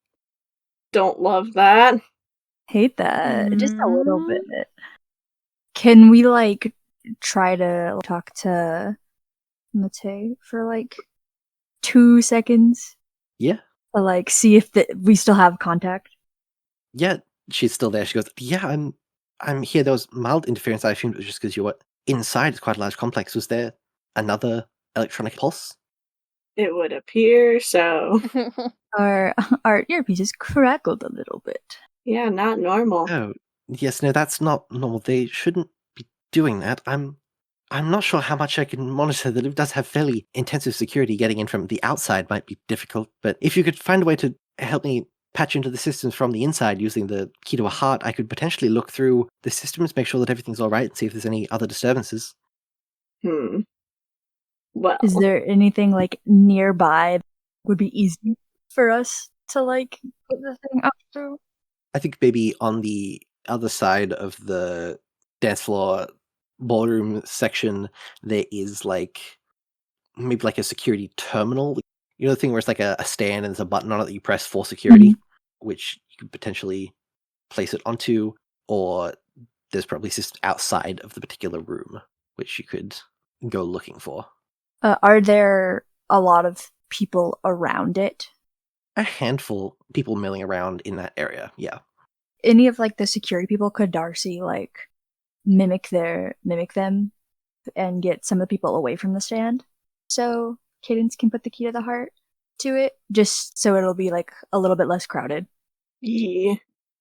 Don't love that. Hate that. Just a little bit. Can we try to talk to Mate for 2 seconds? Yeah. To see if we still have contact? Yeah, she's still there. She goes, yeah, I'm here. There was mild interference. I assumed it was just because you were inside. It's quite a large complex. Was there another electronic pulse? It would appear so. Our earpieces crackled a little bit. Yeah, not normal. Oh, yes, no, that's not normal. They shouldn't be doing that. I'm not sure how much I can monitor. That it does have fairly intensive security. Getting in from the outside might be difficult, but if you could find a way to help me patch into the systems from the inside using the key to a heart, I could potentially look through the systems, make sure that everything's all right, and see if there's any other disturbances. Well, Is there anything like nearby that would be easy for us to like put the thing up through? I think maybe on the other side of the dance floor ballroom section, there is like maybe like a security terminal. You know the thing where it's like a stand and there's a button on it that you press for security, which you could potentially place it onto, or there's probably systems outside of the particular room which you could go looking for. Are there a lot of people around it? A handful of people milling around in that area, yeah. Any of like the security people, could Darcy like mimic them and get some of the people away from the stand so Cadence can put the key to the heart to it, just so it'll be like a little bit less crowded? yeah,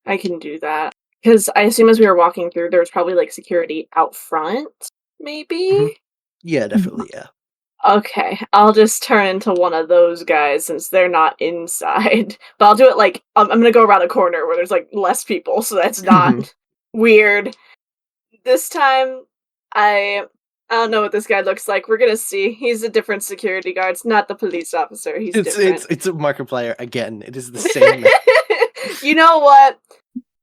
I can do that. Because I assume as we were walking through, there was probably like security out front, maybe? Mhm. Yeah, definitely, yeah. Okay, I'll just turn into one of those guys since they're not inside. But I'll do it like, I'm gonna go around a corner where there's like less people, so that's not weird. This time, I don't know what this guy looks like. We're gonna see. He's a different security guard. It's not the police officer. He's different. It's a Markiplier again. It is the same. You know what?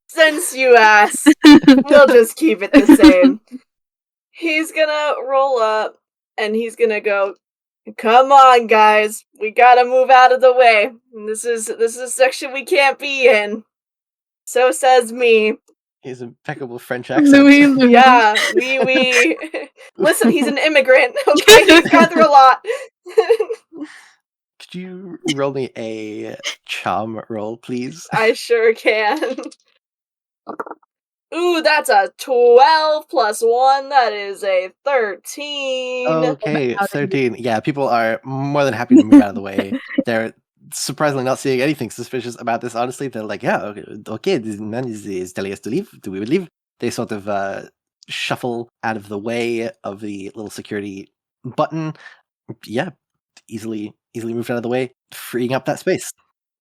Since you asked, we'll just keep it the same. He's gonna roll up and he's gonna go, "Come on, guys, we gotta move out of the way. This is a section we can't be in. So says me." His impeccable French accent. Yeah, we. Listen, he's an immigrant. Okay, he's gone through a lot. Could you roll me a charm roll, please? I sure can. Ooh, that's a 12 plus 1. That is a 13. Okay, 13. Yeah, people are more than happy to move out of the way. They're surprisingly not seeing anything suspicious about this, honestly. They're like, yeah, okay, this man is telling us to leave. Do we leave? They sort of shuffle out of the way of the little security button. Yeah, easily moved out of the way, freeing up that space.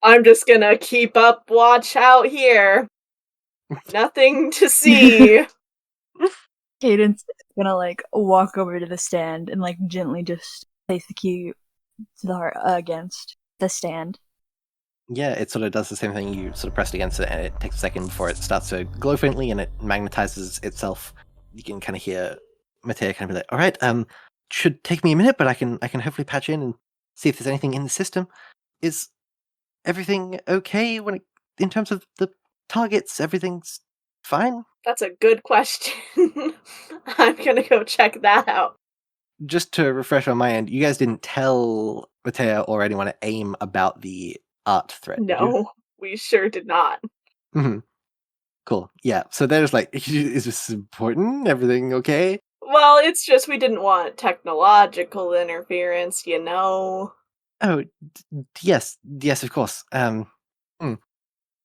I'm just gonna keep up watch out here. Nothing to see. Cadence is gonna like walk over to the stand and like gently just place the key to the heart against the stand. Yeah, it sort of does the same thing. You sort of press it against it, and it takes a second before it starts to glow faintly, and it magnetizes itself. You can kind of hear Matea kind of be like, "All right, should take me a minute, but I can hopefully patch in and see if there's anything in the system. Is everything okay in terms of the targets? Everything's fine?" That's a good question. I'm gonna go check that out. Just to refresh on my end, you guys didn't tell Matea or anyone at AIM about the art threat, did you? No, we sure did not. Mm-hmm. Cool. Yeah. So they're just like, is this important? Everything okay? Well, it's just we didn't want technological interference, you know? Oh, yes, of course. And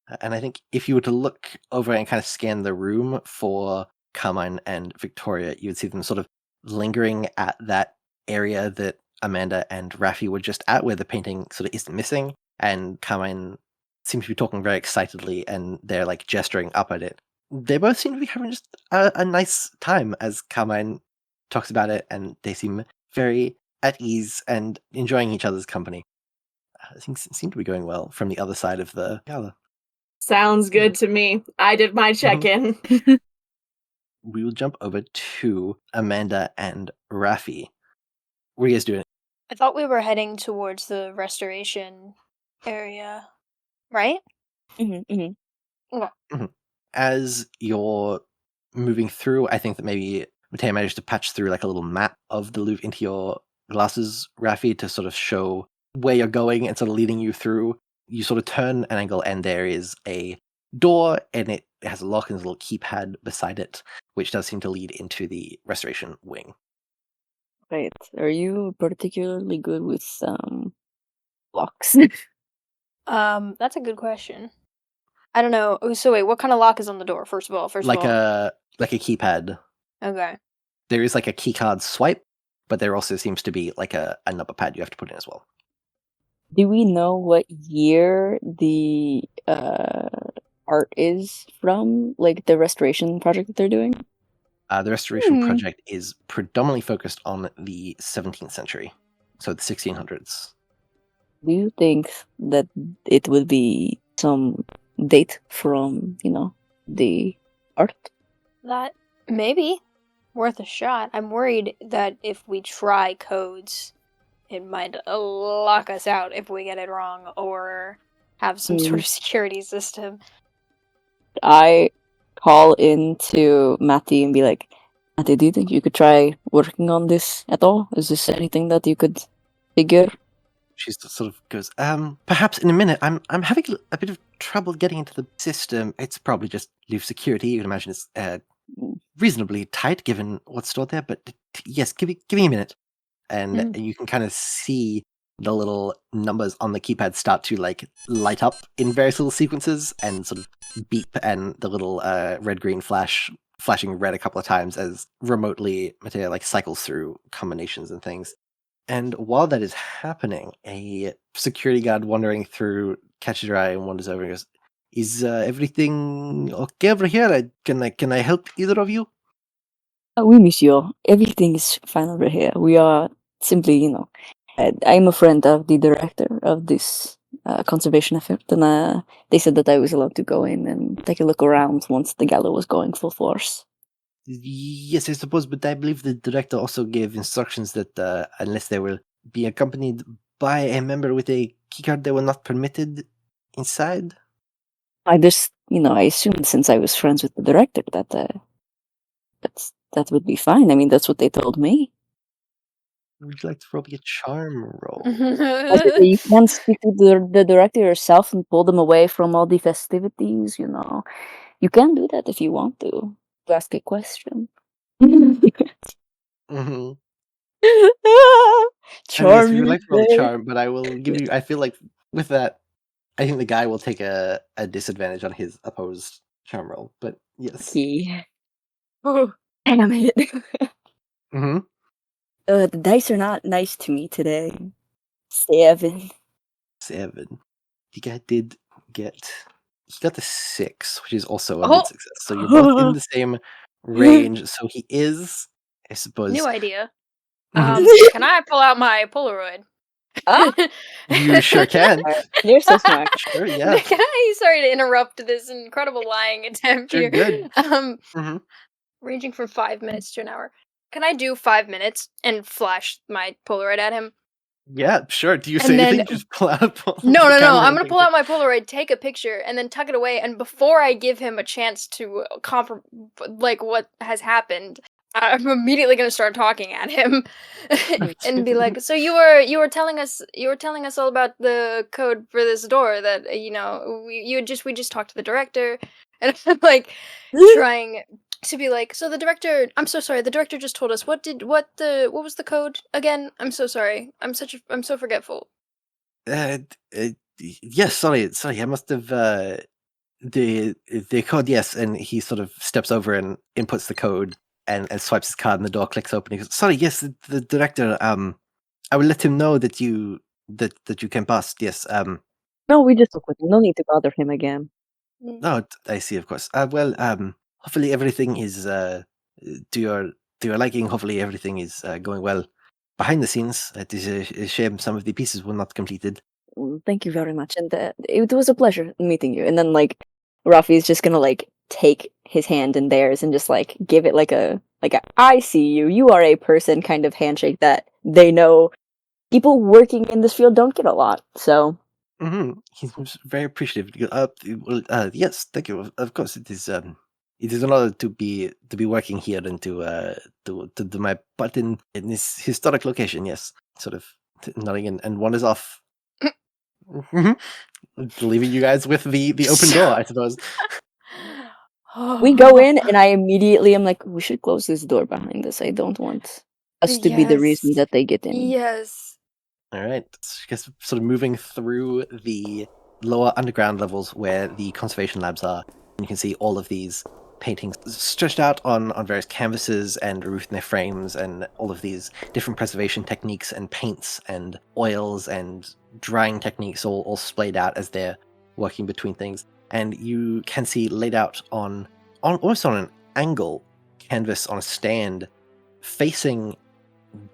I think if you were to look over and kind of scan the room for Carmine and Victoria, you would see them sort of lingering at that area that Amanda and Raffi were just at, where the painting sort of isn't missing, and Carmine seems to be talking very excitedly, and they're like gesturing up at it. They both seem to be having just a nice time as Carmine talks about it, and they seem very at ease and enjoying each other's company. Things seem to be going well from the other side of the gala. Sounds good to me. I did my check-in. We will jump over to Amanda and Raffi. What are you guys doing? I thought we were heading towards the restoration area, right? As you're moving through, I think that maybe Matea managed to patch through like a little map of the Louvre into your glasses, Raffi, to sort of show where you're going and sort of leading you through. You sort of turn an angle and there is a door, and it has a lock and there's a little keypad beside it, which does seem to lead into the restoration wing. Right. Are you particularly good with locks? That's a good question. I don't know. So wait, what kind of lock is on the door? First of all. Like a keypad. Okay. There is like a keycard swipe, but there also seems to be like a number pad you have to put in as well. Do we know what year the art is from? Like the restoration project that they're doing? The restoration project is predominantly focused on the 17th century, so the 1600s. Do you think that it would be some date from, the art? That maybe worth a shot. I'm worried that if we try codes, it might lock us out if we get it wrong or have some sort of security system. I call into Matty and be like, Matty, do you think you could try working on this at all? Is this anything that you could figure? She sort of goes, perhaps in a minute. I'm having a bit of trouble getting into the system. It's probably just loose security. You can imagine it's reasonably tight given what's stored there. But yes, give me a minute, and you can kind of see the little numbers on the keypad start to like light up in various little sequences and sort of beep, and the little red-green flashing red a couple of times as remotely Mattea like cycles through combinations and things. And while that is happening, a security guard wandering through catches your eye and wanders over and goes, "Is everything okay over here? Can I help either of you?" Oui, monsieur. Everything is fine over here. We are simply, I'm a friend of the director of this conservation effort, and they said that I was allowed to go in and take a look around once the gala was going full force. Yes, I suppose, but I believe the director also gave instructions that unless they will be accompanied by a member with a keycard, they were not permitted inside. I just, I assumed since I was friends with the director that would be fine. I mean, that's what they told me. Would you like to roll me a charm roll? You can't speak to the director yourself and pull them away from all the festivities, You can do that if you want to ask a question. Mm-hmm. Charm, yes, we would you like to roll a say? charm, but I will give you. I feel like with that, I think the guy will take a disadvantage on his opposed charm roll. But yes. Okay. Oh, damn it. Mm-hmm. The dice are not nice to me today. 7. 7. The guy did get. He got the 6, which is also a mid success. So you're both in the same range. So he is, I suppose. New idea. Mhm. Can I pull out my Polaroid? You sure can. You're so smart. Sure, yeah. Can I? Sorry to interrupt this incredible lying attempt You're here. good. Mhm. Ranging from 5 minutes to an hour. Can I do 5 minutes and flash my Polaroid at him? Yeah, sure. Do you And say then- anything? Just pull out a No. camera I'm and gonna take pull out my Polaroid, take a picture, and then tuck it away. And before I give him a chance to what has happened, I'm immediately gonna start talking at him and be like, "So you were telling us all about the code for this door that we just talked to the director," and I'm like trying to be like, "So the director, I'm so sorry. The director just told us what was the code again? I'm so sorry. I'm so forgetful." Yes, sorry. I must have the code. Yes, and he sort of steps over and inputs the code and swipes his card, and the door clicks open. He goes, "Sorry, yes, the director. I will let him know that you came past. Yes. No, we just took with him. No need to bother him again. Oh, I see. Of course. Well, hopefully everything is to your liking. Hopefully everything is going well behind the scenes. It is a shame some of the pieces were not completed." Thank you very much, and it was a pleasure meeting you. And then Rafi is just gonna take his hand in theirs and just give it like a I see you. You are a person kind of handshake that they know people working in this field don't get a lot. So He's very appreciative. He goes, yes, thank you. Of course, it is an honor to be working here and to do my part in this historic location. Yes, sort of nodding and wanders off, leaving you guys with the open door, I suppose. we go in, and I immediately am like, we should close this door behind us. I don't want us to be the reason Yes. that they get in. Yes. All right, so I guess sort of moving through the lower underground levels where the conservation labs are, and you can see all of these paintings stretched out on various canvases and removed in their frames, and all of these different preservation techniques and paints and oils and drying techniques all splayed out as they're working between things. And you can see laid out on almost on an angle canvas on a stand facing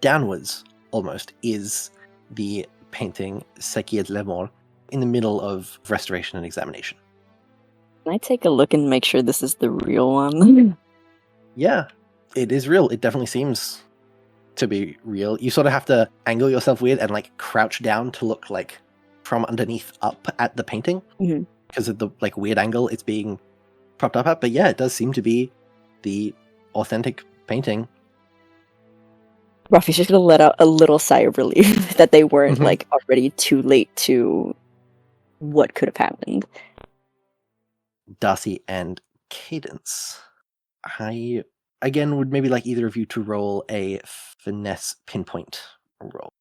downwards almost is the painting Sequier de l'Amor in the middle of restoration and examination. Can I take a look and make sure this is the real one? Yeah, it is real. It definitely seems to be real. You sort of have to angle yourself weird and like crouch down to look like from underneath up at the painting because of the like weird angle it's being propped up at. But yeah, it does seem to be the authentic painting. Ruffy's just gonna let out a little sigh of relief that they weren't like already too late to what could have happened. Darcy and Cadence. I again would maybe like either of you to roll a finesse pinpoint roll.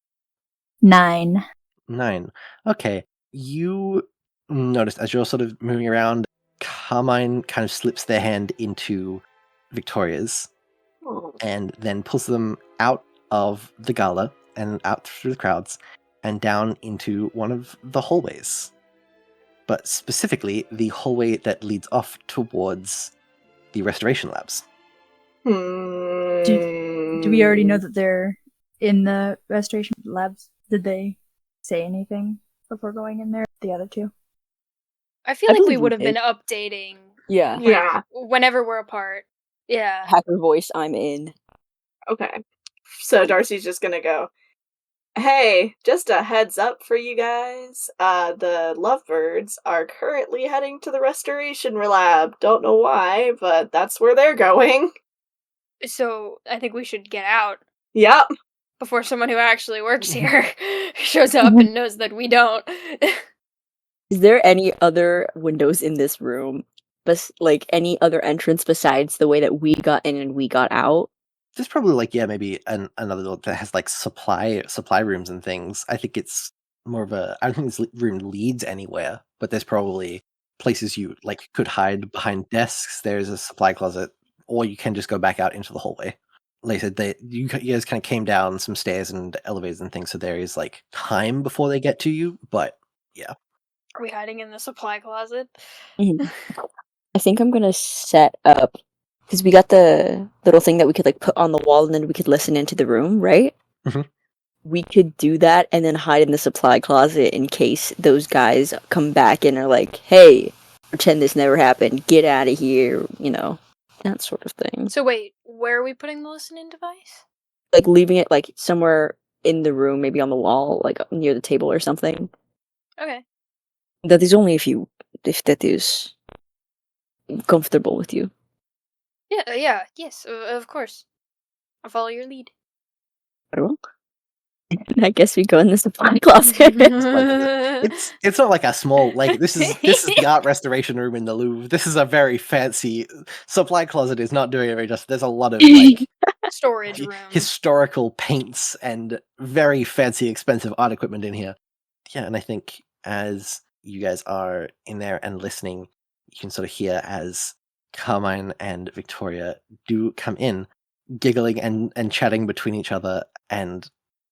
9. 9. Okay. You notice as you're sort of moving around, Carmine kind of slips their hand into Victoria's and then pulls them out of the gala and out through the crowds and down into one of the hallways. But specifically the hallway that leads off towards the restoration labs. Do we already know that they're in the restoration labs? Did they say anything before going in there? The other two? I feel I like we believe would have we been updating Yeah. Yeah. whenever we're apart. Yeah. Hacker voice, I'm in. Okay. So Darcy's just gonna go, hey, just a heads up for you guys. The lovebirds are currently heading to the restoration lab. Don't know why, but that's where they're going. So I think we should get out Yep. before someone who actually works here shows up and knows that we don't. Is there any other windows in this room? Like any other entrance besides the way that we got in and we got out? There's probably like maybe another door that has like supply rooms and things. I think it's more of a, I don't think this room leads anywhere, but there's probably places you like could hide behind desks. There's a supply closet, or you can just go back out into the hallway. Like I said, you guys kind of came down some stairs and elevators and things, so there is like time before they get to you. But yeah, Are we hiding in the supply closet? I think I'm gonna set up, because we got the little thing that we could like put on the wall and then we could listen into the room, right? We could do that and then hide in the supply closet in case those guys come back and are like, hey, pretend this never happened, get out of here, you know, that sort of thing. So wait, where are we putting the listening device? Like leaving it like somewhere in the room, maybe on the wall, like near the table or something. Okay. That is only if that is comfortable with you. Yeah, yes, of course. I'll follow your lead. Very well. I guess we go in the supply closet. it's not like a small like this is the art restoration room in the Louvre. This is a very fancy supply closet. Is not doing it very justice. There's a lot of like Storage room. historical paints and very fancy, expensive art equipment in here. Yeah, and I think as you guys are in there and listening, you can sort of hear as Carmine and Victoria do come in, giggling and chatting between each other, and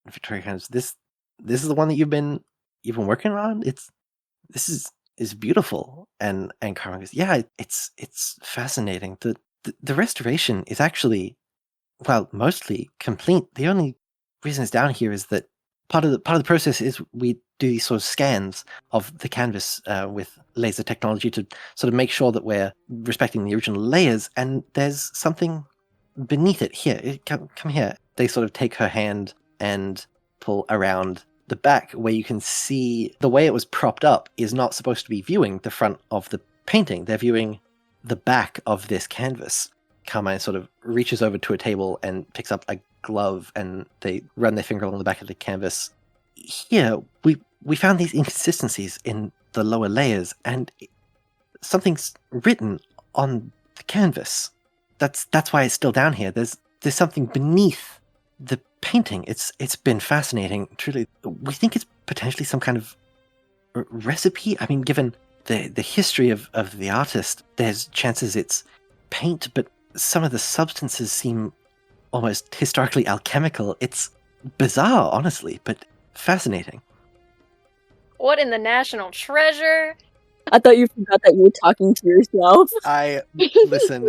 Victoria goes, "This is the one that you've been working on. This is beautiful." And Carmine goes, "Yeah, it's fascinating. The restoration is actually, well, mostly complete. The only reason it's down here is that part of the process is we do these sort of scans of the canvas with laser technology to sort of make sure that we're respecting the original layers, and there's something beneath it. Here, come here." They sort of take her hand and pull around the back where you can see the way it was propped up is not supposed to be viewing the front of the painting. They're viewing the back of this canvas. Carmine sort of reaches over to a table and picks up a glove, and they run their finger along the back of the canvas. Here, we found these inconsistencies in the lower layers, and something's written on the canvas. That's why it's still down here. There's something beneath the painting. It's been fascinating, truly. We think it's potentially some kind of recipe. I mean, given the history of the artist, there's chances it's paint, but some of the substances seem almost historically alchemical. It's bizarre, honestly, but fascinating. What in the national treasure? I thought you forgot that you were talking to yourself. Listen,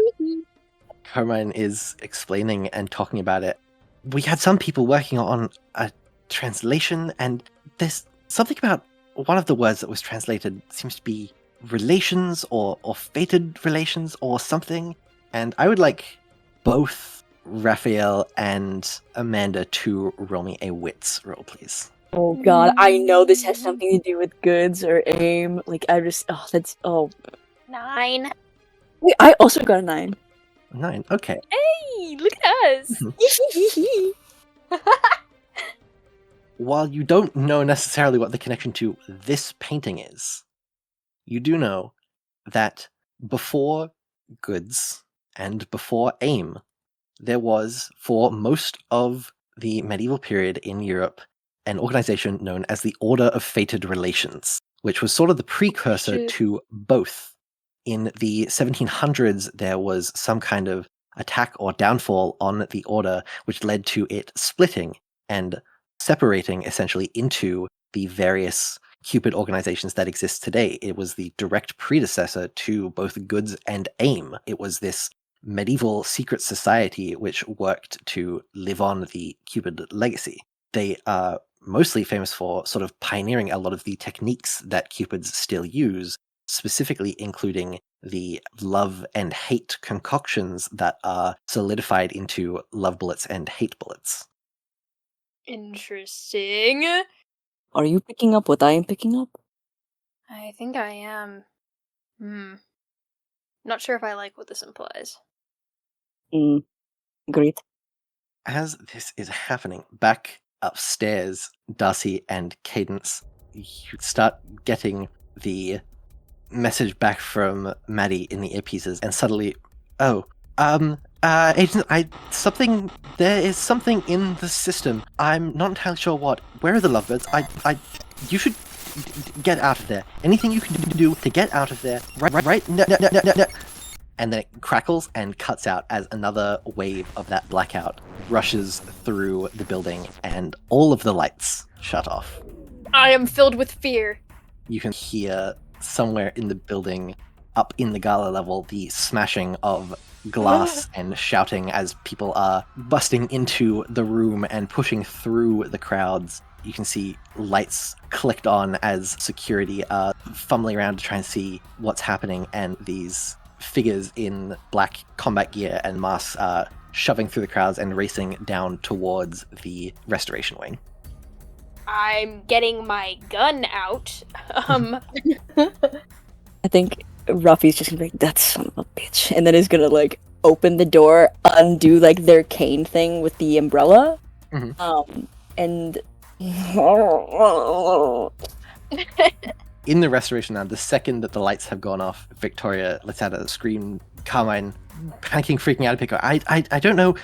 Carmine is explaining and talking about it. We had some people working on a translation, and there's something about one of the words that was translated seems to be relations or fated relations or something. And I would like both Raphael and Amanda to roll me a wits roll, please. Oh god, I know this has something to do with goods or aim. Like, that's 9. Wait, I also got a 9. 9, okay. Hey, look at us. While you don't know necessarily what the connection to this painting is, you do know that before goods and before aim, there was, for most of the medieval period in Europe, an organization known as the Order of Fated Relations, which was sort of the precursor to both. In the 1700s, there was some kind of attack or downfall on the order, which led to it splitting and separating essentially into the various Cupid organizations that exist today. It was the direct predecessor to both goods and aim. It was this medieval secret society which worked to live on the Cupid legacy. They are mostly famous for sort of pioneering a lot of the techniques that Cupids still use, specifically including the love and hate concoctions that are solidified into love bullets and hate bullets. Interesting. Are you picking up what I am picking up? I think I am. Not sure if I like what this implies. Great. As this is happening, back upstairs, Darcy and Cadence, you start getting the message back from Maddie in the earpieces, and suddenly, Agent, there is something in the system. I'm not entirely sure what. Where are the lovebirds? You should get out of there. Anything you can do to get out of there, right, no. And then it crackles and cuts out as another wave of that blackout rushes through the building, and all of the lights shut off. I am filled with fear. You can hear somewhere in the building, up in the gala level, the smashing of glass and shouting as people are busting into the room and pushing through the crowds. You can see lights clicked on as security are fumbling around to try and see what's happening, and these figures in black combat gear and masks are shoving through the crowds and racing down towards the restoration wing. I'm getting my gun out. I think Ruffy's just gonna be like, that son of a bitch, and then he's gonna like open the door, undo like their cane thing with the umbrella, and in the restoration now, the second that the lights have gone off, Victoria lets out a scream. Carmine, panicking, freaking out, pick her. I don't know.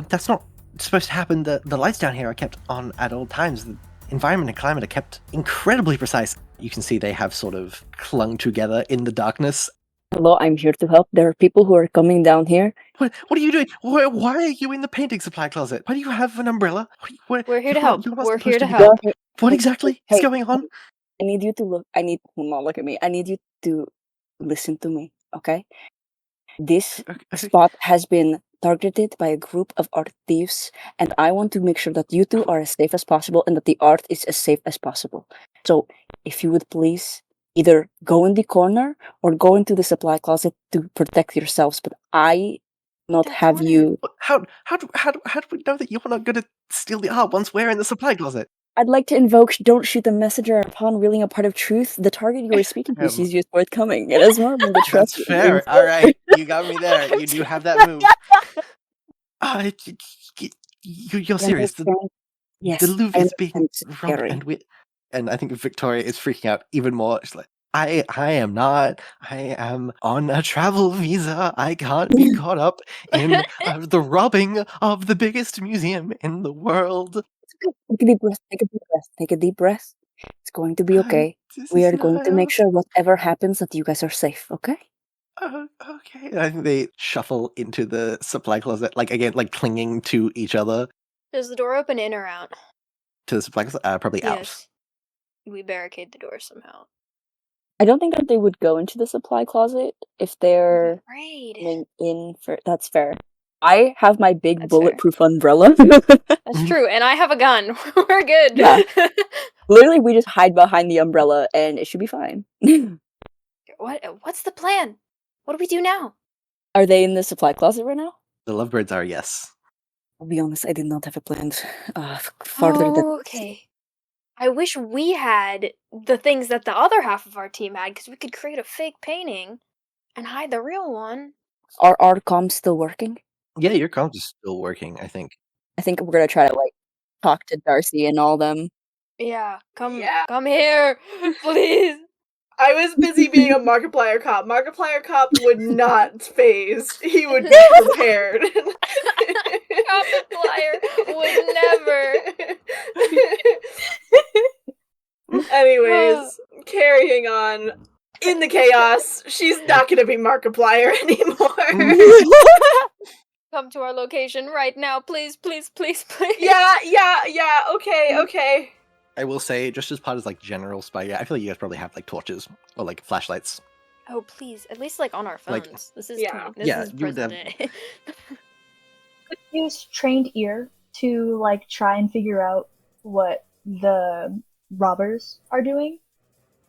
That's not supposed to happen. The lights down here are kept on at all times. The environment and climate are kept incredibly precise. You can see they have sort of clung together in the darkness. Hello, I'm here to help. There are people who are coming down here. What are you doing? Why are you in the painting supply closet? Why do you have an umbrella? We're here to help. We're here to be help. What exactly is going on? I need you to look. Not look at me. I need you to listen to me, okay? This spot has been targeted by a group of art thieves, and I want to make sure that you two are as safe as possible and that the art is as safe as possible. So, if you would please either go in the corner or go into the supply closet to protect yourselves, but I not have you. How do we know that you're not going to steal the art once we're in the supply closet? I'd like to invoke don't shoot the messenger upon revealing a part of truth. The target you were speaking to sees you as forthcoming. It is more than the trust. That's fair. All right, you got me there. You do have that move. You're serious. Yes, the Louvre is being scary. robbed, and I think Victoria is freaking out even more. She's like, I am not. I am on a travel visa. I can't be caught up in the robbing of the biggest museum in the world. Take a deep breath. Take a deep breath. It's going to be okay. We are going to make sure whatever happens that you guys are safe, okay? Okay. I think they shuffle into the supply closet, like again, like clinging to each other Does the door open in or out? to the supply closet. Probably out. Yes. We barricade the door somehow. I don't think that they would go into the supply closet if they're Afraid. coming in for. That's fair. I have my big That's fair. bulletproof umbrella. That's true, and I have a gun. We're good. Yeah. Literally, we just hide behind the umbrella and it should be fine. What's the plan? What do we do now? Are they in the supply closet right now? The lovebirds are, yes. I'll be honest, I did not have it planned. Farther than Okay. I wish we had the things that the other half of our team had, because we could create a fake painting and hide the real one. Are our comms still working? Yeah, your comms is still working, I think. I think we're gonna try to talk to Darcy and all them. Yeah, come Yeah. here, please. I was busy being a Markiplier cop. Markiplier cop would not phase. He would be prepared. Markiplier would never. Anyways, carrying on. In the chaos, she's not gonna be Markiplier anymore. Come to our location right now, please, please, please, please. Yeah, okay. I will say, just as part of like general spy, I feel like you guys probably have like torches or like flashlights. Oh, please, at least like on our phones. Like- this is Yeah. this Yeah, is you would present have- day. Could use trained ear to like try and figure out what the robbers are doing.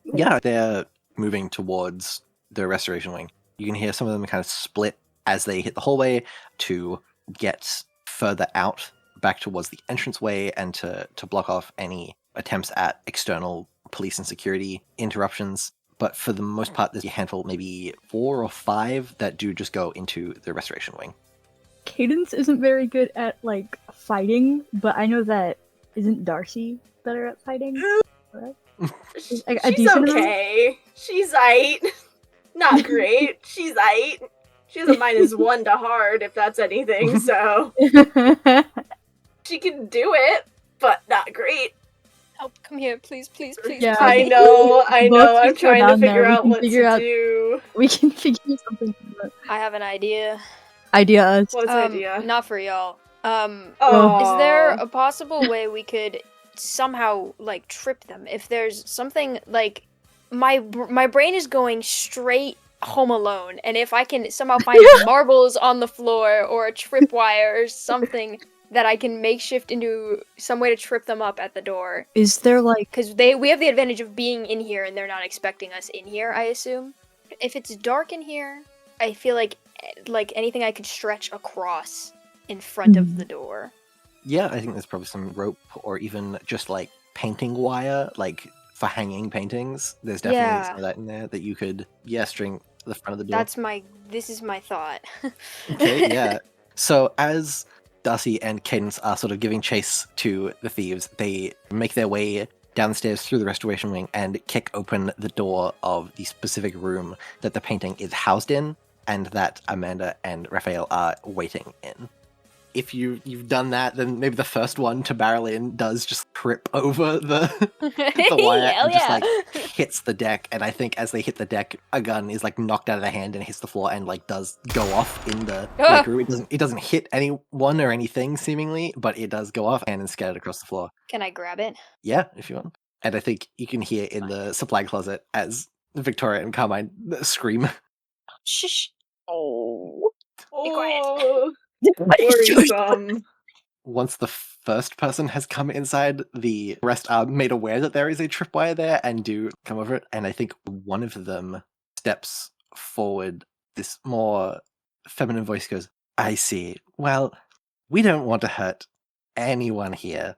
Yeah, they're moving towards the restoration wing. You can hear some of them kind of split as they hit the hallway to get further out back towards the entranceway and to block off any attempts at external police and security interruptions. But for the most part, there's a handful, maybe 4 or 5, that do just go into the restoration wing. Cadence isn't very good at like fighting, but I know that isn't Darcy better at fighting? She's a decent amount? okay. She's aight. Not great. She's aight. She has a -1 to hard, if that's anything, so she can do it, but not great. Help! Come here, please, please, please. Yeah. I please. know. I'm Both trying to down there, figure we out can what figure to out- do. We can figure something out. I have an idea. Ideas. What's the idea? Not for y'all. Oh, Is there a possible way we could somehow like trip them? If there's something like my brain is going straight Home Alone, and if I can somehow find marbles on the floor or a tripwire or something that I can makeshift into some way to trip them up at the door, Is there like because we have the advantage of being in here and they're not expecting us in here, I assume. If it's dark in here, I feel like anything I could stretch across in front of the door. Yeah, I think there's probably some rope or even just like painting wire, like for hanging paintings. There's definitely Yeah. some of that in there that you could, string the front of the door. This is my thought. Okay, yeah. So as Darcy and Cadence are sort of giving chase to the thieves, they make their way downstairs through the restoration wing and kick open the door of the specific room that the painting is housed in and that Amanda and Raphael are waiting in. If you've done that, then maybe the first one to barrel in does just trip over the wire Hell and just yeah. like hits the deck. And I think as they hit the deck, a gun is like knocked out of their hand and hits the floor and like does go off in the room. It doesn't hit anyone or anything seemingly, but it does go off and is scattered across the floor. Can I grab it? Yeah, if you want. And I think you can hear in the supply closet as Victoria and Carmine scream. Shh. Oh. Be quiet. Oh, What is yours? worrisome. Once the first person has come inside, the rest are made aware that there is a tripwire there and do come over it. And I think one of them steps forward. This more feminine voice goes, I see. Well, we don't want to hurt anyone here.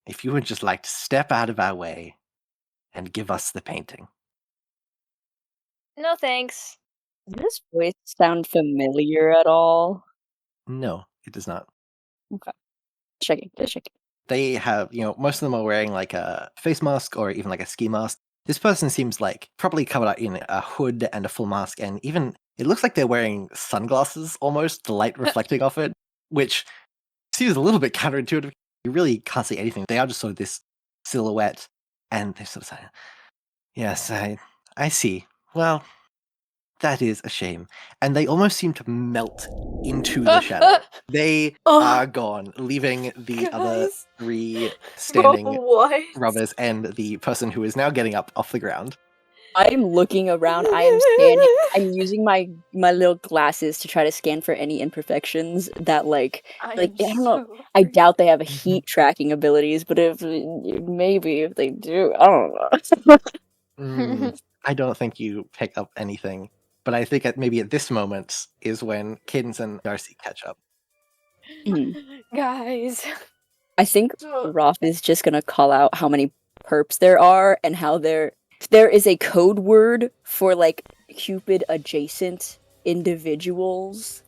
If you would just like to step out of our way and give us the painting. No thanks. Does this voice sound familiar at all? No, it does not. Just checking. They have, most of them are wearing like a face mask or even like a ski mask. This person seems like probably covered up in a hood and a full mask, and even it looks like they're wearing sunglasses almost, the light reflecting off it, which seems a little bit counterintuitive. You really can't see anything. They are just sort of this silhouette, and they're sort of saying, yes, I see. Well, That is a shame. And they almost seem to melt into the shadow. They are gone, leaving the other Guys. 3 standing What? robbers and the person who is now getting up off the ground. I'm looking around. I am scanning. I'm using my little glasses to try to scan for any imperfections that I don't know. I doubt they have heat tracking abilities, but if they do, I don't know. I don't think you pick up anything, but I think maybe at this moment is when Cadence and Darcy catch up. Guys. I think Roth is just gonna call out how many perps there are and how there is a code word for Cupid adjacent individuals.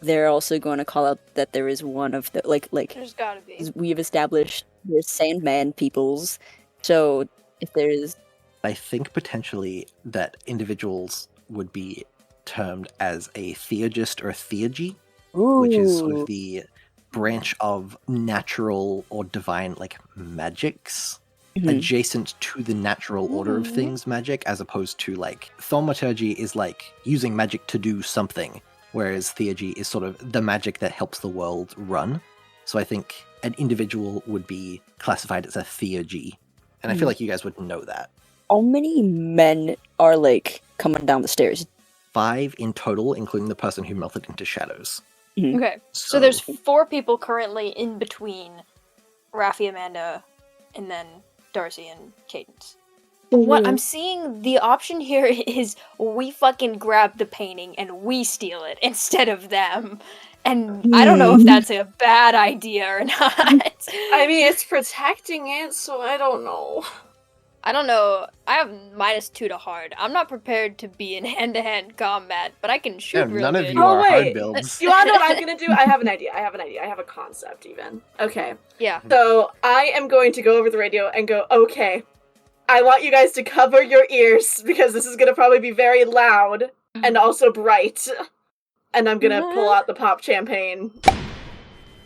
They're also going to call out that there is one of the There's gotta be. we've established there's Sandman peoples. So if there's, I think potentially that individuals would be termed as a theurgist or a theurgy, which is sort of the branch of natural or divine magics adjacent to the natural order of things magic, as opposed to thaumaturgy is using magic to do something, whereas theurgy is sort of the magic that helps the world run. So I think an individual would be classified as a theurgy, and I feel like you guys would know that. how many men are coming down the stairs? 5 in total, including the person who melted into shadows. Okay, so there's 4 people currently in between Raffi, Amanda, and then Darcy and Cadence. What I'm seeing, the option here is we fucking grab the painting and we steal it instead of them. And I don't know if that's a bad idea or not. I mean, it's protecting it, so I don't know. I don't know. I have -2 to hard. I'm not prepared to be in hand-to-hand combat, but I can shoot real none good. of you are hard wait. builds. You wanna know what I'm gonna do? I have an idea. I have a concept even. Okay. Yeah. So I am going to go over the radio and go, okay, I want you guys to cover your ears because this is gonna probably be very loud and also bright. And I'm gonna pull out the pop champagne.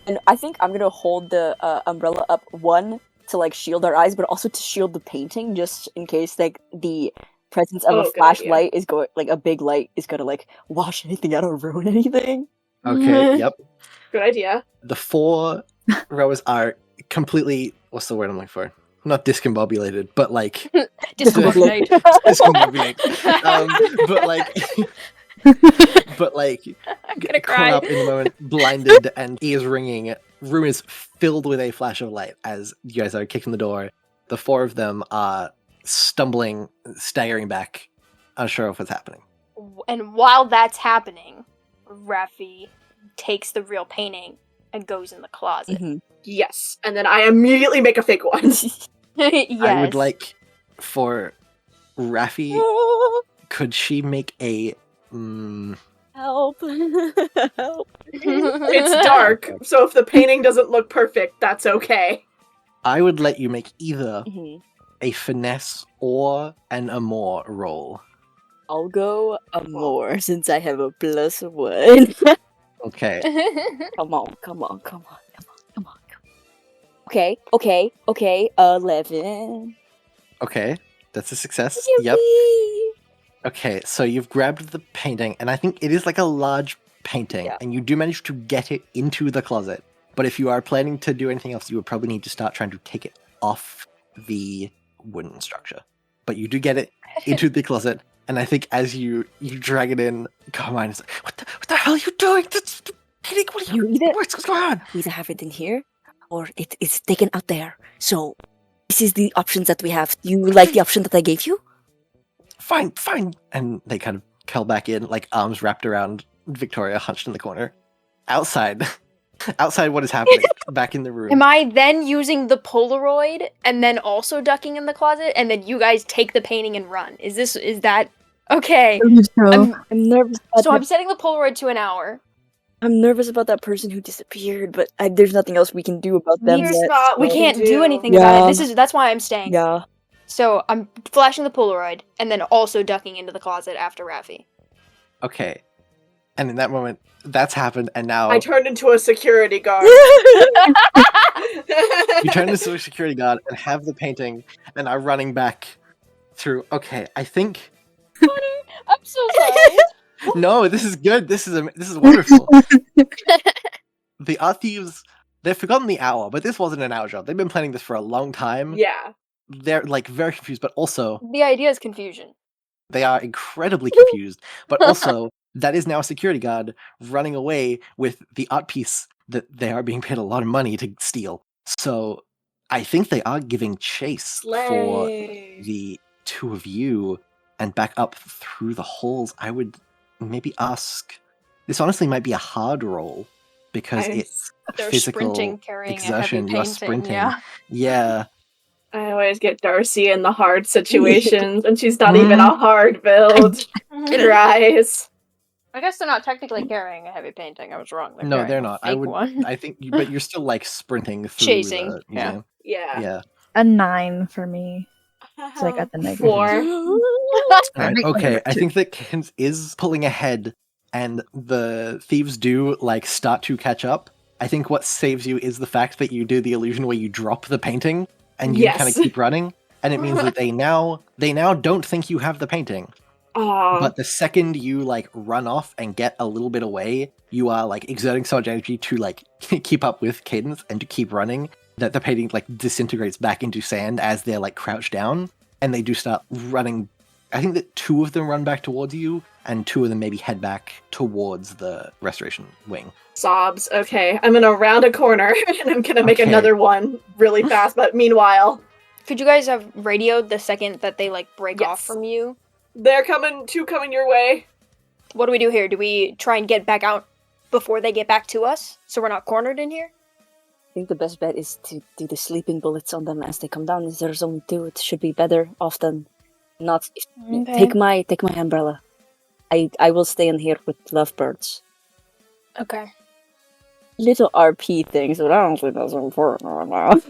And I think I'm gonna hold the umbrella up, one, to shield our eyes, but also to shield the painting, just in case the presence of a good flashlight is going, a big light is gonna wash anything out or ruin anything. Okay, yep. Good idea. The 4 rowers are completely, what's the word I'm looking for? Not discombobulated, but Discombobulate. discombobulate. But I'm gonna caught cry. up in the moment, blinded and ears ringing, room is filled with a flash of light as you guys are kicking the door. The 4 of them are stumbling, staggering back, unsure of what's happening. And while that's happening, Raffi takes the real painting and goes in the closet. Yes. And then I immediately make a fake one. Yes. I would like for Raffi, could she make a Help. Help. It's dark, so if the painting doesn't look perfect, that's okay. I would let you make either a finesse or an Amor roll. I'll go Amor since I have a +1. Okay. Come on. Okay, 11. Okay. That's a success. Yippee! Yep. Okay, so you've grabbed the painting, and I think it is a large painting, and you do manage to get it into the closet. But if you are planning to do anything else, you would probably need to start trying to take it off the wooden structure. But you do get it into the closet, and I think as you drag it in, Carmine is like, what the hell are you doing? That's the painting. What are you what's going on? We either have it in here, or it's taken out there. So, this is the options that we have. Do you like the option that I gave you? Fine. And they kind of curl back in, arms wrapped around Victoria, hunched in the corner. Outside, what is happening? Back in the room. Am I then using the Polaroid and then also ducking in the closet, and then you guys take the painting and run? Is that okay? I'm nervous. So I'm setting the Polaroid to an hour. I'm nervous about that person who disappeared, but there's nothing else we can do about them There's yet. not We what can't to do anything about it. That's why I'm staying. Yeah. So I'm flashing the Polaroid and then also ducking into the closet after Raffi. Okay. And in that moment, that's happened, and now I turned into a security guard. you turn into a security guard and have the painting and are running back through. Okay, I think I'm so sorry. No, this is good. This is wonderful. The art thieves, they've forgotten the hour, but this wasn't an hour job. They've been planning this for a long time. Yeah. They're like very confused, but also The idea is confusion. they are incredibly confused. But also, that is now a security guard running away with the art piece that they are being paid a lot of money to steal. So I think they are giving chase for Slay. the two of you and back up through the halls. I would maybe ask. This honestly might be a hard roll because it's They're physical sprinting, carrying exertion. a heavy You are painting. sprinting. Yeah. Yeah. I always get Darcy in the hard situations, and she's not even a hard build. Tries. I guess they're not technically carrying a heavy painting. I was wrong. No, carrying they're a not. fake one. I think, but you're still like sprinting through Chasing, the yeah. museum. Yeah. Yeah. A 9 for me. So I got the negative. 4. Alright, okay. I think that Cadence is pulling ahead, and the thieves do like start to catch up. I think what saves you is the fact that you do the illusion where you drop the painting and you kind of Yes. keep running, and it means that they now don't think you have the painting. Aw. But the second you like run off and get a little bit away, you are like exerting so much energy to like keep up with Cadence and to keep running that the painting like disintegrates back into sand as they're like crouched down, and they do start running. I think that 2 of them run back towards you, and 2 of them maybe head back towards the restoration wing. Sobs. Okay, I'm gonna round a corner, and I'm gonna make Okay. another one really fast, but meanwhile... Could you guys have radioed the second that they like break off Yes. from you? They're coming, 2 coming your way. What do we do here? Do we try and get back out before they get back to us, so we're not cornered in here? I think the best bet is to do the sleeping bullets on them as they come down. If there's only 2, it should be better often not. Take my umbrella. I will stay in here with lovebirds. Okay. Little RP things, but I don't think that's important right now.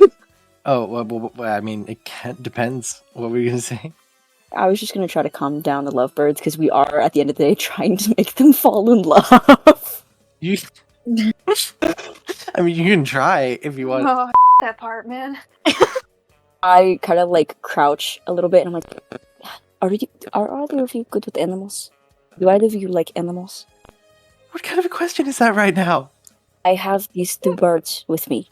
Oh, well, I mean, it depends. What were you gonna say? I was just gonna try to calm down the lovebirds because we are at the end of the day trying to make them fall in love. You. I mean, you can try if you want. Oh, that part, man. I kind of like crouch a little bit and I'm like, are either of you good with animals? Do either of you like animals? What kind of a question is that right now? I have these 2 birds with me.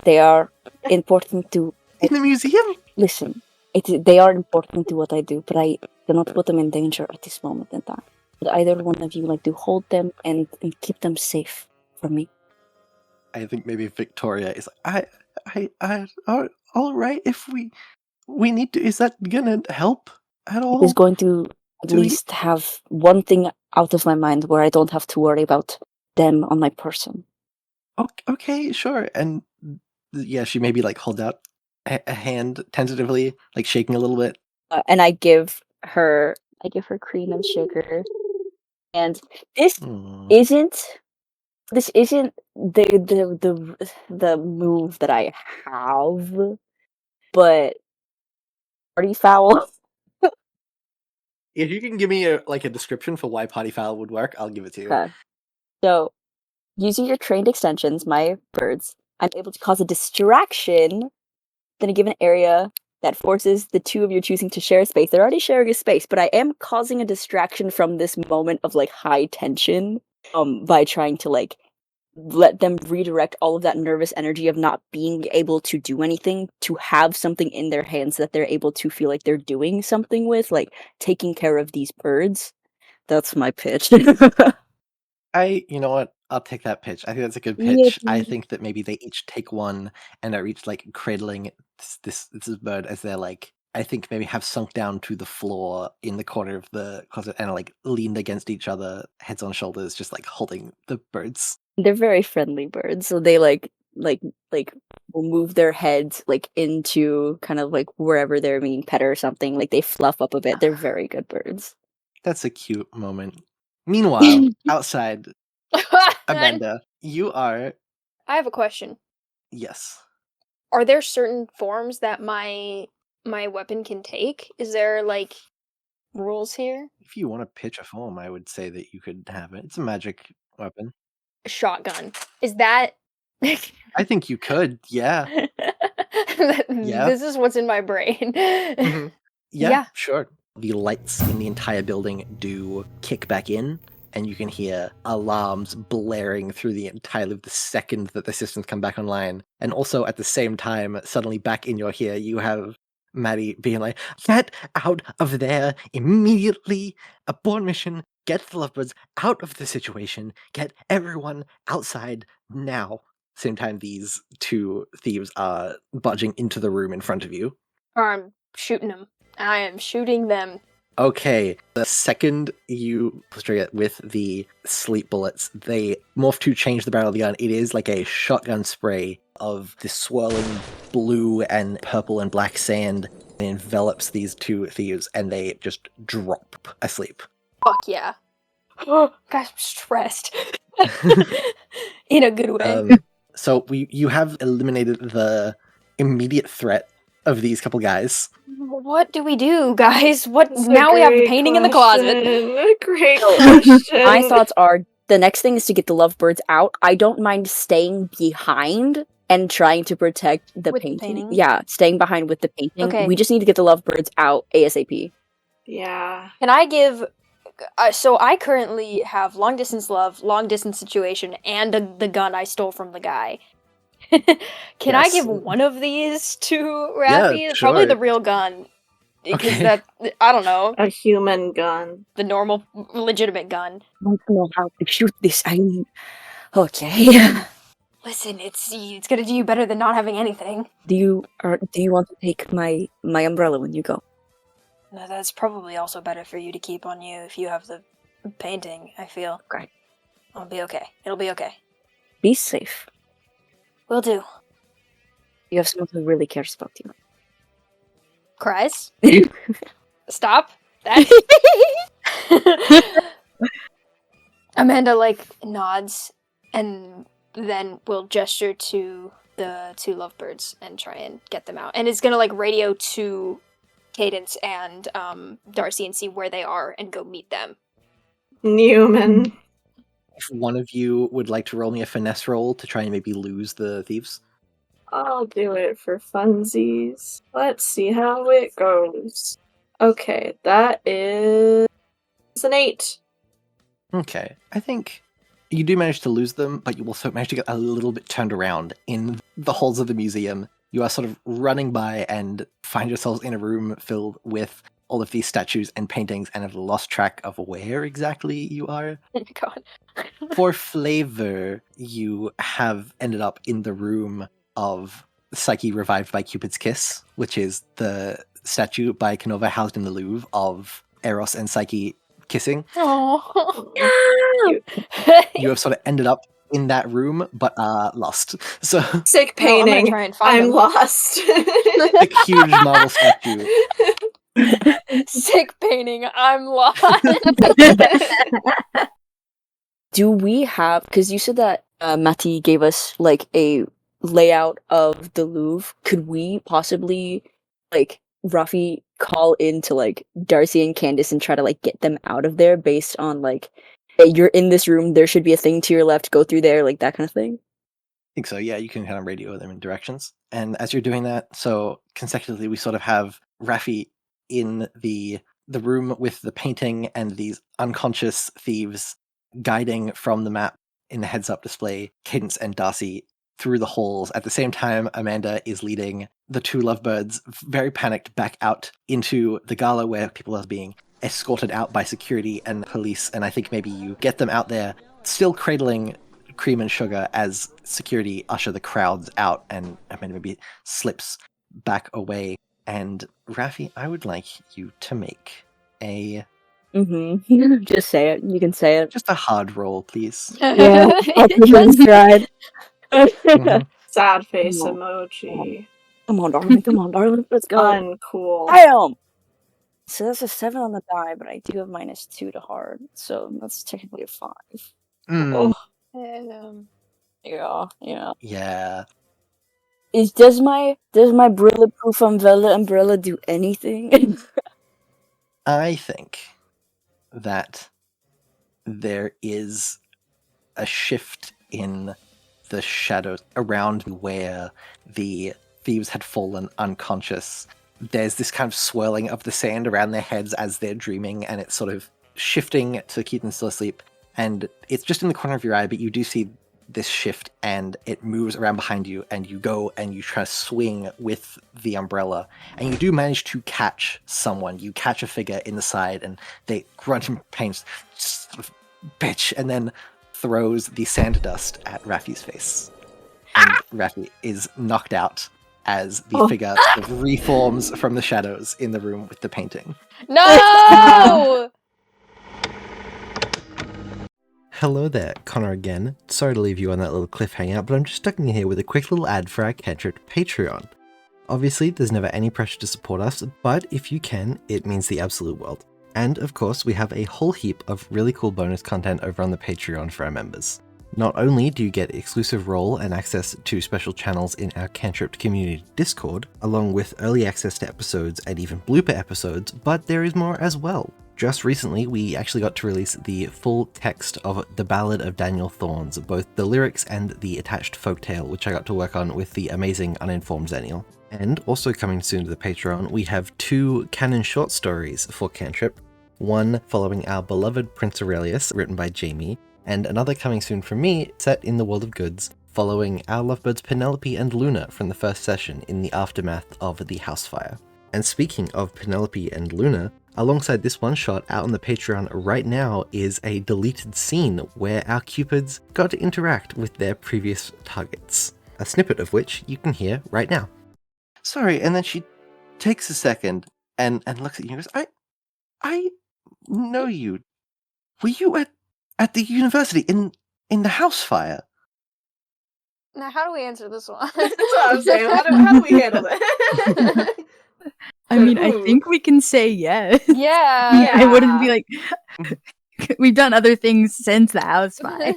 They are important to In the museum? listen. They are important to what I do, but I cannot put them in danger at this moment in time. Would either one of you like to hold them and keep them safe from me? I think maybe Victoria is like, all right. If we need to, is that gonna help at It all? is going to at Do we- least have one thing out of my mind where I don't have to worry about them on my person. Okay, sure. And yeah, she maybe like holds out a hand tentatively, like shaking a little bit. And I give her cream and sugar. And this Hmm. isn't the move that I have, but party foul. If you can give me a description for why party foul would work, I'll give it to you. Okay. So, using your trained extensions, my birds, I'm able to cause a distraction in a given area that forces the 2 of you choosing to share a space. They're already sharing a space, but I am causing a distraction from this moment of like high tension by trying to like let them redirect all of that nervous energy of not being able to do anything to have something in their hands that they're able to feel like they're doing something with, like taking care of these birds. That's my pitch. You know what? I'll take that pitch. I think that's a good Yeah, pitch. I please. think that maybe they each take one and are each like cradling this bird as they're like, I think maybe have sunk down to the floor in the corner of the closet and are like leaned against each other, heads on shoulders, just like holding the birds. They're very friendly birds, so they like will move their heads like into kind of like wherever they're being pet or something. Like they fluff up a bit. They're very good birds. That's a cute moment. Meanwhile, outside, I Amanda, you are have a question. yes. Are there certain forms that my weapon can take? Is there like rules here? If you want to pitch a form, I would say that you could have it. It's a magic weapon. A shotgun. Is that I think you could, yeah. Yeah. This is what's in my brain. Mhm. Yeah, Yeah. sure. the lights in the entire building do kick back in, and you can hear alarms blaring through the entire loop the second that the systems come back online. And also at the same time, suddenly back in your ear, you have Maddie being like, "Get out of there immediately! Abort mission! Get the lovebirds out of the situation! Get everyone outside now!" Same time, these two thieves are barging into the room in front of you. I'm shooting them. I am shooting them. Okay, the second you trigger it with the sleep bullets, they morph to change the barrel of the gun. It is like a shotgun spray of this swirling blue and purple and black sand that envelops these two thieves, and they just drop asleep. Fuck yeah. Oh, guys, I'm stressed. In a good way. So you have eliminated the immediate threat of these couple guys. What do we do, guys? What That's a now? We have the great painting in the closet. question. Great question. My thoughts are the next thing is to get the lovebirds out. I don't mind staying behind and trying to protect the With the painting. painting? Yeah, staying behind with the painting. Okay. We just need to get the lovebirds out ASAP. Yeah. Can I give? So I currently have long distance love, long distance situation, and the gun I stole from the guy. Can I Yes. give one of these to Raffi? Yeah, Probably sure. the real gun. Because Okay. that, I don't know, A human gun. the normal, legitimate gun. I don't know how to shoot this. I mean, okay. Listen, it's gonna do you better than not having anything. Do you want to take my umbrella when you go? No, that's probably also better for you to keep on you if you have the painting, I feel. Okay. I'll be okay. It'll be okay. Be safe. Will do. You have someone who really cares about you. Cries? Stop that. Amanda, nods and then will gesture to the two lovebirds and try and get them out. And it's gonna, radio to Cadence and Darcy and see where they are and go meet them. Newman. If one of you would like to roll me a finesse roll to try and maybe lose the thieves. I'll do it for funsies. Let's see how it goes. Okay, that is an 8. Okay, I think you do manage to lose them, but you also manage to get a little bit turned around in the halls of the museum. You are sort of running by and find yourselves in a room filled with all of these statues and paintings and have lost track of where exactly you are. Oh my god. For flavor, you have ended up in the room of Psyche revived by Cupid's Kiss, which is the statue by Canova housed in the Louvre of Eros and Psyche kissing. Oh. You have sort of ended up in that room, but lost. So, Sick No, I'm gonna painting. try and find I'm them. lost. a huge marble statue. Sick painting. I'm lost. Do we have, because you said that Mati gave us a layout of the Louvre, could we possibly Rafi call into Darcy and Candace and try to get them out of there based on hey, you're in this room, there should be a thing to your left, go through there, that kind of thing? I think so, yeah, you can kind of radio them in directions. And as you're doing that, so consecutively we sort of have Raffi in the room with the painting and these unconscious thieves guiding from the map in the heads-up display Cadence and Darcy through the halls. At the same time, Amanda is leading the two lovebirds, very panicked, back out into the gala where people are being escorted out by security and police, and I think maybe you get them out there, still cradling Cream and Sugar as security usher the crowds out, and Amanda maybe slips back away. And Raffi, I would like you to make a... Just say it. You can say it. just a hard roll, please. Yeah. I'll give it a try. Mhm. Sad face No. emoji. Come on, darling. Let's go. Uncool. Bam! So that's a 7 on the die, but I do have -2 to hard, so that's technically a 5. Mm, Yeah. yeah. Does my Brilla-proof umbrella do anything? I think that there is a shift in the shadows around where the thieves had fallen unconscious, there's this kind of swirling of the sand around their heads as they're dreaming, and it's sort of shifting to keep them still asleep. And it's just in the corner of your eye, but you do see this shift, and it moves around behind you, and you go and you try to swing with the umbrella, and you do manage to catch someone. You catch a figure in the side, and they grunt in pain, sort of, bitch, and then throws the sand dust at Raffi's face. And Raffi is knocked out as the figure sort of reforms from the shadows in the room with the painting. No! Hello there, Connor again. Sorry to leave you on that little cliffhanger, but I'm just stuck in here with a quick little ad for our Cantripped Patreon. Obviously, there's never any pressure to support us, but if you can, it means the absolute world. And of course, we have a whole heap of really cool bonus content over on the Patreon for our members. Not only do you get exclusive role and access to special channels in our Cantripped community Discord, along with early access to episodes and even blooper episodes, but there is more as well. Just recently, we actually got to release the full text of The Ballad of Daniel Thorns, both the lyrics and the attached folktale, which I got to work on with the amazing Uninformed Zenial. And also coming soon to the Patreon, we have 2 canon short stories for Cantrip, one following our beloved Prince Aurelius, written by Jamie, and another coming soon from me, set in the world of Goods, following our lovebirds Penelope and Luna from the first session in the aftermath of the house fire. And speaking of Penelope and Luna, alongside this one shot out on the Patreon right now is a deleted scene where our Cupids got to interact with their previous targets, a snippet of which you can hear right now. Sorry, and then she takes a second and looks at you and goes, I know you. Were you at the university in the house fire? Now, how do we answer this one? That's what I'm saying. How do we handle it? I mean, I think we can say yes. Yeah. I wouldn't be like, we've done other things since the house fire.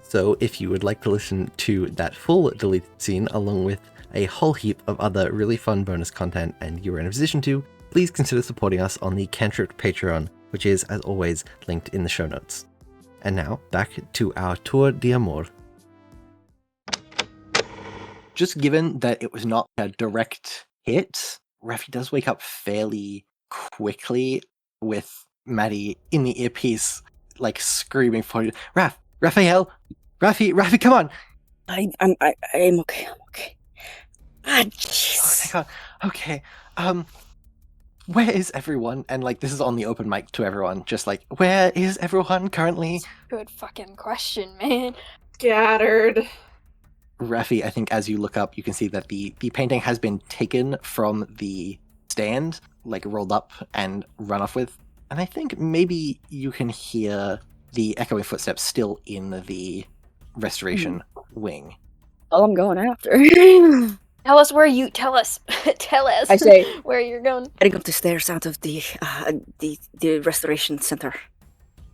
So if you would like to listen to that full deleted scene along with a whole heap of other really fun bonus content and you're in a position to, please consider supporting us on the Cantripped Patreon, which is, as always, linked in the show notes. And now, back to our Tour d'Amor. Just given that it was not a direct hit, Raffi does wake up fairly quickly with Maddie in the earpiece, like screaming for you. Raphael, Raffi, come on! I'm okay. I'm okay. Ah, jeez. Oh, thank God. Okay. Where is everyone? And like, this is on the open mic to everyone. Just like, where is everyone currently? Good fucking question, man. Scattered. Raffi, I think as you look up, you can see that the painting has been taken from the stand, like rolled up and run off with. And I think maybe you can hear the echoing footsteps still in the restoration wing. Oh, I'm going after. Tell us where you. Tell us. I say, where you're going. heading up the stairs out of the restoration center.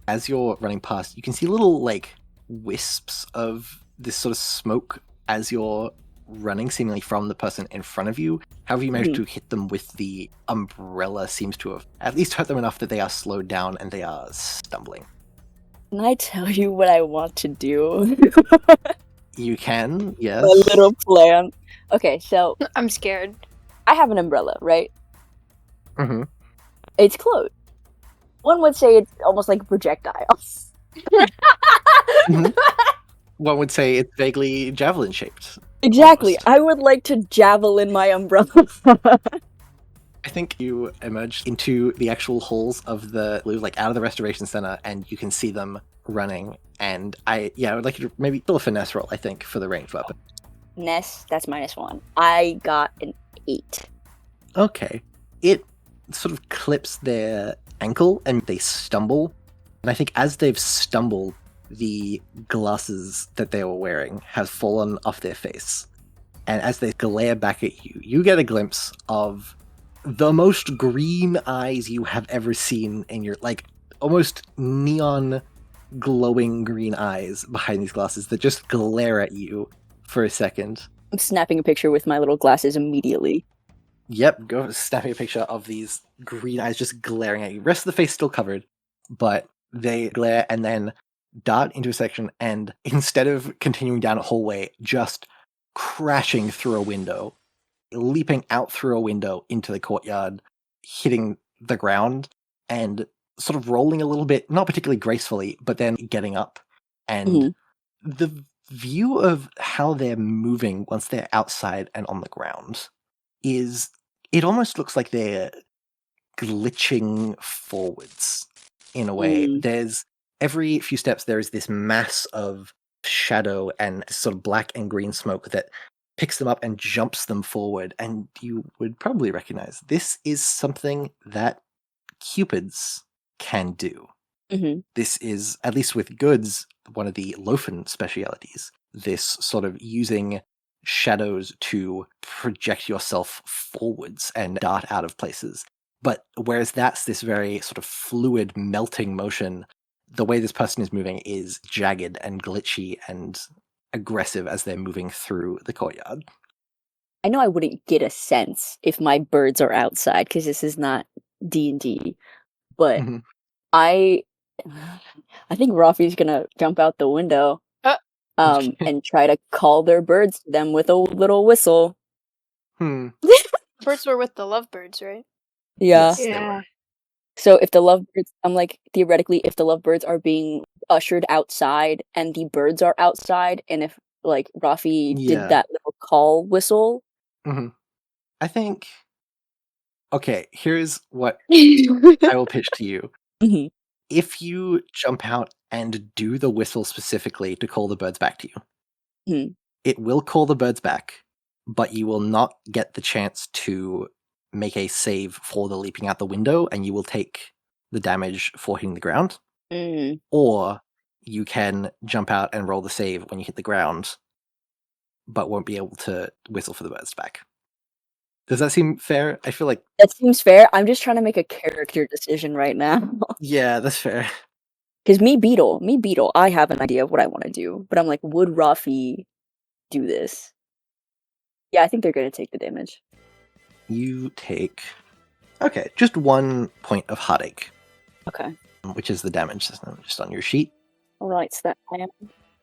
As you're running past, you can see little like wisps of this sort of smoke as you're running, seemingly from the person in front of you. However, you manage to hit them with the umbrella seems to have at least hurt them enough that they are slowed down and they are stumbling. Can I tell you what I want to do? You can, yes. My little plan. Okay, so I'm scared. I have an umbrella, right? Mm-hmm. It's closed. One would say it's almost like a projectile. Mm-hmm. One would say it's vaguely javelin shaped. Exactly. Almost. I would like to javelin my umbrella. I think you emerge into the actual halls of the, like out of the restoration center, and you can see them running. And I would like you to maybe still a finesse roll, I think, for the ranged weapon. Ness, that's -1. I got an 8. Okay. It sort of clips their ankle and they stumble. And I think as they've stumbled, the glasses that they were wearing have fallen off their face. And as they glare back at you, you get a glimpse of the most green eyes you have ever seen in your, like, almost neon glowing green eyes behind these glasses that just glare at you for a second. I'm snapping a picture with my little glasses immediately. Yep, go snapping a picture of these green eyes just glaring at you. Rest of the face still covered, but they glare and then dart into a section, and instead of continuing down a hallway, just crashing through a window leaping out through a window into the courtyard, hitting the ground, and sort of rolling a little bit, not particularly gracefully, but then getting up. And the view of how they're moving once they're outside and on the ground is, it almost looks like they're glitching forwards in a way. There's every few steps there is this mass of shadow and sort of black and green smoke that picks them up and jumps them forward, and you would probably recognize this is something that Cupids can do. This is, at least with Goods, one of the Lofen specialities, this sort of using shadows to project yourself forwards and dart out of places. But whereas that's this very sort of fluid melting motion, the way this person is moving is jagged and glitchy and aggressive as they're moving through the courtyard. I know I wouldn't get a sense if my birds are outside because this is not D&D, but I think Rafi's gonna jump out the window and try to call their birds to them with a little whistle. Birds were with the lovebirds, right? Yeah. Yes, they were. So if the lovebirds, I'm like, theoretically, if the lovebirds are being ushered outside and the birds are outside, and if like Rafi did that little call whistle. I think, okay, here's what I will pitch to you. If you jump out and do the whistle specifically to call the birds back to you, it will call the birds back, but you will not get the chance to make a save for the leaping out the window, and you will take the damage for hitting the ground. Or you can jump out and roll the save when you hit the ground, but won't be able to whistle for the birds back. Does that seem fair? I feel like that seems fair. I'm just trying to make a character decision right now. Yeah, that's fair. Because me Beetle, I have an idea of what I want to do, but I'm like, would Rafi do this? Yeah, I think they're going to take the damage. You take, okay, just 1 point of heartache. Okay. Which is the damage just on your sheet. All right, so that I am.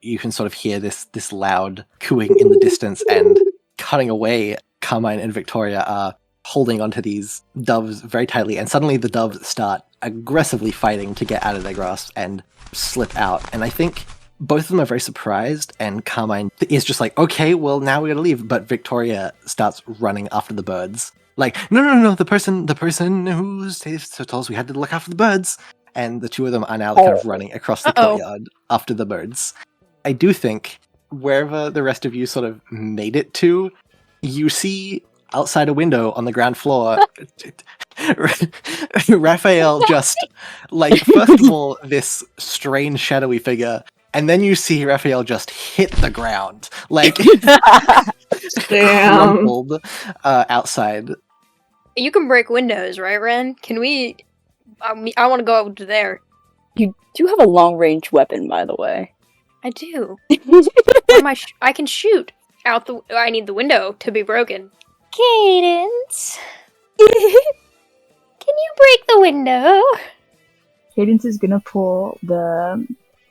You can sort of hear this loud cooing in the distance, and cutting away, Carmine and Victoria are holding onto these doves very tightly, and suddenly the doves start aggressively fighting to get out of their grasp and slip out. And I think both of them are very surprised, and Carmine is just like, okay, well, now we gotta leave. But Victoria starts running after the birds. Like, no, the person who told us we had to look after the birds. And the two of them are now kind of running across the courtyard after the birds. I do think wherever the rest of you sort of made it to, you see outside a window on the ground floor, Raphael just, like, first of all, this strange shadowy figure, and then you see Raphael just hit the ground, like, crumpled outside. You can break windows, right, Ren? Can we... I want to go over to there. You do have a long-range weapon, by the way. I do. I can shoot out the... I need the window to be broken. Cadence! Can you break the window? Cadence is gonna pull the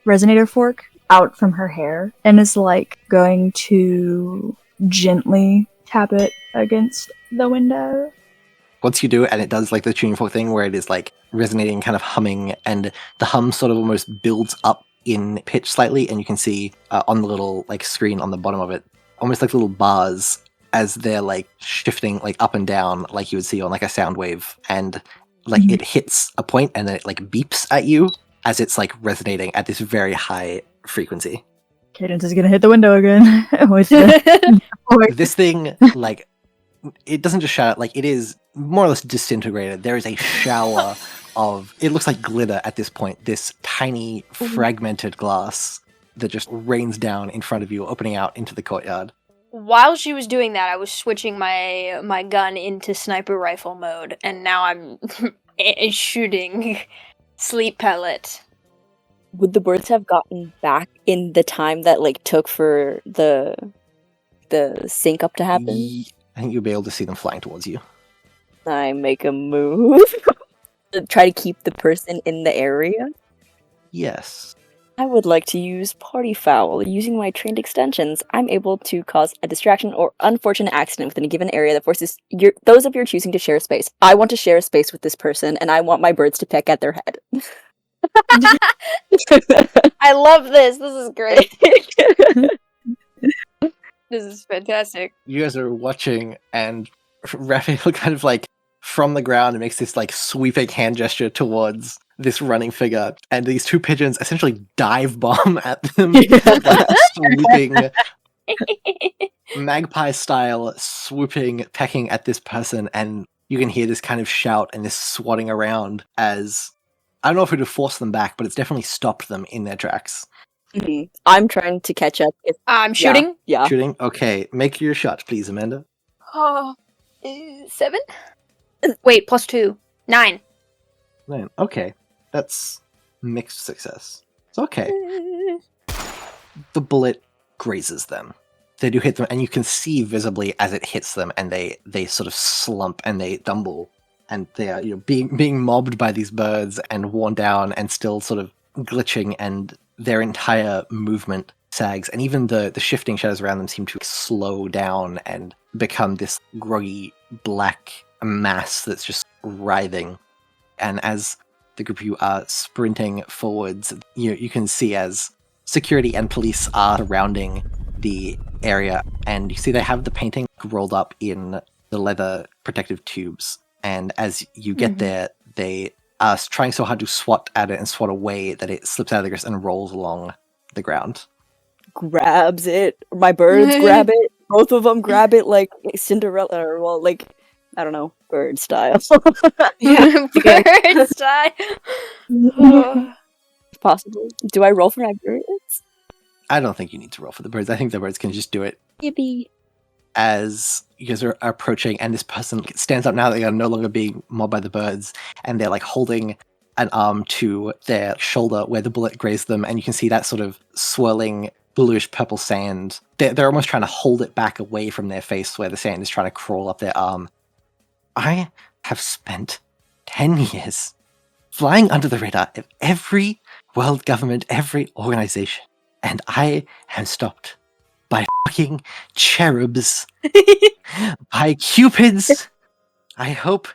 resonator fork out from her hair and is like going to gently tap it against the window. Once you do it, and it does like the tuning fork thing where it is like resonating, kind of humming, and the hum sort of almost builds up in pitch slightly, and you can see on the little like screen on the bottom of it, almost like little bars as they're like shifting like up and down, like you would see on like a sound wave, and like it hits a point and then it like beeps at you as it's like resonating at this very high frequency. Cadence is gonna hit the window again with the this thing, like, it doesn't just shout out, like, it is more or less disintegrated. There is a shower of, it looks like glitter at this point, this tiny fragmented glass that just rains down in front of you, opening out into the courtyard. While she was doing that, I was switching my gun into sniper rifle mode, and now I'm shooting sleep pellet. Would the birds have gotten back in the time that like took for the sync up to happen? I think you'll be able to see them flying towards you. I make a move to try to keep the person in the area. Yes. I would like to use Party Foul. Using my trained extensions, I'm able to cause a distraction or unfortunate accident within a given area that forces those of your choosing to share a space. I want to share a space with this person, and I want my birds to peck at their head. I love this. This is great. This is fantastic. You guys are watching, and Raphael kind of like from the ground and makes this like sweeping hand gesture towards this running figure, and these two pigeons essentially dive bomb at them, like swooping magpie style, swooping, pecking at this person, and you can hear this kind of shout and this swatting around as I don't know if it would force them back, but it's definitely stopped them in their tracks. Mhm. I'm trying to catch up. I'm shooting. Yeah. Shooting? Okay, make your shot, please, Amanda. Oh, 7? Wait, +2. 9. 9. Okay, that's mixed success. It's okay. The bullet grazes them. They do hit them, and you can see visibly as it hits them, and they sort of slump and they stumble, and they are being mobbed by these birds and worn down and still sort of glitching, and their entire movement sags, and even the shifting shadows around them seem to slow down and become this groggy black mass that's just writhing. And as the group of you are sprinting forwards, you can see as security and police are surrounding the area, and you see they have the painting rolled up in the leather protective tubes, and as you get there, they are trying so hard to swat at it and swat away that it slips out of the grasp and rolls along the ground. Grabs it. My birds grab it. Both of them grab it like Cinderella, or well, like, I don't know, bird style. Bird style. Oh. Possible. Do I roll for my birds? I don't think you need to roll for the birds. I think the birds can just do it. Yippee. As you guys are approaching, and this person stands up now that they are no longer being mobbed by the birds, and they're like holding an arm to their shoulder where the bullet grazed them, and you can see that sort of swirling bluish purple sand. They're almost trying to hold it back away from their face where the sand is trying to crawl up their arm. I have spent 10 years flying under the radar of every world government, every organization, and I am stopped by fucking cherubs, by cupids. I hope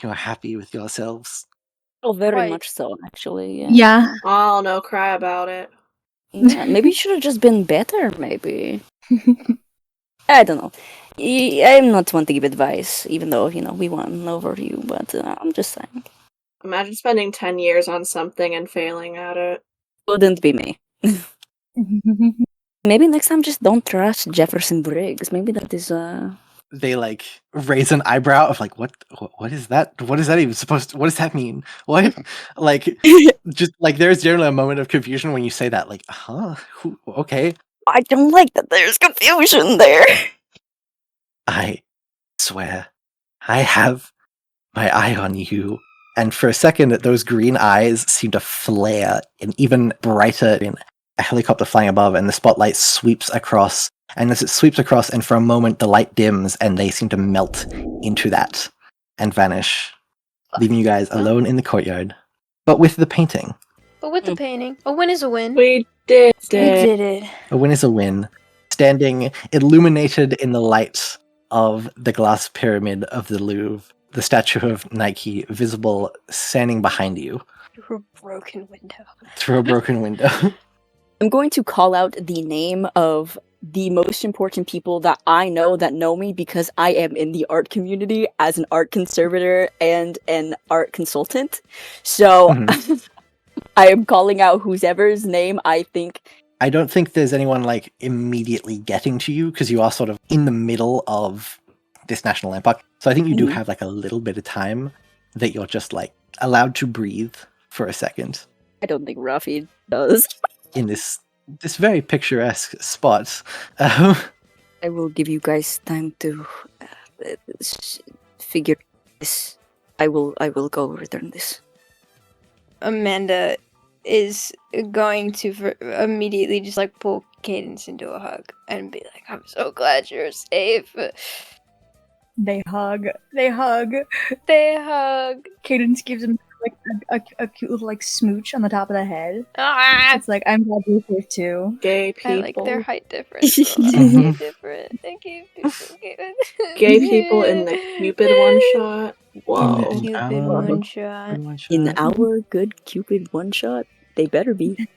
you're happy with yourselves. Oh, very Quite. much so, actually. Yeah. Oh, no, cry about it. Yeah, maybe you should have just been better, maybe. I don't know. I'm not one to give advice, even though, we won over you, but I'm just saying. Imagine spending 10 years on something and failing at it. Wouldn't be me. Maybe next time just don't trust Jefferson Briggs. Maybe that is, They like raise an eyebrow of like, what is that? What is that even supposed to, what does that mean? What? Like, just like there's generally a moment of confusion when you say that, like, who, okay. I don't like that there's confusion there. I swear, I have my eye on you. And for a second, those green eyes seem to flare and even brighter in a helicopter flying above, and the spotlight sweeps across. And as it sweeps across, and for a moment, the light dims, and they seem to melt into that and vanish, leaving you guys alone in the courtyard, but with the painting. But with the painting, a win is a win. We did We it. did it. A win is a win. Standing illuminated in the light of the glass pyramid of the Louvre, the statue of Nike visible standing behind you Through a broken window. through a broken window. I'm going to call out the name of the most important people that I know that know me because I am in the art community as an art conservator and an art consultant. So I am calling out whoever's name I think. I don't think there's anyone like immediately getting to you because you are sort of in the middle of this national landmark. So I think you do have like a little bit of time that you're just like allowed to breathe for a second. I don't think Rafi does. In this very picturesque spot. I will give you guys time to figure this. I will go return this. Amanda is going to immediately just like pull Cadence into a hug and be like, I'm so glad you're safe. They hug. They hug. They hug. Cadence gives him like a cute little like smooch on the top of the head. Ah, It's like I'm glad you're here too. Gay people. I like their height difference. So they're different. They're gay people. Gay people in the Cupid one shot. Whoa. Cupid one shot. In our good Cupid one shot, they better be.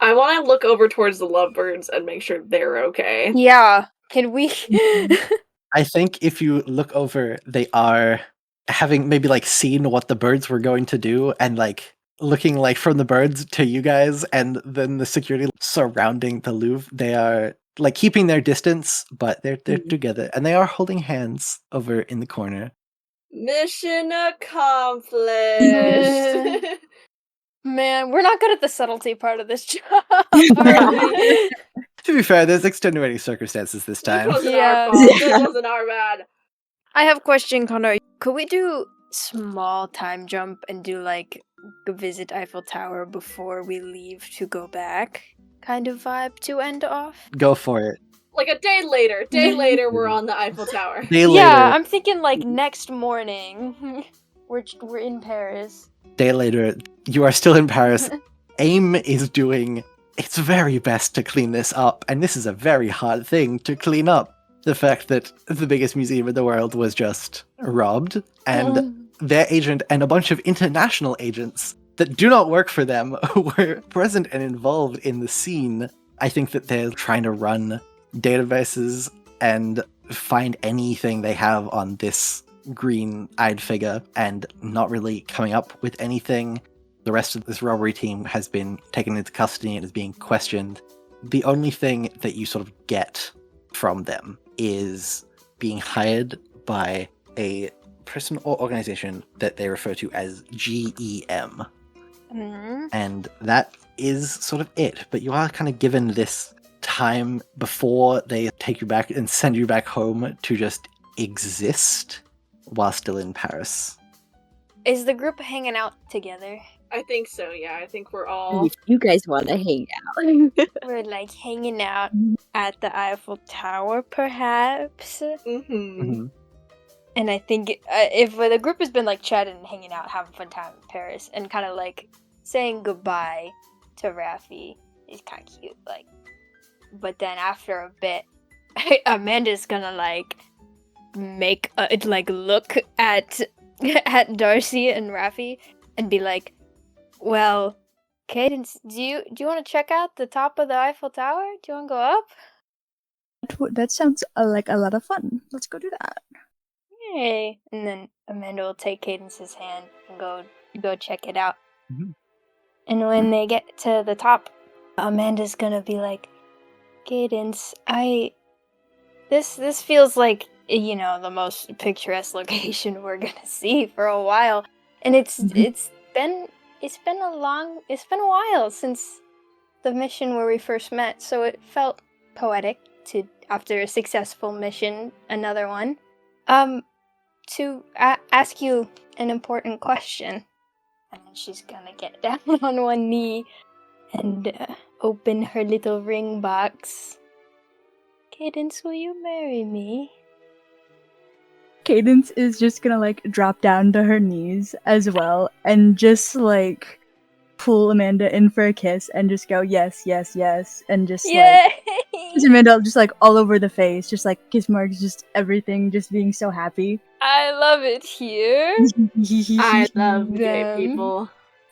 I want to look over towards the lovebirds and make sure they're okay. Yeah. Can we? I think if you look over, they are having maybe like seen what the birds were going to do and like looking like from the birds to you guys and then the security surrounding the Louvre. They are like keeping their distance, but they're together and they are holding hands over in the corner. Mission accomplished. Man, we're not good at the subtlety part of this job. are we? To be fair, there's extenuating circumstances this time. It wasn't Yeah. our fault. It wasn't our bad. I have a question, Connor. Could we do small time jump and do like visit Eiffel Tower before we leave to go back kind of vibe to end off? Go for it. Like a day later. Day later, we're on the Eiffel Tower. Day later. Yeah, I'm thinking like next morning. we're in Paris. Day later, you are still in Paris. AIM is doing its very best to clean this up, and this is a very hard thing to clean up. The fact that the biggest museum in the world was just robbed, and their agent and a bunch of international agents that do not work for them were present and involved in the scene. I think that they're trying to run databases and find anything they have on this green-eyed figure and not really coming up with anything. The rest of this robbery team has been taken into custody and is being questioned. The only thing that you sort of get from them is being hired by a person or organization that they refer to as GEM. Mhm. And that is sort of it. But you are kind of given this time before they take you back and send you back home to just exist while still in Paris. Is the group hanging out together? I think so, yeah. I think we're all... If you guys want to hang out. We're like hanging out at the Eiffel Tower, perhaps. Mm-hmm. And I think if the group has been like chatting and hanging out, having a fun time in Paris, and kind of like saying goodbye to Raffi is kind of cute. Like, but then after a bit, Amanda's gonna like make like look at Darcy and Raffi and be like, "Well, Cadence, do you want to check out the top of the Eiffel Tower? Do you want to go up?" That sounds like a lot of fun. Let's go do that. Yay! And then Amanda will take Cadence's hand and go check it out. Mhm. And when they get to the top, Amanda's gonna be like, "Cadence, this feels like, you know, the most picturesque location we're gonna see for a while, and it's been a while since the mission where we first met, so it felt poetic to, after a successful mission, another one, to ask you an important question." And then she's gonna get down on one knee and open her little ring box. "Cadence, will you marry me?" Cadence is just gonna like drop down to her knees as well and just like pull Amanda in for a kiss and just go yes, yes, yes, and just Yay! like Amanda just like all over the face, just like kiss marks, just everything, just being so happy. I love it here. I love gay Them. people.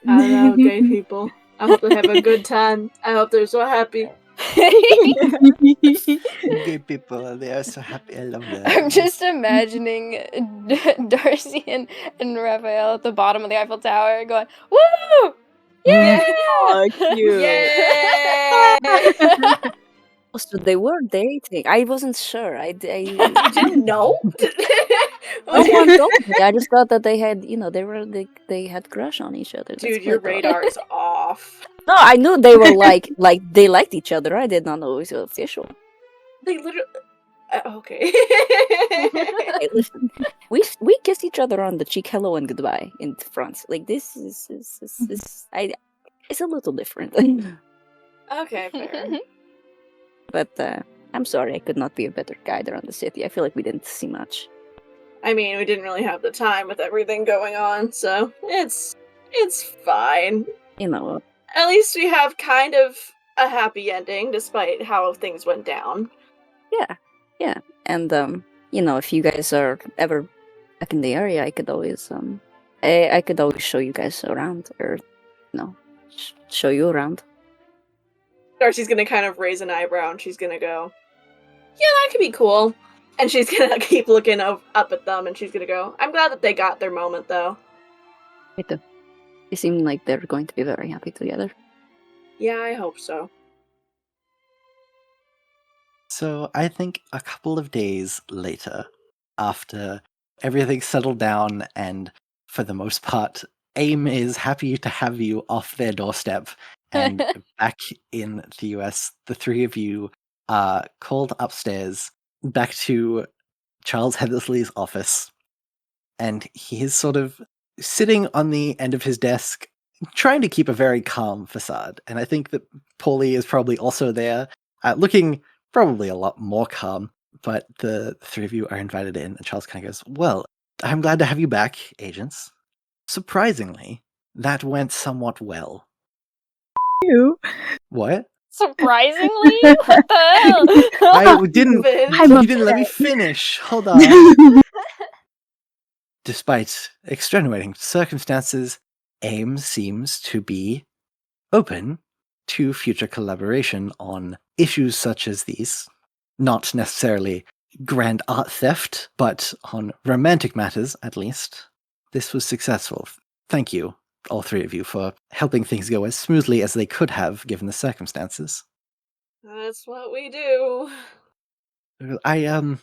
I love gay people. I hope they have a good time. I hope they're so happy. Gay people, they are so happy. I love them. I'm just imagining Darcy and Raphael at the bottom of the Eiffel Tower going, "Woo! Yeah!" Oh, cute. Yay! So they were dating. I wasn't sure. You didn't know? No one told me. I just thought that they had, you know, they had crush on each other. That's Dude, what your I thought. radar is off. No, I knew they were like they liked each other. I did not know it was official. They literally... okay. Hey, listen, we kissed each other on the cheek, hello and goodbye in France. Like this is it's a little different. Okay, fair. But I'm sorry, I could not be a better guide around the city. I feel like we didn't see much. I mean, we didn't really have the time with everything going on, so it's fine. You know, At least we have kind of a happy ending, despite how things went down. yeah. And if you guys are ever back in the area, I could always I could always show you guys around, or show you around. Darcy's gonna kind of raise an eyebrow, and she's gonna go, "Yeah, that could be cool." And she's gonna keep looking up at them, and she's gonna go, "I'm glad that they got their moment, though." Me too. They seem like they're going to be very happy together. Yeah, I hope so. So I think a couple of days later, after everything settled down and for the most part, AIM is happy to have you off their doorstep and back in the US, the three of you are called upstairs back to Charles Heathersley's office. And he is sort of sitting on the end of his desk, trying to keep a very calm facade. And I think that Paulie is probably also there, looking probably a lot more calm. But the three of you are invited in, and Charles kind of goes, "Well, I'm glad to have you back, agents. Surprisingly, that went somewhat well." You. What? Surprisingly? What the hell? I didn't. I'm You didn't let me finish. Hold on. Despite extenuating circumstances, AIM seems to be open to future collaboration on issues such as these. Not necessarily grand art theft, but on romantic matters, at least. This was successful. Thank you, all three of you, for helping things go as smoothly as they could have given the circumstances. That's what we do. I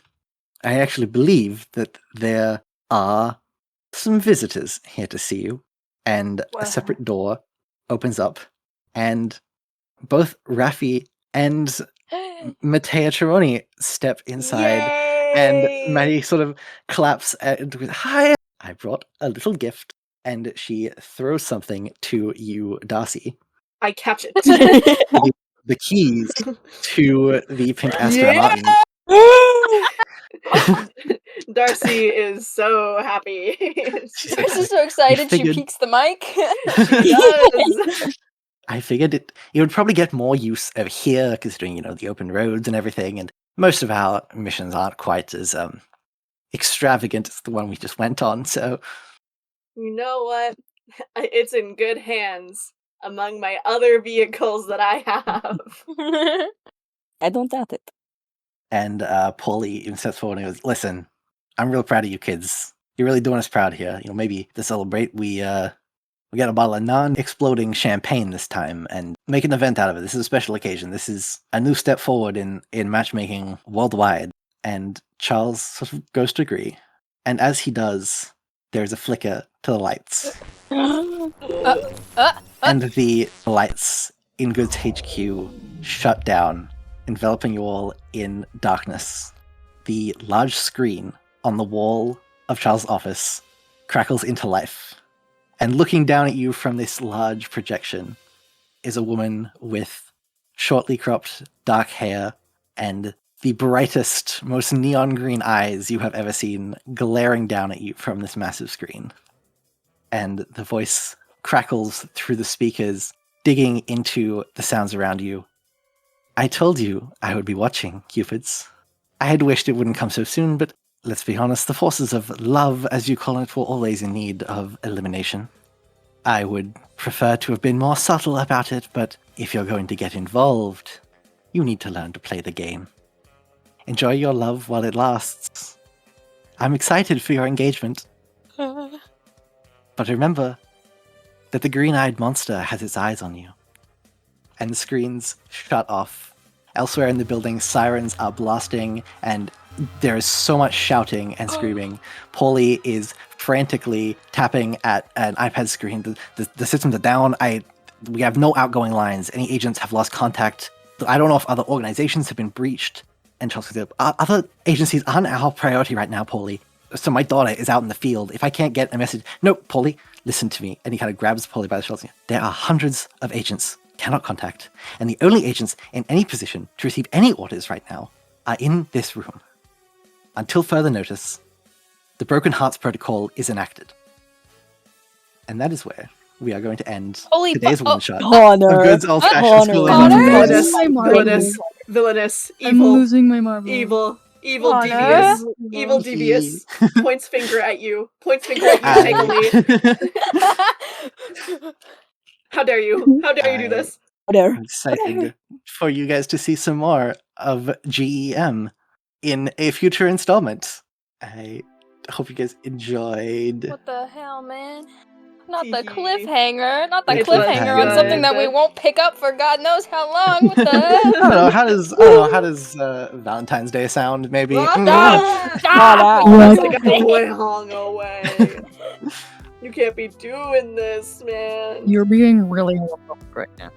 actually believe that there are some visitors here to see you, and Wow. a separate door opens up, and both Raffi and Matea Cheroni step inside, and Maddie sort of claps and goes, "Hi, I brought a little gift," and she throws something to you, Darcy. I catch it. The keys to the Pink Aspen Mountain. Darcy is so happy. She's Darcy's so excited she figured- peeks the mic. She does. I figured it would probably get more use over here, considering, the open roads and everything, and most of our missions aren't quite as extravagant as the one we just went on, so... You know what? It's in good hands among my other vehicles that I have. I don't doubt it. And Paulie even steps forward and goes, "Listen, I'm real proud of you kids. You're really doing us proud here. Maybe to celebrate, we get a bottle of non-exploding champagne this time and make an event out of it. This is a special occasion. This is a new step forward in matchmaking worldwide." And Charles sort of goes to agree. And as he does, there's a flicker to the lights. And the lights in Goode's HQ shut down, enveloping you all in darkness. The large screen on the wall of Charles' office crackles into life. And looking down at you from this large projection is a woman with shortly cropped dark hair and the brightest, most neon green eyes you have ever seen glaring down at you from this massive screen. And the voice crackles through the speakers, digging into the sounds around you. "I told you I would be watching, Cupids. I had wished it wouldn't come so soon, but let's be honest, the forces of love, as you call it, were always in need of elimination. I would prefer to have been more subtle about it, but if you're going to get involved, you need to learn to play the game. Enjoy your love while it lasts. I'm excited for your engagement. But remember that the green-eyed monster has its eyes on you." And the screens shut off. Elsewhere in the building, sirens are blasting, and there is so much shouting and screaming. Paulie is frantically tapping at an iPad screen. The systems are down. We have no outgoing lines. Any agents have lost contact. I don't know if other organizations have been breached. And Charles goes, "Other agencies aren't our priority right now, Paulie. So my daughter is out in the field. If I can't get a message..." "No, Paulie, listen to me." And he kind of grabs Paulie by the shoulders. "There are hundreds of agents cannot contact, and the only agents in any position to receive any orders right now are in this room. Until further notice, the Broken Hearts Protocol is enacted. And that is where we are going to end Holy today's fu- one-shot. Honor. Of Goode's old-fashioned Honor. school Honor. adventures. Villainous, villainous, I'm evil, losing my marble. evil, Honor. devious, evil, devious. Points finger at you. Points finger at you, Tangley. How dare you? How dare you do this? Honor. I'm excited for you guys to see some more of GEM in a future installment. I hope you guys enjoyed. What the hell, man? Not the Tee. cliffhanger. Not the The cliffhanger on cliffhanger. something that we won't pick up for God knows how long. What the I hell? don't know. How does Valentine's Day sound? Maybe. Stop! Stop! Stop! It's like a long away. You can't be doing this, man. You're being really homophobic right now.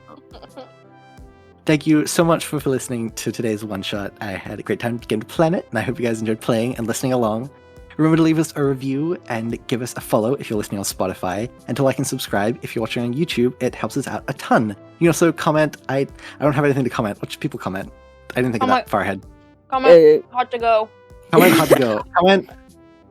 Thank you so much for listening to today's one shot. I had a great time getting to plan it, and I hope you guys enjoyed playing and listening along. Remember to leave us a review and give us a follow if you're listening on Spotify, and to like and subscribe if you're watching on YouTube. It helps us out a ton. You can also comment. I don't have anything to comment. What should people comment? I didn't think of that far ahead. Comment. Hot to go. Comment hard to go.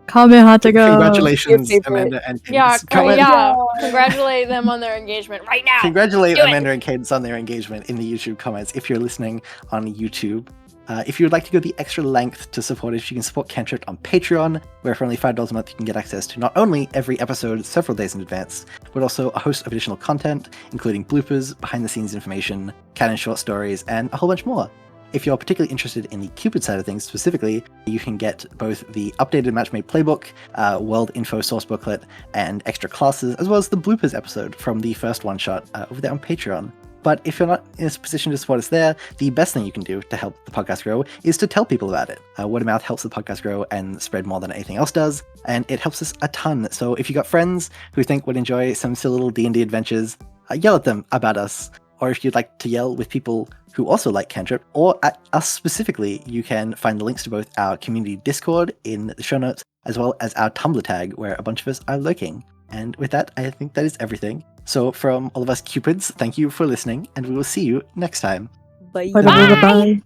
Comment hot to go. Congratulations, Your favorite. Amanda and Yeah, Cadence. Comment. Congratulate them on their engagement right now. Congratulate Do it. Amanda and Cadence on their engagement in the YouTube comments if you're listening on YouTube. If you would like to go the extra length to support us, you can support Cantripped on Patreon, where for only $5 a month you can get access to not only every episode several days in advance, but also a host of additional content, including bloopers, behind-the-scenes information, canon short stories, and a whole bunch more. If you're particularly interested in the Cupid side of things specifically, you can get both the updated Matchmade playbook, world info source booklet, and extra classes, as well as the bloopers episode from the first one-shot over there on Patreon. But if you're not in a position to support us there, the best thing you can do to help the podcast grow is to tell people about it. Word of mouth helps the podcast grow and spread more than anything else does, and it helps us a ton. So if you got friends who think would enjoy some silly little D&D adventures, yell at them about us. Or if you'd like to yell with people who also like Cantrip, or at us specifically, you can find the links to both our community Discord in the show notes, as well as our Tumblr tag, where a bunch of us are lurking. And with that, I think that is everything. So from all of us Cupids, thank you for listening, and we will see you next time. Bye. Bye.